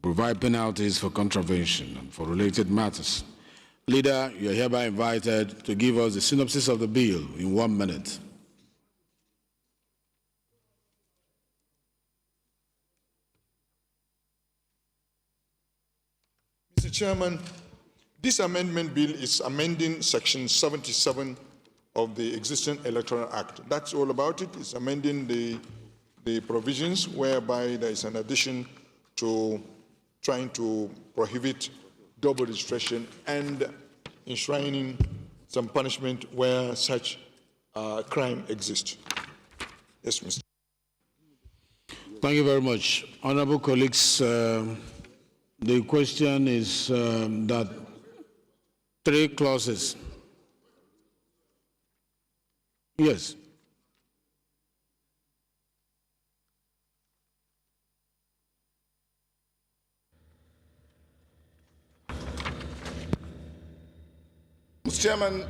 provide penalties for contravention and for related matters. Leader, you are hereby invited to give us the synopsis of the bill in 1 minute. Mr. Chairman, this amendment bill is amending Section 77 of the existing Electoral Act. That's all about it. It's amending the provisions whereby there is an addition to trying to prohibit double registration and enshrining some punishment where such crime exists. Yes, Mr. Thank you very much. Honorable colleagues, the question is that 3 clauses. Yes. Mr. Chairman,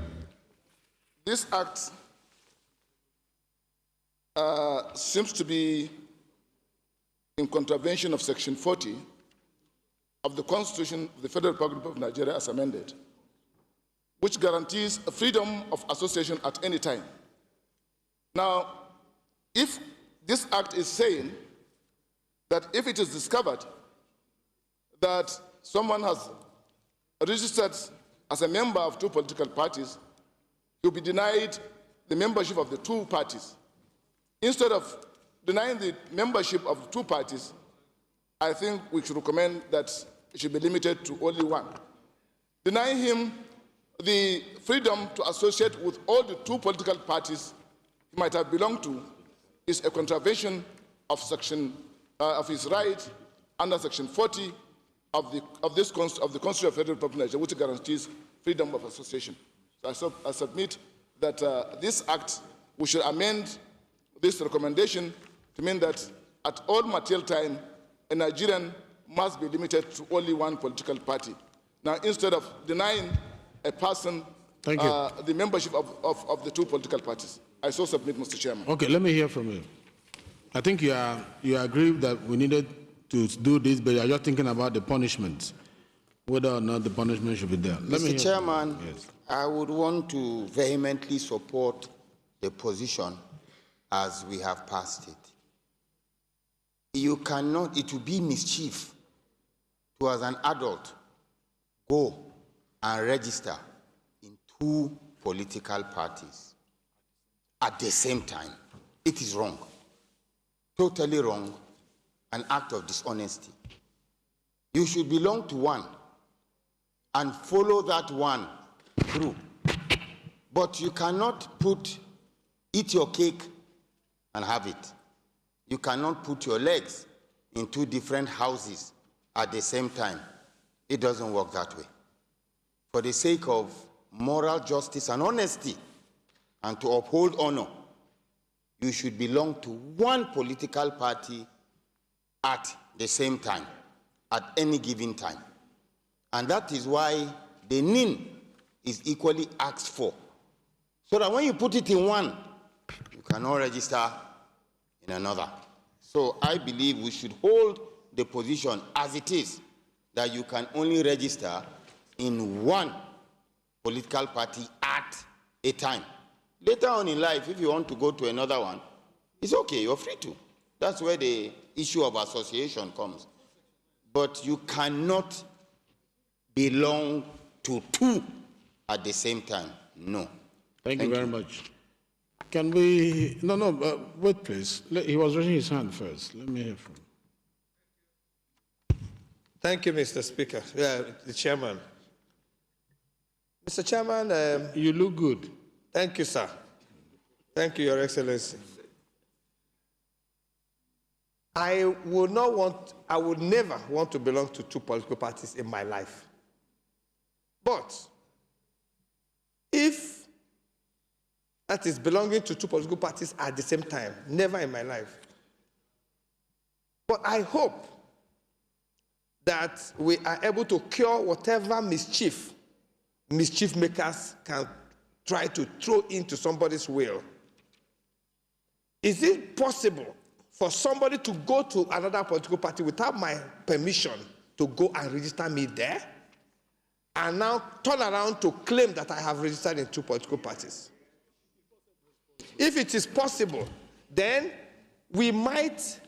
this act seems to be in contravention of Section 40 of the Constitution of the Federal Republic of Nigeria as amended, which guarantees freedom of association at any time. Now, if this act is saying that if it is discovered that someone has registered as a member of 2 political parties, he'll be denied the membership of the 2 parties. Instead of denying the membership of the 2 parties, I think we should recommend that it should be limited to only 1. Denying him the freedom to associate with all the 2 political parties he might have belonged to is a contravention of his right under Section 40 of the Constitution of the Federal Republic of Nigeria, which guarantees freedom of association. So I submit that this act, we should amend this recommendation to mean that at all material time, a Nigerian must be limited to only 1 political party. Now, instead of denying a person the membership of the 2 political parties. I so submit, Mr. Chairman. Okay, let me hear from you. I think you agree that we needed to do this, but you're just thinking about the punishment, whether or not the punishment should be there. Mr. Chairman, I would want to vehemently support the position as we have passed it. You cannot, it will be mischief to, as an adult, go and register in 2 political parties at the same time. It is wrong, totally wrong, an act of dishonesty. You should belong to one and follow that one through. But you cannot eat your cake and have it. You cannot put your legs in 2 different houses at the same time. It doesn't work that way. For the sake of moral justice and honesty, and to uphold honor, you should belong to one political party at the same time, at any given time. And that is why the NIN is equally asked for. So that when you put it in one, you cannot register in another. So I believe we should hold the position as it is, that you can only register in one political party at a time. Later on in life, if you want to go to another one, it's okay, you're free to. That's where the issue of association comes. But you cannot belong to two at the same time. No. Thank you very much. Can we, wait please. He was raising his hand first. Let me hear from him. Thank you, Mr. Speaker. Yeah, the chairman. Mr. Chairman. You look good. Thank you, sir. Thank you, Your Excellency. I would never want to belong to two political parties in my life. But if that is belonging to two political parties at the same time, never in my life. But I hope that we are able to cure whatever mischief makers can try to throw into somebody's will. Is it possible for somebody to go to another political party without my permission to go and register me there, and now turn around to claim that I have registered in two political parties? If it is possible, then we might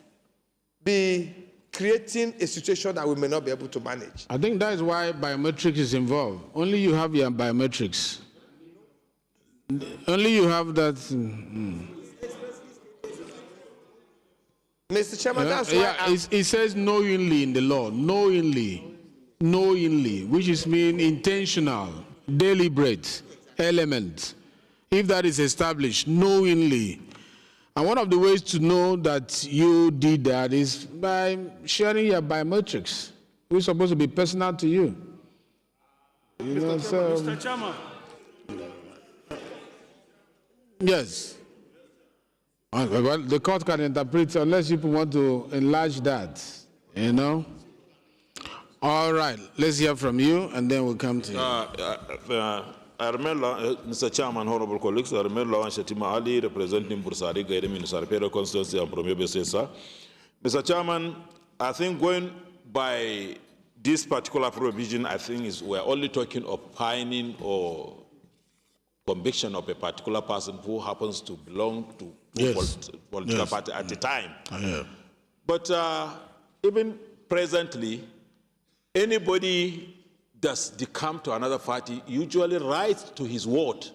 be creating a situation that we may not be able to manage. I think that is why biometrics is involved. Only you have your biometrics. Only you have that. Mr. Chairman, that's why it says knowingly in the law, knowingly, which is mean intentional, deliberate, element. If that is established, knowingly. And one of the ways to know that you did that is by sharing your biometrics, which is supposed to be personal to you. Mr. Chairman. Yes. Well, the court can interpret unless people want to enlarge that, All right, let's hear from you, and then we'll come to you. I remember, Mr. Chairman, honorable colleagues, I remember Lawan Shetima Ali representing Bursari, Gaida Minister, Pedro Constituency, and Premier Besesa. Mr. Chairman, I think going by this particular provision, I think we're only talking of fining or conviction of a particular person who happens to belong to political party at the time. But even presently, anybody does come to another party usually writes to his ward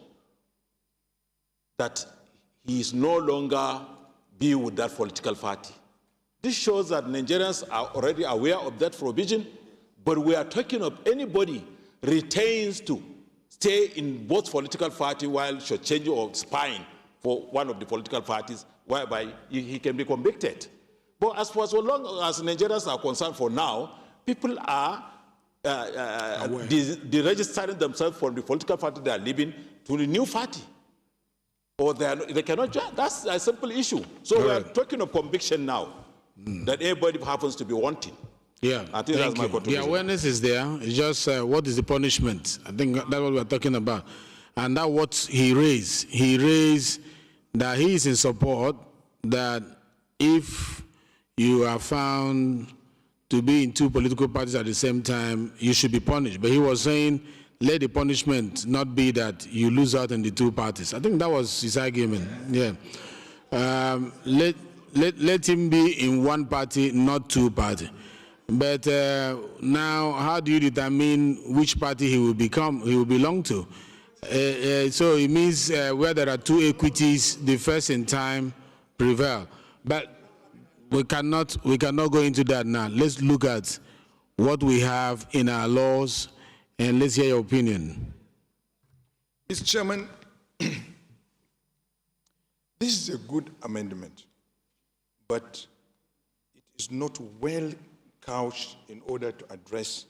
that he is no longer be with that political party. This shows that Nigerians are already aware of that provision, but we are talking of anybody retains to stay in both political party while changing or spying for one of the political parties, whereby he can be convicted. But as for so long as Nigerians are concerned for now, people are deregistering themselves from the political party they are living to the new party. Or they cannot join. That's a simple issue. So we are talking of conviction now, that everybody happens to be wanting. Yeah, I think that's my contribution. The awareness is there. It's just what is the punishment? I think that's what we're talking about. And that's what he raised. He raised that he is in support that if you are found to be in two political parties at the same time, you should be punished. But he was saying, let the punishment not be that you lose out in the two parties. I think that was his argument. Yeah. Let him be in one party, not two parties. But now, how do you determine which party he will belong to? So it means where there are two equities, the first in time prevail. But we cannot go into that now. Let's look at what we have in our laws, and let's hear your opinion. Mr. Chairman, this is a good amendment, but it is not well couched in order to address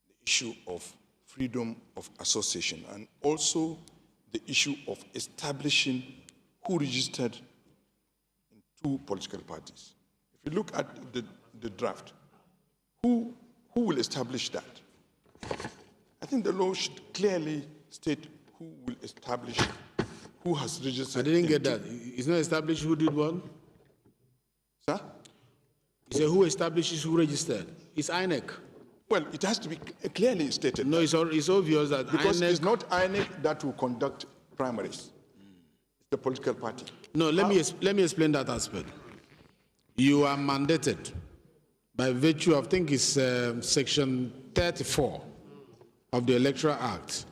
the issue of freedom of association and also the issue of establishing who registered in 2 political parties. If you look at the draft, who will establish that? I think the law should clearly state who will establish who has registered. I didn't get that. It's not established who did what? Sir? You say who establishes who registered? It's INEC. Well, it has to be clearly stated. No, it's obvious that because INEC... it's not INEC that will conduct primaries. It's the political party. No, let me explain that aspect. You are mandated by virtue of, I think it's section 34 of the Electoral Act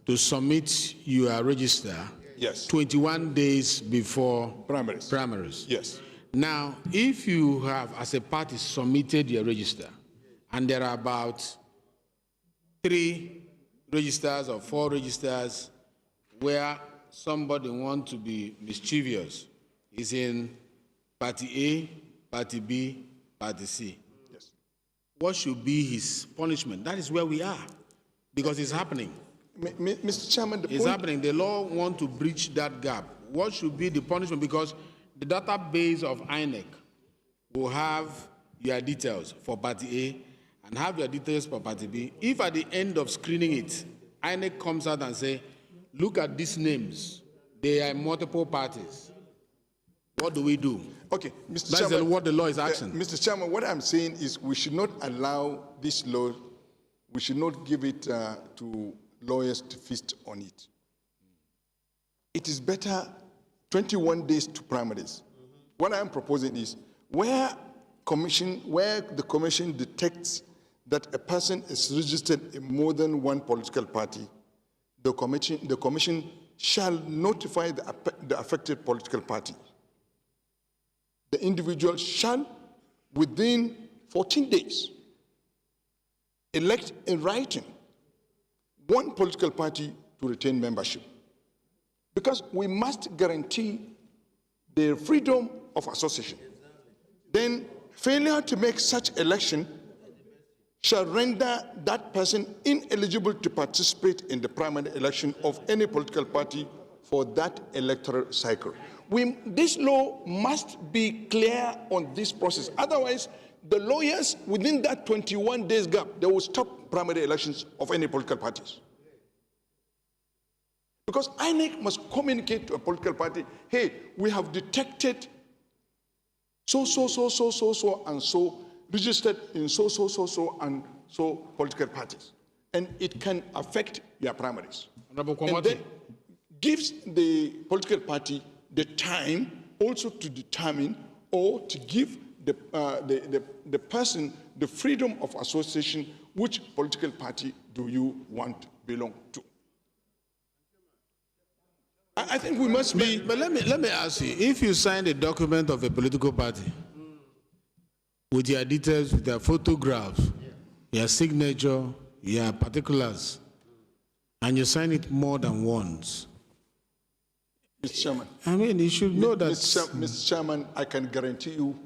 to submit your register 21 days before primaries. Yes. Now, if you have, as a party, submitted your register, and there are about 3 registers or 4 registers where somebody wants to be mischievous, is in Party A, Party B, Party C. Yes. What should be his punishment? That is where we are, because it's happening. Mr. Chairman, it's happening. The law wants to breach that gap. What should be the punishment? Because the database of INEC will have your details for Party A and have your details for Party B. If at the end of screening it, INEC comes out and say, look at these names. They are multiple parties. What do we do? Okay, Mr. That's Chairman, what the law is asking. Mr. Chairman, what I'm saying is we should not allow this law, we should not give it to lawyers to feast on it. It is better 21 days to primaries. What I'm proposing is where the commission detects that a person is registered in more than 1 political party, the commission shall notify the affected political party. The individual shall, within 14 days, elect in writing 1 political party to retain membership. Because we must guarantee the freedom of association. Then failure to make such election shall render that person ineligible to participate in the primary election of any political party for that electoral cycle. This law must be clear on this process. Otherwise, the lawyers, within that 21 days gap, they will stop primary elections of any political parties. Because INEC must communicate to a political party, hey, we have detected so, and so, registered in so, and so political parties. And it can affect your primaries. And then gives the political party the time also to determine or to give the person the freedom of association, which political party do you want to belong to. I think we must be... But let me ask you, if you sign a document of a political party with your details, with your photographs, your signature, your particulars, and you sign it more than once, Mr. Chairman. I mean, you should know that... Mr. Chairman, I can guarantee you,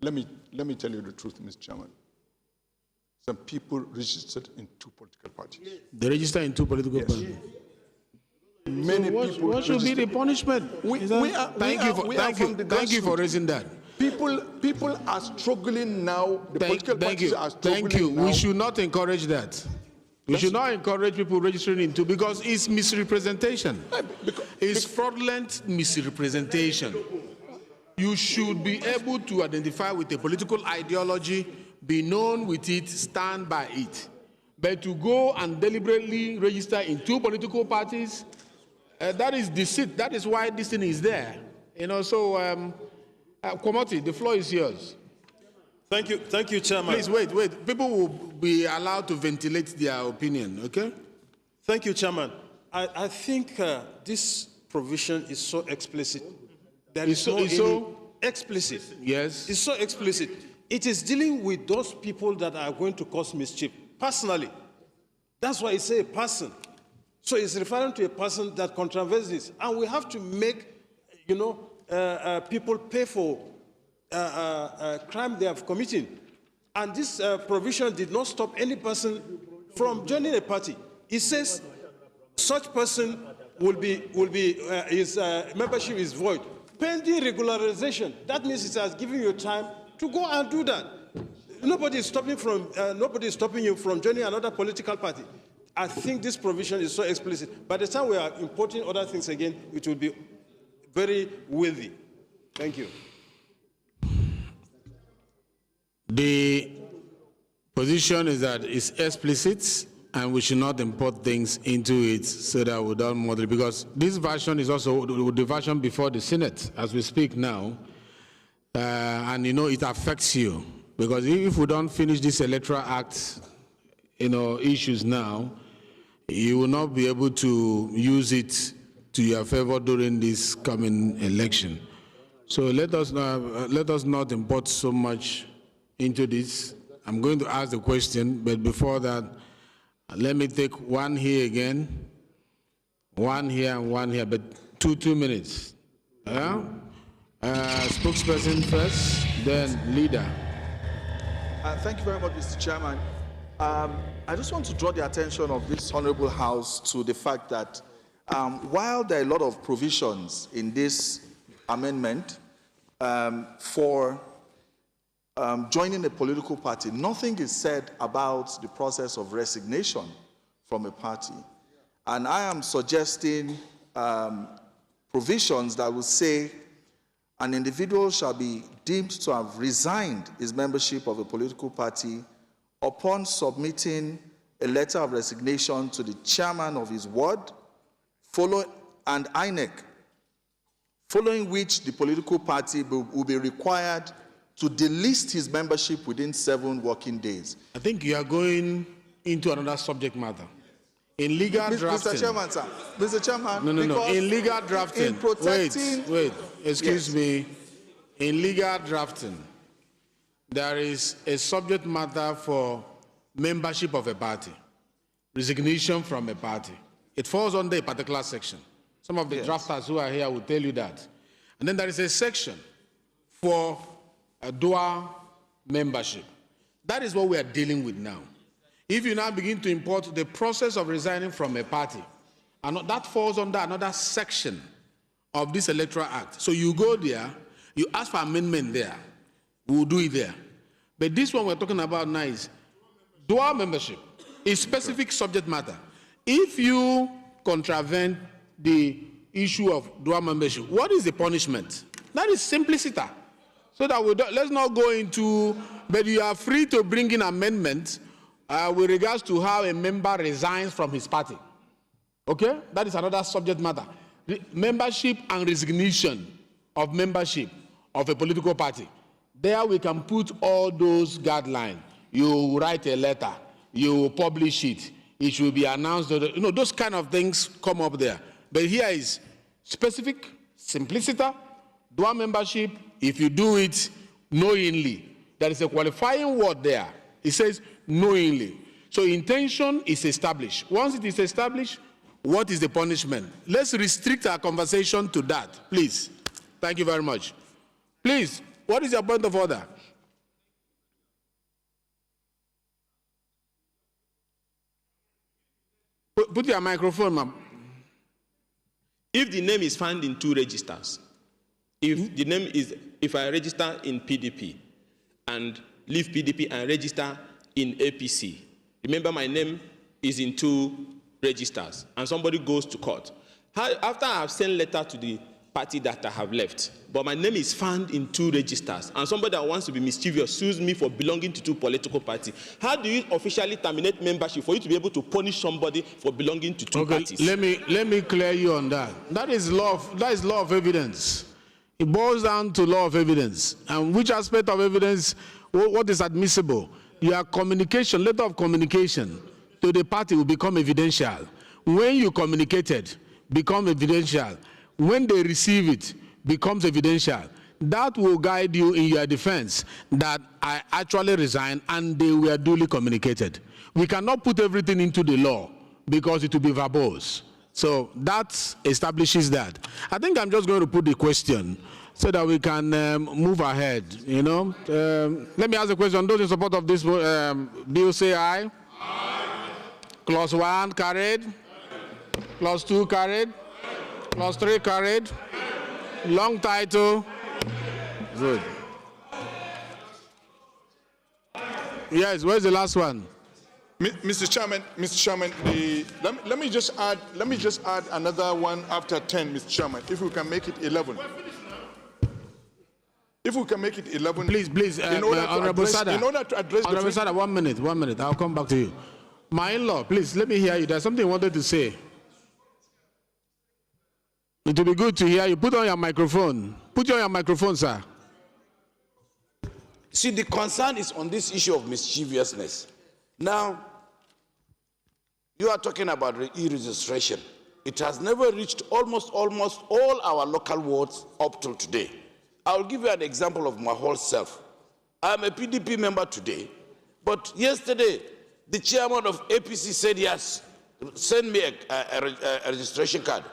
let me tell you the truth, Mr. Chairman. Some people registered in 2 political parties. They register in 2 political parties. Many people. What should be the punishment? Thank you for raising that. People are struggling now. The political parties are struggling now. We should not encourage that. We should not encourage people registering in 2 because it's misrepresentation. It's fraudulent misrepresentation. You should be able to identify with a political ideology, be known with it, stand by it. But to go and deliberately register in 2 political parties, that is deceit. That is why this thing is there. You know, so, Kwamoti, the floor is yours. Thank you, Chairman. Please, wait. People will be allowed to ventilate their opinion, okay? Thank you, Chairman. I think this provision is so explicit. Explicit. Yes. It's so explicit. It is dealing with those people that are going to cause mischief, personally. That's why it's a person. So it's referring to a person that contravenes this. And we have to make, people pay for crime they have committed. And this provision did not stop any person from joining a party. It says such person his membership is void. Pending regularization, that means it has given you time to go and do that. Nobody is stopping you from joining another political party. I think this provision is so explicit. By the time we are importing other things again, it will be very worthy. Thank you. The position is that it's explicit and we should not import things into it so that we don't model, because this version is also the version before the Senate as we speak now. And it affects you, because if we don't finish this Electoral Act, issues now, you will not be able to use it to your favor during this coming election. So let us not import so much into this. I'm going to ask the question, but before that, let me take one here again, one here and one here, but two minutes. Spokesperson first, then leader. Thank you very much, Mr. Chairman. I just want to draw the attention of this Honorable House to the fact that while there are a lot of provisions in this amendment for joining a political party, nothing is said about the process of resignation from a party. And I am suggesting provisions that will say an individual shall be deemed to have resigned his membership of a political party upon submitting a letter of resignation to the chairman of his ward and INEC, following which the political party will be required to delist his membership within 7 working days. I think you are going into another subject matter. In legal drafting... Mr. Chairman, sir. Mr. Chairman, No. In legal drafting... Wait. Excuse me. In legal drafting, there is a subject matter for membership of a party, resignation from a party. It falls under a particular section. Some of the drafters who are here will tell you that. And then there is a section for a dual membership. That is what we are dealing with now. If you now begin to import the process of resigning from a party, and that falls under another section of this Electoral Act. So you go there, you ask for amendment there, we will do it there. But this one we're talking about now is dual membership, a specific subject matter. If you contravene the issue of dual membership, what is the punishment? That is simplicity. So that let's not go into, but you are free to bring in amendments with regards to how a member resigns from his party. Okay? That is another subject matter. Membership and resignation of membership of a political party. There we can put all those guidelines. You write a letter, you publish it, it should be announced. Those kind of things come up there. But here is specific, simplicity, dual membership. If you do it knowingly, there is a qualifying word there. It says knowingly. So intention is established. Once it is established, what is the punishment? Let's restrict our conversation to that, please. Thank you very much. Please, what is your point of order? Put your microphone, ma'am. If the name is found in 2 registers, if I register in PDP and leave PDP and register in APC, remember my name is in 2 registers, and somebody goes to court. After I have sent letter to the party that I have left, but my name is found in 2 registers, and somebody that wants to be mischievous sues me for belonging to 2 political parties, how do you officially terminate membership for you to be able to punish somebody for belonging to 2 parties? Let me clear you on that. That is law of evidence. It boils down to law of evidence. And which aspect of evidence, what is admissible? Your communication, letter of communication to the party will become evidential. When you communicated, become evidential. When they receive it, becomes evidential. That will guide you in your defense that I actually resigned and they were duly communicated. We cannot put everything into the law because it will be verbose. So that establishes that. I think I'm just going to put the question so that we can move ahead, Let me ask the question. Those in support of this bill say aye. Aye. Clause 1 carried. Clause 2 carried. Clause 3 carried. Long title. Good. Yes, where's the last one? Mr. Chairman, let me just add another one after 10, Mr. Chairman, if we can make it 11. If we can make it 11. Please, Honorable Sada. In order to address Honorable Sada, 1 minute. I'll come back to you. My in-law, please, let me hear you. There's something I wanted to say. It will be good to hear you. Put on your microphone. Put on your microphone, sir. See, the concern is on this issue of mischievousness. Now, you are talking about e-registration. It has never reached almost all our local wards up till today. I'll give you an example of my whole self. I'm a PDP member today, but yesterday, the chairman of APC said, yes, send me a registration card.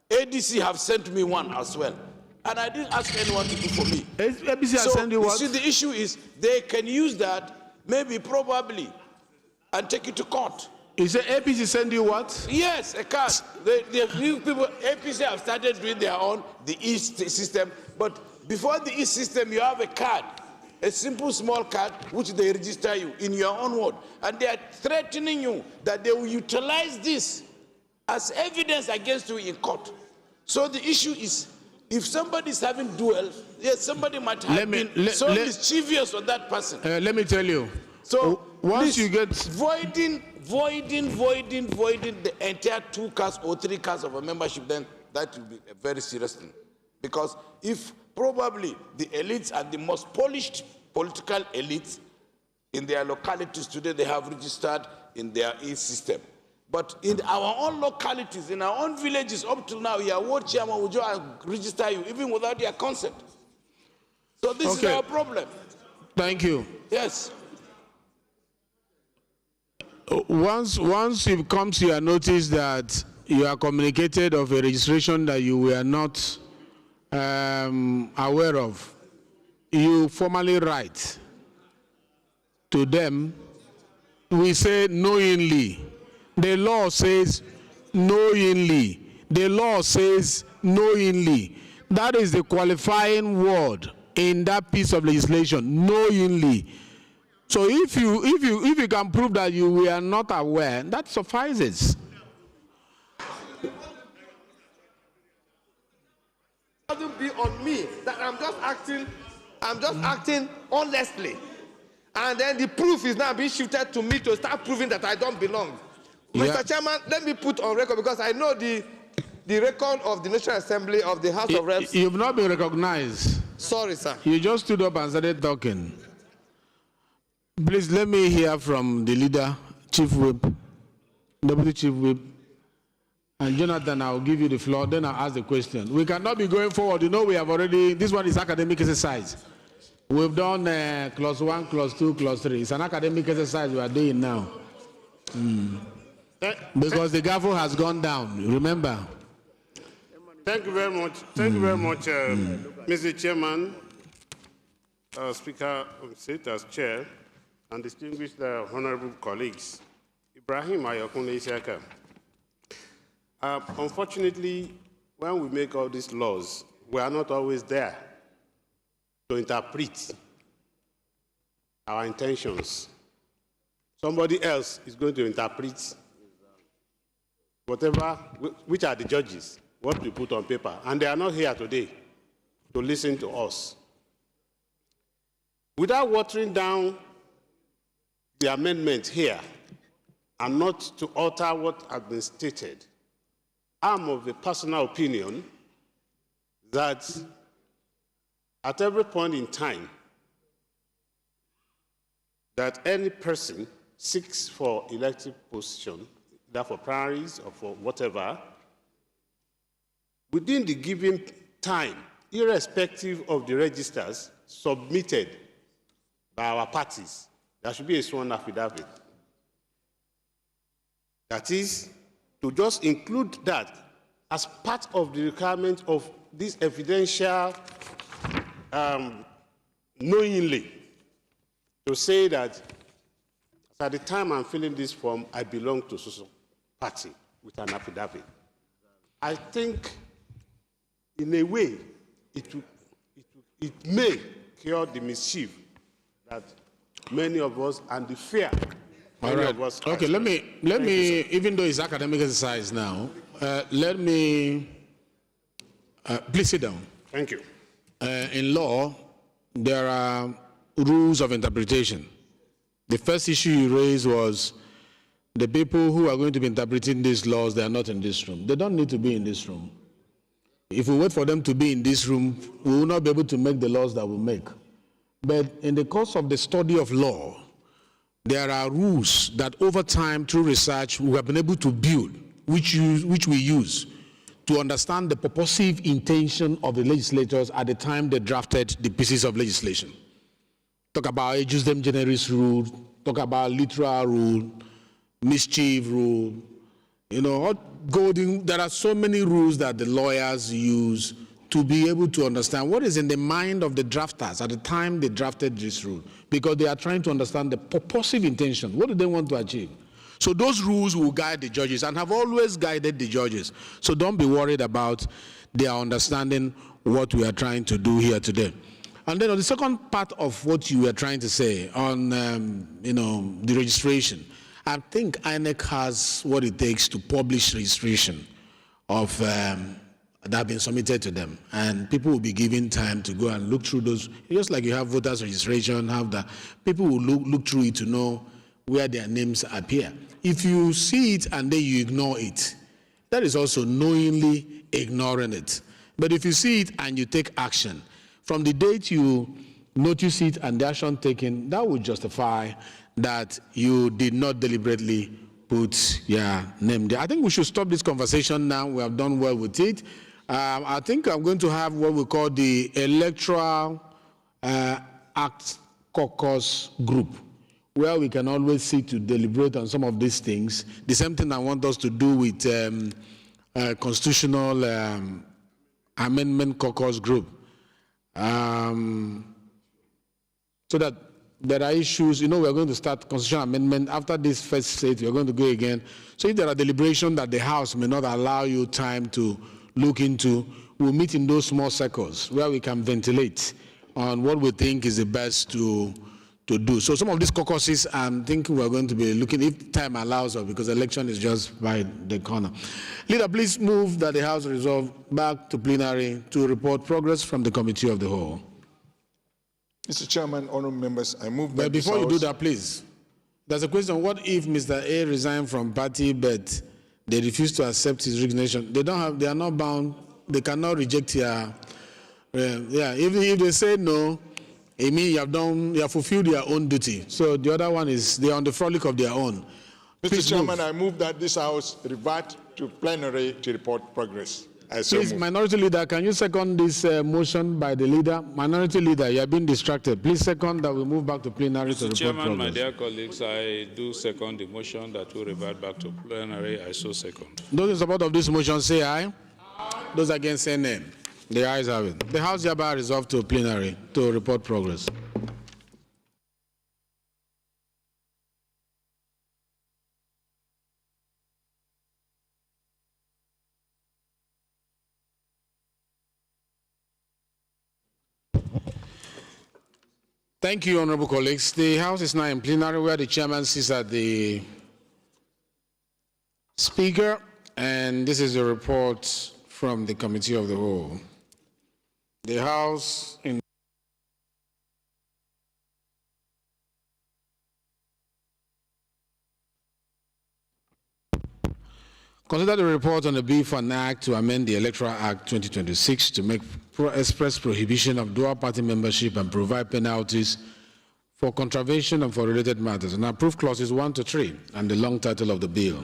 ADC have sent me one as well. And I didn't ask anyone to do for me. APC has sent you what? See, the issue is they can use that, maybe, probably, and take it to court. You say APC send you what? Yes, a card. The new people, APC have started doing their own, the East system. But before the East system, you have a card, a simple small card, which they register you in your own ward. And they are threatening you that they will utilize this as evidence against you in court. So the issue is, if somebody is having dual, yes, somebody might have been mischievous on that person. Let me tell you. So once you get voiding the entire 2 cards or 3 cards of a membership, then that will be a very serious thing. Because if probably the elites and the most polished political elites in their localities today, they have registered in their e-system. But in our own localities, in our own villages, up till now, your ward chairman will go and register you, even without your consent. So this is our problem. Thank you. Yes. Once it comes to your notice that you are communicated of a registration that you were not aware of, you formally write to them. We say knowingly. The law says knowingly. The law says knowingly. That is the qualifying word in that piece of legislation, knowingly. So if you can prove that you were not aware, that suffices. It doesn't be on me that I'm just acting honestly. And then the proof is now being shifted to me to start proving that I don't belong. Mr. Chairman, let me put on record, because I know the record of the National Assembly of the House of Reps. You've not been recognized. Sorry, sir. You just stood up and started talking. Please let me hear from the leader, Chief Whip, Deputy Chief Whip, and Jonathan. I'll give you the floor, then I'll ask the question. We cannot be going forward. You know, we have already, this one is academic exercise. We've done clause 1, clause 2, clause 3. It's an academic exercise we are doing now. Because the gavel has gone down, remember? Thank you very much. Thank you very much, Mr. Chairman, Speaker of the State as Chair, and distinguished honorable colleagues. Ibrahim Ayokunle Isiaka. Unfortunately, when we make all these laws, we are not always there to interpret our intentions. Somebody else is going to interpret whatever, which are the judges, what we put on paper. And they are not here today to listen to us. Without watering down the amendment here, and not to alter what has been stated, I'm of the personal opinion that at every point in time that any person seeks for elective position, either for primaries or for whatever, within the given time, irrespective of the registers submitted by our parties, there should be a sworn affidavit. That is, to just include that as part of the requirement of this evidential knowingly, to say that at the time I'm filling this form, I belong to social party with an affidavit. I think in a way, it may cure the mischief that many of us and the fear all right. Okay, let me, even though it's academic exercise now, let me, please sit down. Thank you. In law, there are rules of interpretation. The first issue you raised was the people who are going to be interpreting these laws, they are not in this room. They don't need to be in this room. If we wait for them to be in this room, we will not be able to make the laws that we make. But in the course of the study of law, there are rules that over time, through research, we have been able to build, which we use to understand the purposive intention of the legislators at the time they drafted the pieces of legislation. Talk about ejus dem generis rule, talk about literal rule, mischief rule, you know, there are so many rules that the lawyers use to be able to understand what is in the mind of the drafters at the time they drafted this rule, because they are trying to understand the purposive intention. What do they want to achieve? So those rules will guide the judges and have always guided the judges. So don't be worried about their understanding what we are trying to do here today. And then on the second part of what you were trying to say on, the registration, I think INEC has what it takes to publish registration of that have been submitted to them, and people will be given time to go and look through those. Just like you have voters registration, have that. People will look through it to know where their names appear. If you see it and then you ignore it, that is also knowingly ignoring it. But if you see it and you take action, from the date you notice it and the action taken, that would justify that you did not deliberately put your name there. I think we should stop this conversation now. We have done well with it. I think I'm going to have what we call the Electoral Act Caucus Group, where we can always sit to deliberate on some of these things. The same thing I want us to do with Constitutional Amendment Caucus Group. So that there are issues, we're going to start constitutional amendment. After this first stage, we're going to go again. So if there are deliberations that the House may not allow you time to look into, we'll meet in those small circles where we can ventilate on what we think is the best to do. So some of these caucuses, I'm thinking we're going to be looking, if time allows us, because the election is just by the corner. Leader, please move that the House resolve back to plenary to report progress from the Committee of the Whole. Mr. Chairman, honourable members, I move that. But before you do that, please, there's a question. What if Mr. A resigned from party, but they refuse to accept his resignation? They are not bound. They cannot reject your. If they say no, it means you have fulfilled your own duty. So the other one is they are on the frolic of their own. Mr. Chairman, I move that this House revert to plenary to report progress. Please, Minority Leader, can you second this motion by the leader? Minority Leader, you have been distracted. Please second that we move back to plenary to report progress. Mr. Chairman, my dear colleagues, I do second the motion that we revert back to plenary. I so second. Those in support of this motion say aye. Aye. Those against say nay. The ayes have it. The House hereby resolved to plenary to report progress. Thank you, honorable colleagues. The House is now in plenary where the chairman sits at the speaker, and this is a report from the Committee of the Whole. The House in consider the report on the bill for an act to amend the Electoral Act 2026 to make express prohibition of dual party membership and provide penalties for contravention and for related matters, and approve clauses 1 to 3 and the long title of the bill.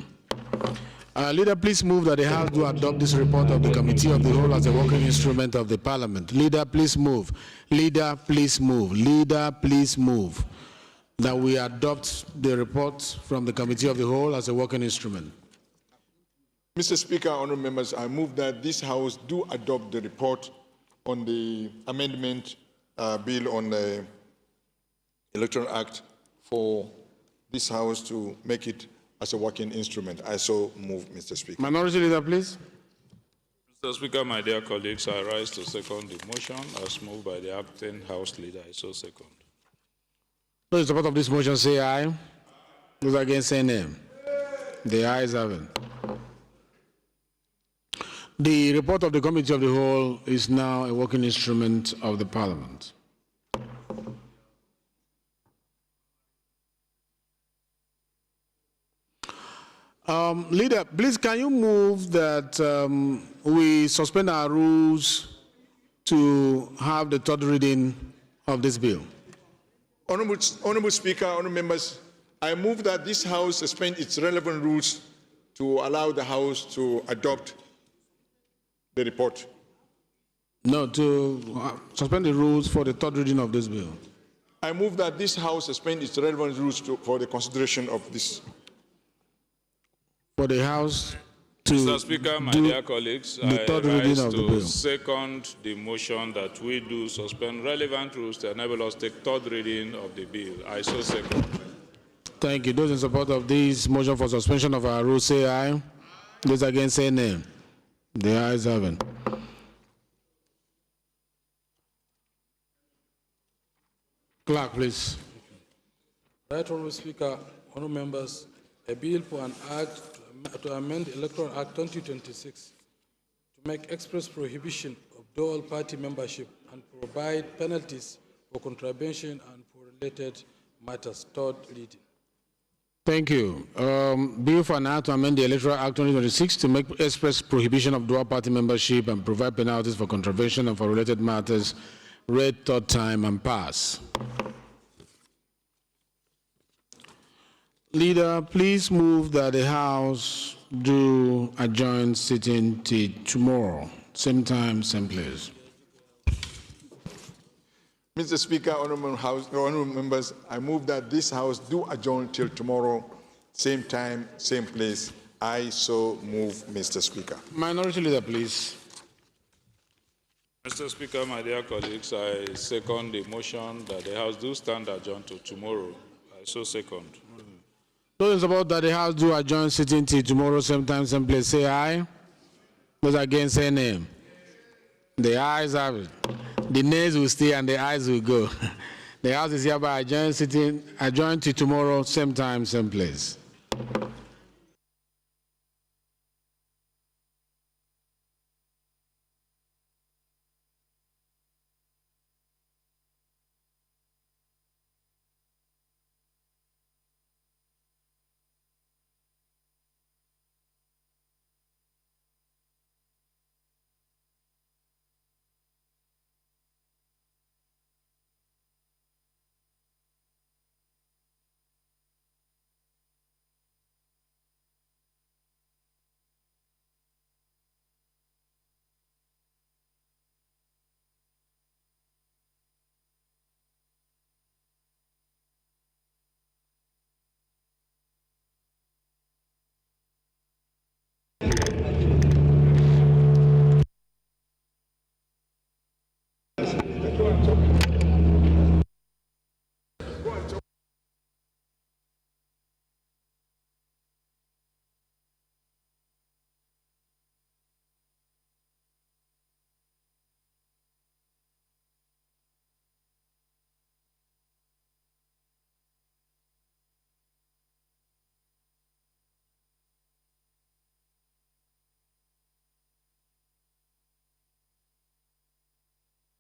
Leader, please move that the House do adopt this report of the Committee of the Whole as a working instrument of the Parliament. Leader, please move. Leader, please move. Leader, please move that we adopt the report from the Committee of the Whole as a working instrument. Mr. Speaker, honourable members, I move that this House do adopt the report on the amendment bill on the Electoral Act for this House to make it as a working instrument. I so move, Mr. Speaker. Minority Leader, please. Mr. Speaker, my dear colleagues, I rise to second the motion as moved by the acting House Leader. I so second. Those in support of this motion say aye. Those against say nay. The ayes have it. The report of the Committee of the Whole is now a working instrument of the Parliament. Leader, please can you move that we suspend our rules to have the third reading of this bill? Honorable Speaker, honorable members, I move that this House suspend its relevant rules to allow the House to adopt the report. No, to suspend the rules for the third reading of this bill. I move that this House suspend its relevant rules for the consideration of this. For the House to Mr. Speaker, my dear colleagues, I rise to second the motion that we do suspend relevant rules to enable us to take third reading of the bill. I so second. Thank you. Those in support of this motion for suspension of our rules say aye. Those against say nay. The ayes have it. Clerk, please. Right Honourable Speaker, honourable members, a bill for an act to amend Electoral Act 2026 to make express prohibition of dual party membership and provide penalties for contravention and for related matters. Third reading. Thank you. Bill for an act to amend the Electoral Act 2026 to make express prohibition of dual party membership and provide penalties for contravention and for related matters. Read third time and pass. Leader, please move that the House do adjourn sitting till tomorrow. Same time, same place. Mr. Speaker, honorable members, I move that this House do adjourn till tomorrow, same time, same place. I so move, Mr. Speaker. Minority Leader, please. Mr. Speaker, my dear colleagues, I second the motion that the House do stand adjourned to tomorrow. I so second. Those in support that the House do adjourn sitting till tomorrow, same time, same place, say aye. Those against say nay. The ayes have it. The nays will stay and the ayes will go. The House is hereby adjourned till tomorrow, same time, same place.